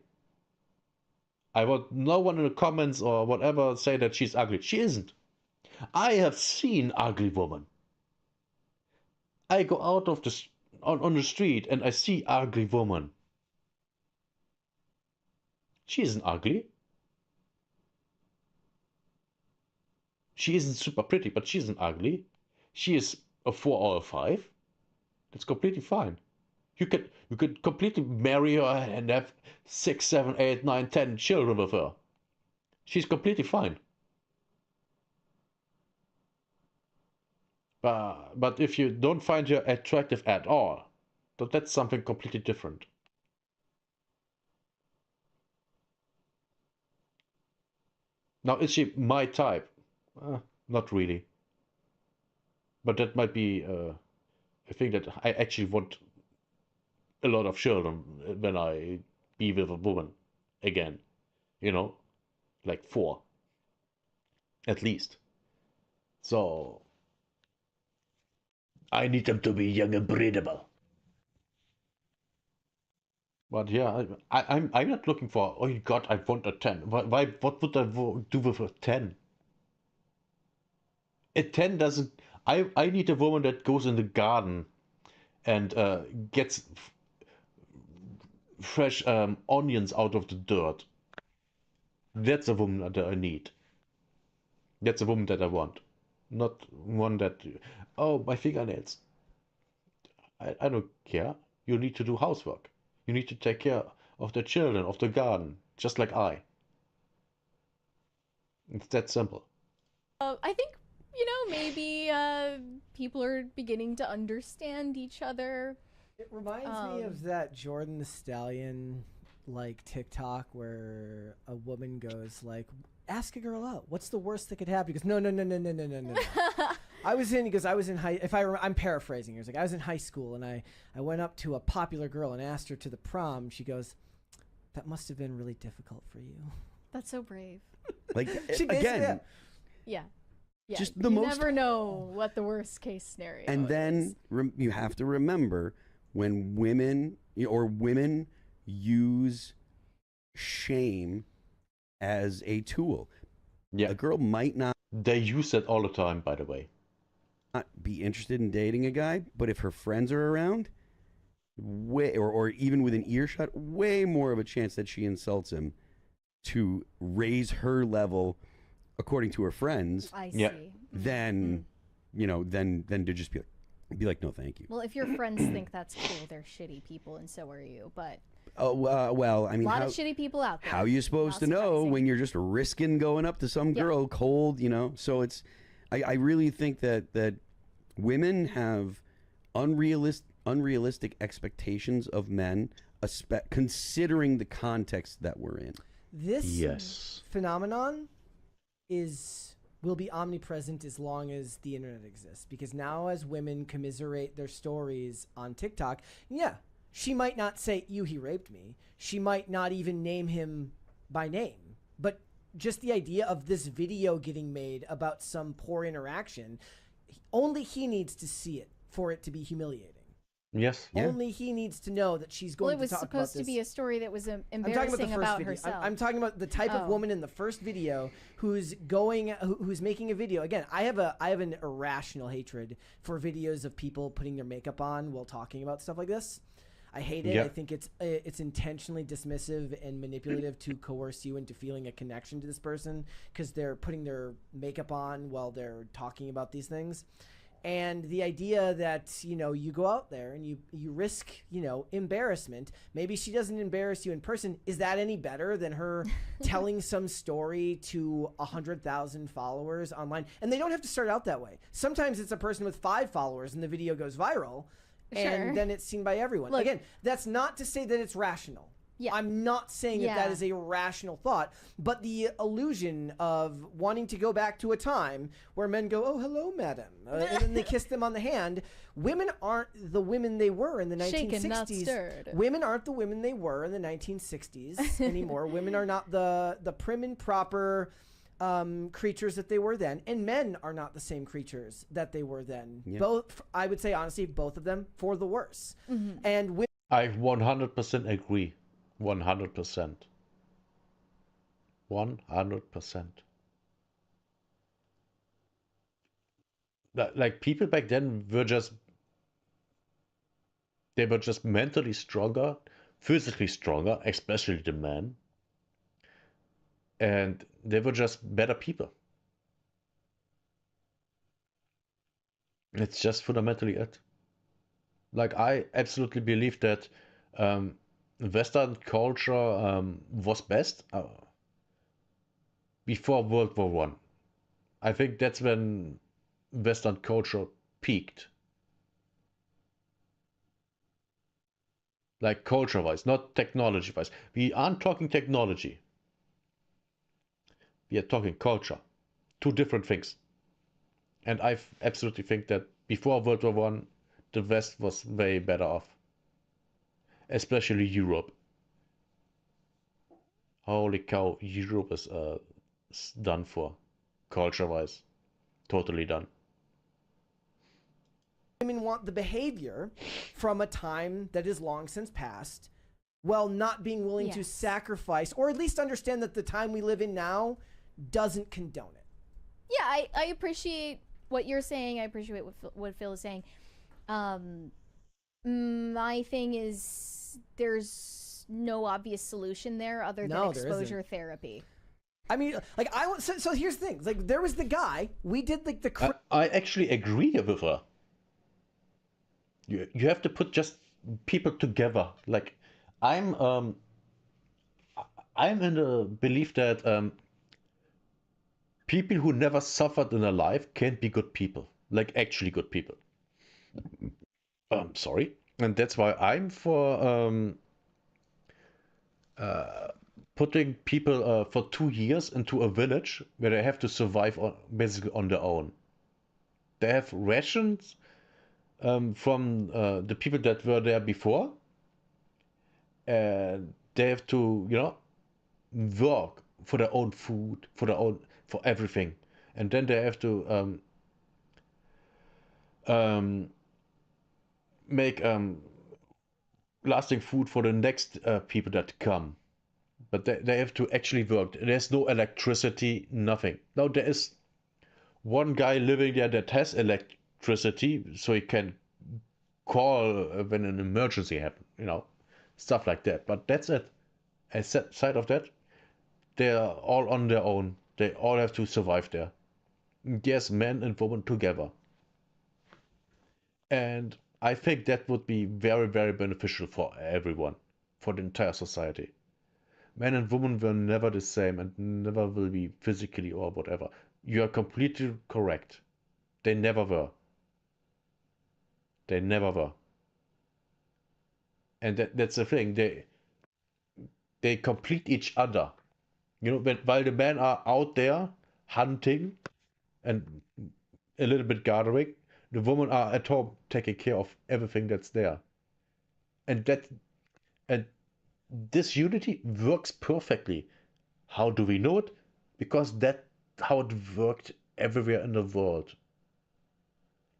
I want no one in the comments or whatever say that she's ugly. She isn't. I have seen ugly women. I go out of the on the street and I see ugly woman. She isn't ugly. She isn't super pretty, but she isn't ugly. She is a 4 or a 5. That's completely fine. You could completely marry her and have 6, 7, 8, 9, 10 children with her. She's completely fine. But if you don't find her attractive at all, that's something completely different. Now, is she my type? Not really. But that might be a thing that I actually want a lot of children when I be with a woman again. You know, like 4 at least. So I need them to be young and breathable. But yeah, I'm not looking for. Oh God, I want a 10. Why? What would I do with a 10? A 10 doesn't. I need a woman that goes in the garden and gets fresh onions out of the dirt. That's a woman that I need. That's a woman that I want. Not one that, oh, my fingernails. I don't care. You need to do housework. You need to take care of the children, of the garden, just like I. It's that simple. I think, maybe people are beginning to understand each other. It reminds me of that Jordan the Stallion like TikTok where a woman goes like, ask a girl out. What's the worst that could happen? He goes, no. I was in high. I'm paraphrasing. He was like, I was in high school and I went up to a popular girl and asked her to the prom. She goes, that must have been really difficult for you. That's so brave. Like again, yeah. Just the you most. never know what the worst case scenario. And then you have to remember when women use shame as a tool. Yeah, a girl might not. They use that all the time, by the way. Not be interested in dating a guy, but if her friends are around, or even within earshot, way more of a chance that she insults him to raise her level according to her friends. I see. Then, then to just be like, no, thank you. Well, if your friends think that's cool, they're shitty people, and so are you. But well, I mean, a lot of shitty people out there. How are you supposed to know when you're just risking going up to some girl cold? So it's, I really think that women have unrealistic expectations of men, considering the context that we're in. This phenomenon will be omnipresent as long as the internet exists, because now as women commiserate their stories on TikTok, she might not say, he raped me. She might not even name him by name, but just the idea of this video getting made about some poor interaction, only he needs to see it for it to be humiliating. Yes. Only he needs to know that she's going to talk about this. Well, it was supposed to be a story that was embarrassing about herself. I'm talking about the type of woman in the first video who's making a video. Again, I have an irrational hatred for videos of people putting their makeup on while talking about stuff like this. I hate it. Yep. I think it's intentionally dismissive and manipulative to coerce you into feeling a connection to this person because they're putting their makeup on while they're talking about these things. And the idea that, you go out there and you risk, embarrassment. Maybe she doesn't embarrass you in person. Is that any better than her telling some story to 100,000 followers online? And they don't have to start out that way. Sometimes it's a person with 5 followers and the video goes viral. And then it's seen by everyone. Look, again, that's not to say that it's rational. Yeah. I'm not saying that is a rational thought, but the illusion of wanting to go back to a time where men go, "Oh, hello, madam," and then they kiss them on the hand. Women aren't the women they were in the 1960s. Shaken, not stirred. Women aren't the women they were in the 1960s anymore. Women are not the prim and proper creatures that they were then, and men are not the same creatures that they were then. Yeah. Both, I would say honestly, both of them for the worse. And women, I 100% agree. 100%. 100%. Like people back then were just mentally stronger, physically stronger, especially the men. And they were just better people. It's just fundamentally it. Like I absolutely believe that Western culture was best before World War One. I think that's when Western culture peaked. Like culture-wise, not technology-wise. We aren't talking technology. We are talking culture. Two different things. And I absolutely think that before World War One, the West was way better off, especially Europe. Holy cow, Europe is done for, culture-wise, totally done. Women want the behavior from a time that is long since past, while not being willing to sacrifice, or at least understand that the time we live in now doesn't condone it. Yeah, I appreciate what you're saying. I appreciate what Phil is saying. My thing is there's no obvious solution there other than exposure therapy. I mean, like, so here's the thing. Like, there was the guy, we did like the... I actually agree with her. You have to put just people together. Like, I'm in the belief that people who never suffered in their life can't be good people. Like, actually good people. Sorry. And that's why I'm for putting people for 2 years into a village where they have to survive basically on their own. They have rations from the people that were there before. And they have to, work for their own food, for everything. And then they have to make lasting food for the next people that come. But they have to actually work. There's no electricity, nothing. Now there is one guy living there that has electricity, so he can call when an emergency happens, stuff like that. But that's it. Aside of that, they're all on their own. They all have to survive there. Yes, men and women together. And I think that would be very, very beneficial for everyone, for the entire society. Men and women were never the same and never will be physically or whatever. You are completely correct. They never were. They never were. And that's the thing. They complete each other. While the men are out there hunting and a little bit gathering, the women are at home taking care of everything that's there. And this unity works perfectly. How do we know it? Because that's how it worked everywhere in the world.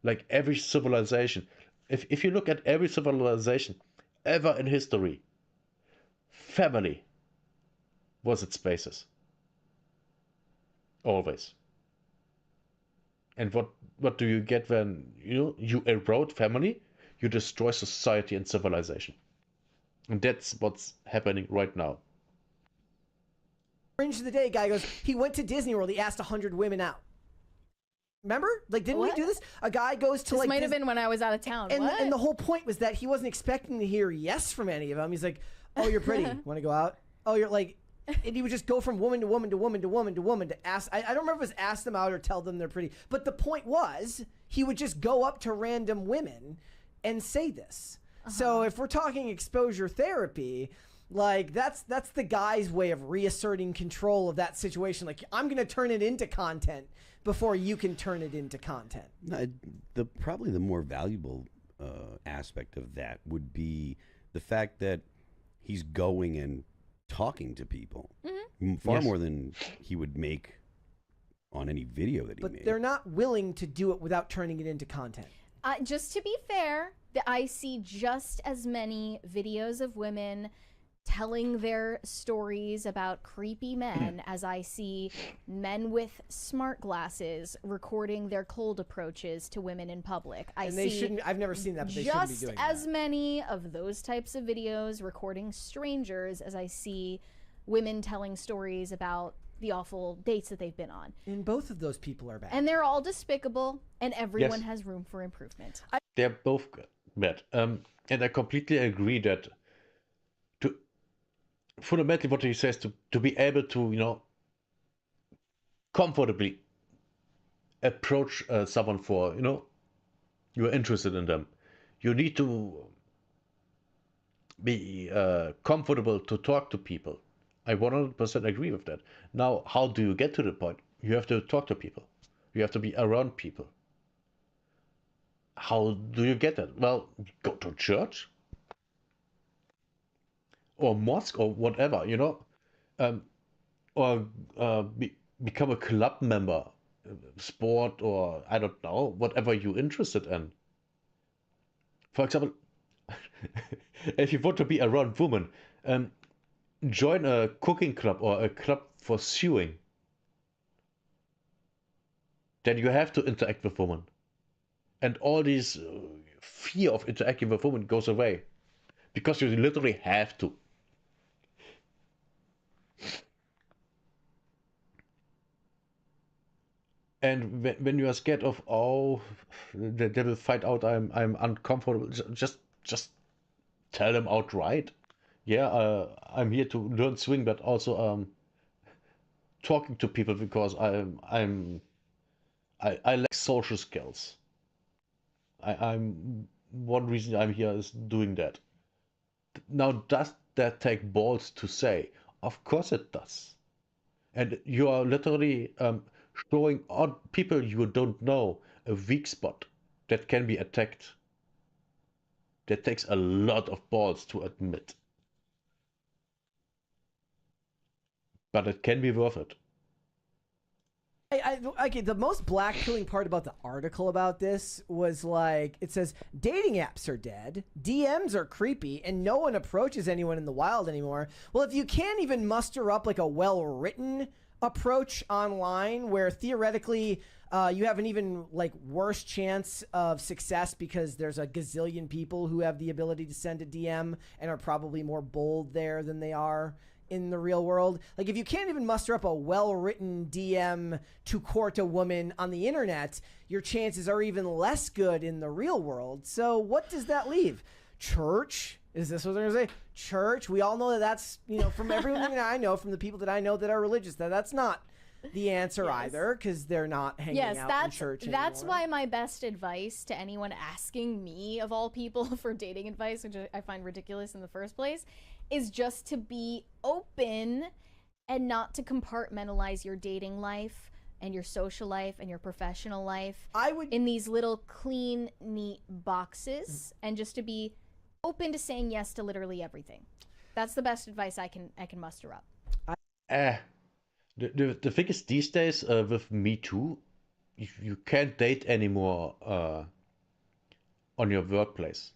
Like every civilization. If you look at every civilization ever in history, family was its basis. Always. And what do you get when you erode family? You destroy society and civilization. And that's what's happening right now. Fringe of the day guy goes, he went to Disney World, he asked 100 women out. Remember? Like, didn't we do this? A guy goes to this might have been when I was out of town. And the whole point was that he wasn't expecting to hear yes from any of them. He's like, oh, you're pretty. Want to go out? Oh, you're like... And he would just go from woman to woman to woman to woman to woman to ask. I don't remember if it was ask them out or tell them they're pretty. But the point was, he would just go up to random women and say this. So if we're talking exposure therapy, like that's the guy's way of reasserting control of that situation. Like, I'm going to turn it into content before you can turn it into content. Probably the more valuable aspect of that would be the fact that he's going and talking to people far more than he would make on any video that he made. But they're not willing to do it without turning it into content. Just to be fair, I see just as many videos of women telling their stories about creepy men as I see men with smart glasses recording their cold approaches to women in public. I've never seen that, but they shouldn't be doing that. Just as many of those types of videos recording strangers as I see women telling stories about the awful dates that they've been on. And both of those people are bad. And they're all despicable, and everyone has room for improvement. They're both bad. And I completely agree that fundamentally what he says, to be able to comfortably approach someone for you're interested in them, you need to be comfortable to talk to people. I 100% agree with that. Now, how do you get to the point? You have to talk to people. You have to be around people. How do you get it? Well, go to church or mosque or whatever, um, or become a club member, sport, or I don't know, whatever you're interested in. For example, if you want to be around women, join a cooking club or a club for sewing. Then you have to interact with women. And all this fear of interacting with women goes away. Because you literally have to. And when you are scared of, oh, they will find out I'm uncomfortable, just tell them outright. Yeah, I'm here to learn swing, but also talking to people because I lack social skills. I'm one reason I'm here is doing that. Now, does that take balls to say? Of course it does. And you are literally showing on people you don't know a weak spot that can be attacked. That takes a lot of balls to admit. But it can be worth it. Okay, the most black-pilling part about the article about this was like, it says, dating apps are dead, DMs are creepy, and no one approaches anyone in the wild anymore. Well, if you can't even muster up like a well-written approach online where theoretically you have an even like worse chance of success because there's a gazillion people who have the ability to send a DM and are probably more bold there than they are in the real world. Like, if you can't even muster up a well-written DM to court a woman on the internet, your chances are even less good in the real world. So what does that leave? Church? Is this what they're going to say? Church? We all know that that's, from everything that I know, from the people that I know that are religious, that's not the answer either, because they're not hanging out in church anymore. That's why my best advice to anyone asking me, of all people, for dating advice, which I find ridiculous in the first place, is just to be open and not to compartmentalize your dating life and your social life and your professional life in these little clean, neat boxes, and just to be open to saying yes to literally everything. That's the best advice I can muster up. The thing is, these days with Me Too, you can't date anymore on your workplace.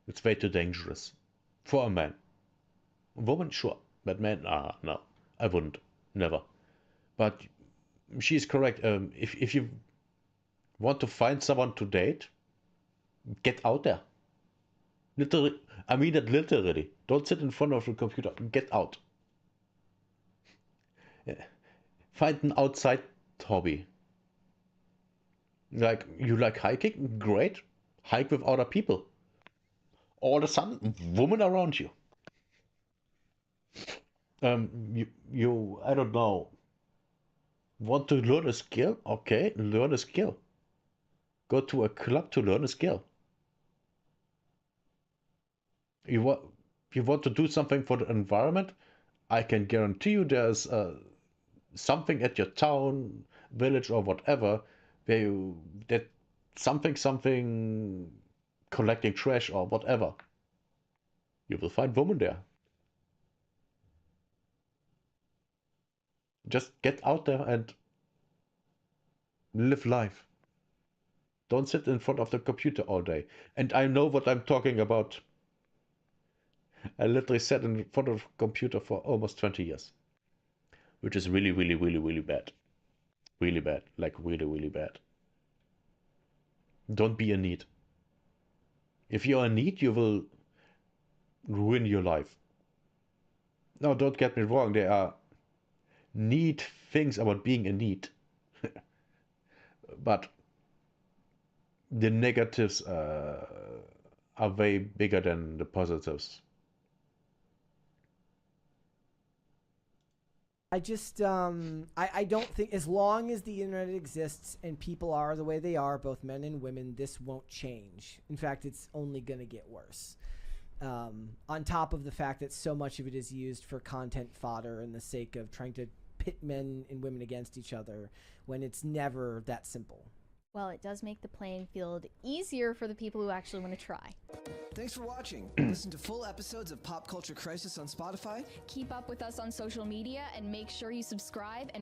It's way too dangerous for a man. A woman, sure, but man, no, I wouldn't, never. But she's correct. If you want to find someone to date, get out there. Literally, I mean it literally. Don't sit in front of the computer. Get out. Find an outside hobby. Like, you like hiking? Great. Hike with other people. All of a sudden, women around you. You I don't know. Want to learn a skill? Okay, learn a skill. Go to a club to learn a skill. You want to do something for the environment? I can guarantee you there's something at your town, village, or whatever where that something collecting trash or whatever. You will find women there. Just get out there and live life. Don't sit in front of the computer all day. And I know what I'm talking about. I literally sat in front of a computer for almost 20 years. Which is really, really, really, really bad. Really bad. Like, really, really bad. Don't be a need. If you're a need, you will ruin your life. Now, don't get me wrong. There are neat things about being a need. But the negatives are way bigger than the positives. I just, I don't think, as long as the internet exists and people are the way they are, both men and women, this won't change. In fact, it's only going to get worse. On top of the fact that so much of it is used for content fodder in the sake of trying to pit men and women against each other when it's never that simple. Well, it does make the playing field easier for the people who actually want to try. Thanks for watching. Listen to full episodes of Pop Culture Crisis on Spotify. Keep up with us on social media and make sure you subscribe and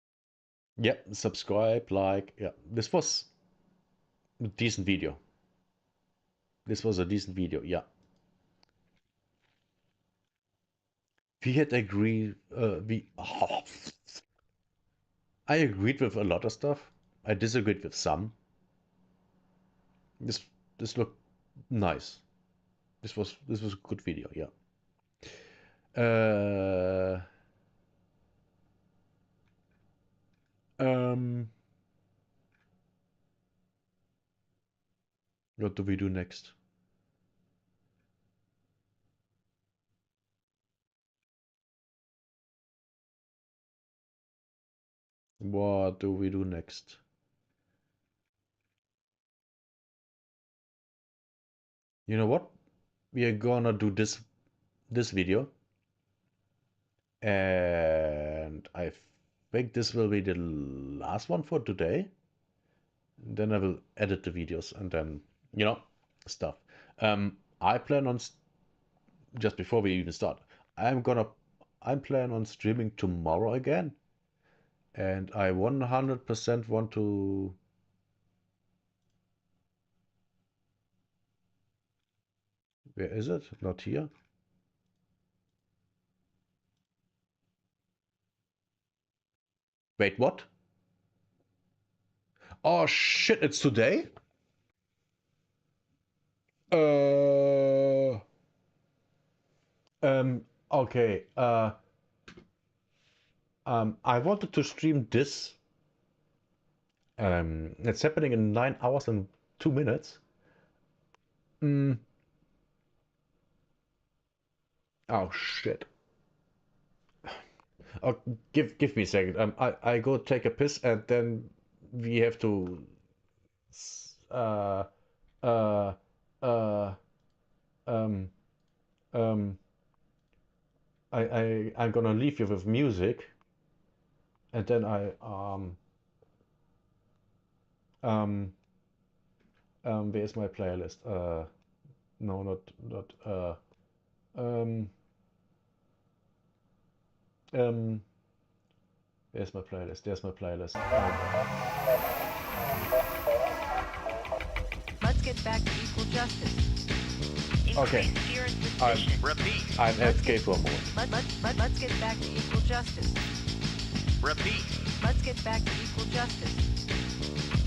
Yep, subscribe, like. Yeah, this was a decent video. This was a decent video, yeah. We had agreed, I agreed with a lot of stuff. I disagreed with some. This looked nice. This was a good video, yeah. What do we do next? What do we do next? You know what? We are gonna do this video. And I think this will be the last one for today. Then I will edit the videos and then, you know, stuff. I plan on, just before we even start, I'm plan on streaming tomorrow again. And I 100% want to... Where is it? Not here. Wait, what? Oh shit, it's today? Okay. I wanted to stream this. It's happening in 9 hours and 2 minutes. Oh shit. Oh, give me a second. I go take a piss and then we have to. Uh, uh, uh, um, I'm gonna leave you with music, and then where's my playlist? No, not where's my playlist? There's my playlist. Let's get back to equal justice. Okay. Fear and suspicion. Repeat. I'm AFK for a moment. Let's get back to equal justice. Repeat. Let's get back to equal justice.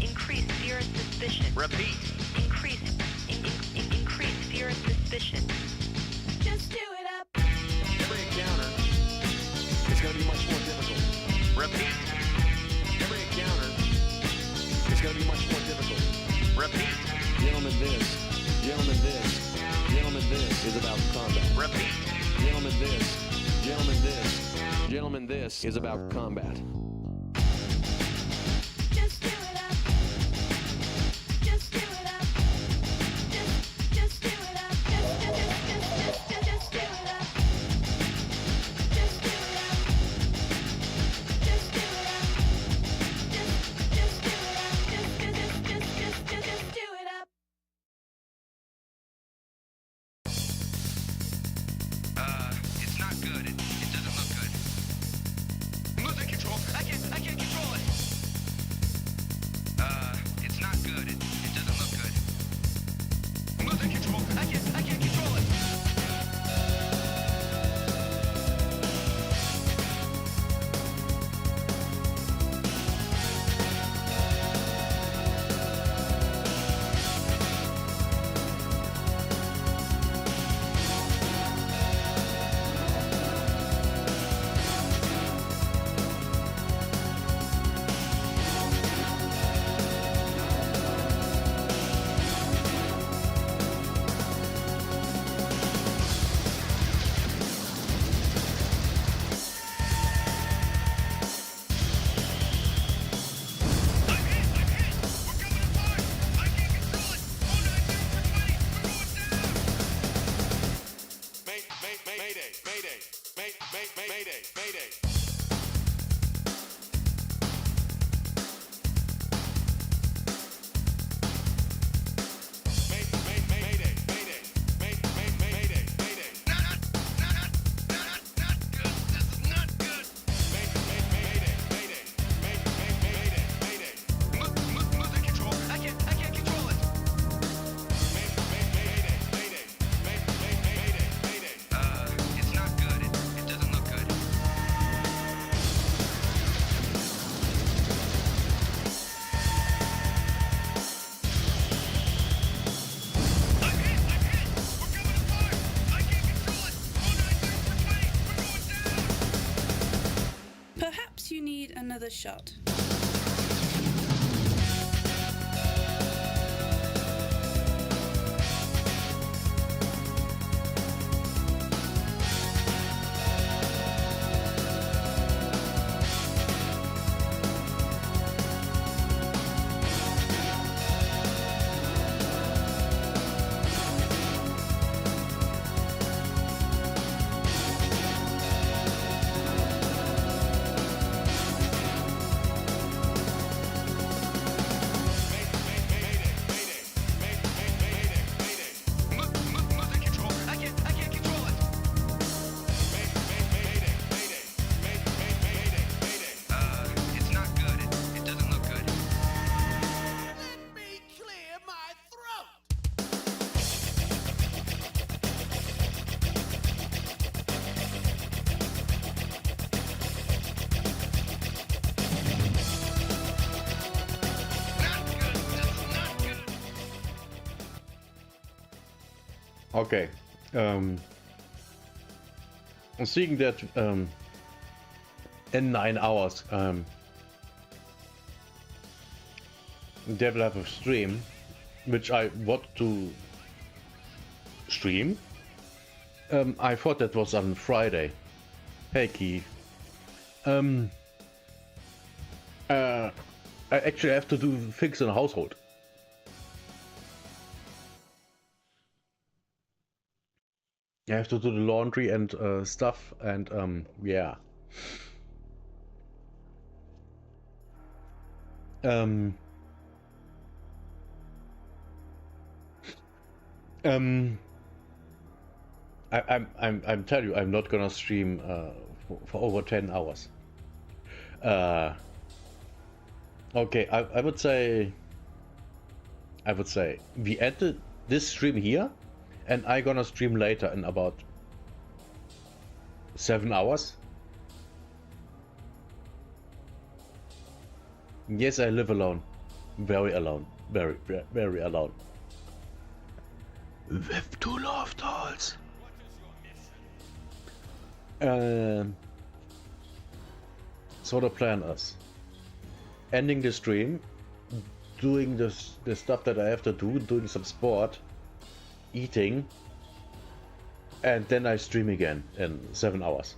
Increase fear and suspicion. Repeat. Increase fear and suspicion. just do it up. Every encounter is going to be much more difficult. Repeat. Every encounter is going to be much more difficult. Repeat. Gentlemen, this is about combat. Repeat. Gentlemen, this is about combat. Just do it up. Just do it up. Just do it up. Just do it up. Just do it up. Just do it up. Just do it up. Just do it up. It's not good. It doesn't look good. I'm losing control. I can't control it. need another shot. Okay. Seeing that in 9 hours they will have a stream, which I want to stream. I thought that was on Friday. Hey Keith. I actually have to do things in the household. I have to do the laundry and stuff, and yeah. Um, I'm telling you, I'm not gonna stream for over 10 hours. Okay, I would say we ended this stream here, and I gonna stream later in about 7 hours. Yes, I live alone, very alone, very alone. With 2 love dolls. So the plan is ending the stream, doing the stuff that I have to do, doing some sport, eating, and then I stream again in 7 hours.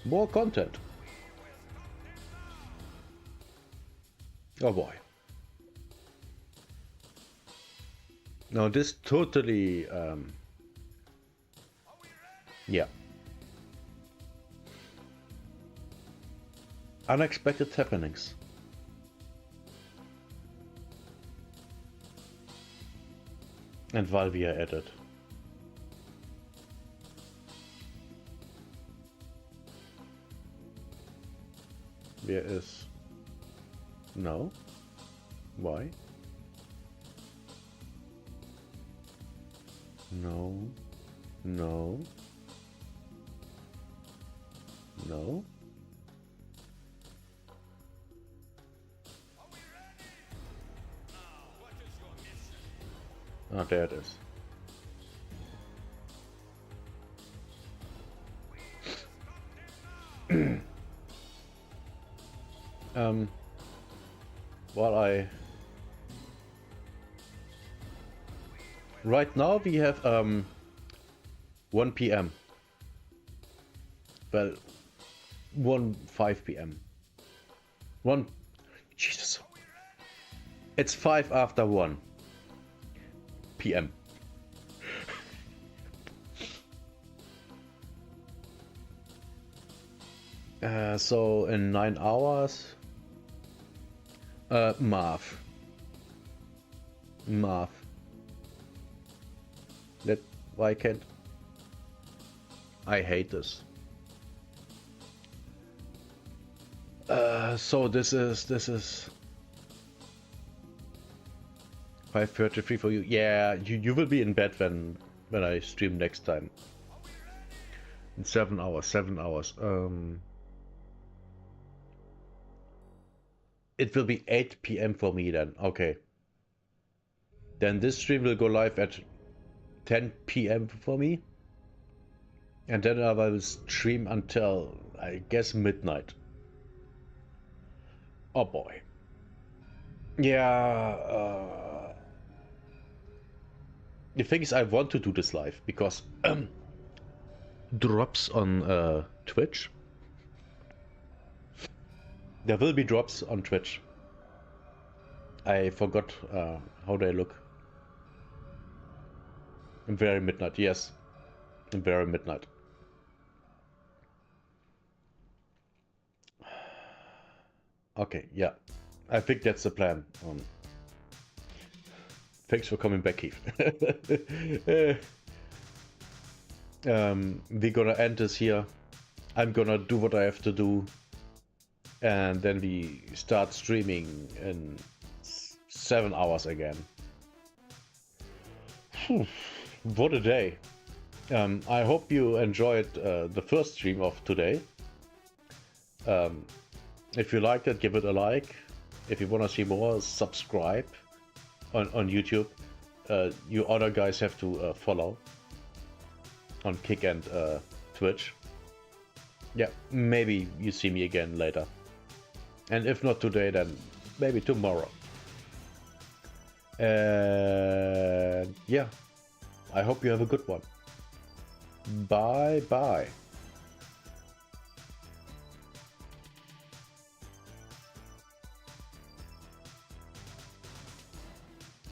More content. Oh boy. No, this totally yeah. Unexpected happenings. And while we are at it, there is no. Why? No. No. No. Oh, there it is. While right now we have 1 p.m. Well, 5 p.m. 1 Jesus. It's 5 after 1 p.m. So in 9 hours, math. Why can't I hate this? So this is 5:33 for you. Yeah, you will be in bed when I stream next time. In 7 hours. 7 hours. It will be 8 p.m. for me then. Okay. Then this stream will go live at 10 p.m. for me. And then I will stream until, I guess, midnight. Oh boy. Yeah. The thing is, I want to do this live because drops on Twitch. There will be drops on Twitch. I forgot how they look. Very midnight, yes. Very midnight. Okay, yeah. I think that's the plan. Thanks for coming back, Keith. We're gonna end this here. I'm gonna do what I have to do. And then we start streaming in 7 hours again. Phew, what a day. I hope you enjoyed the first stream of today. If you liked it, give it a like. If you want to see more, subscribe on YouTube. You other guys have to follow on Kick and Twitch. Yeah, maybe you see me again later. And if not today, then maybe tomorrow. And yeah, I hope you have a good one. Bye bye.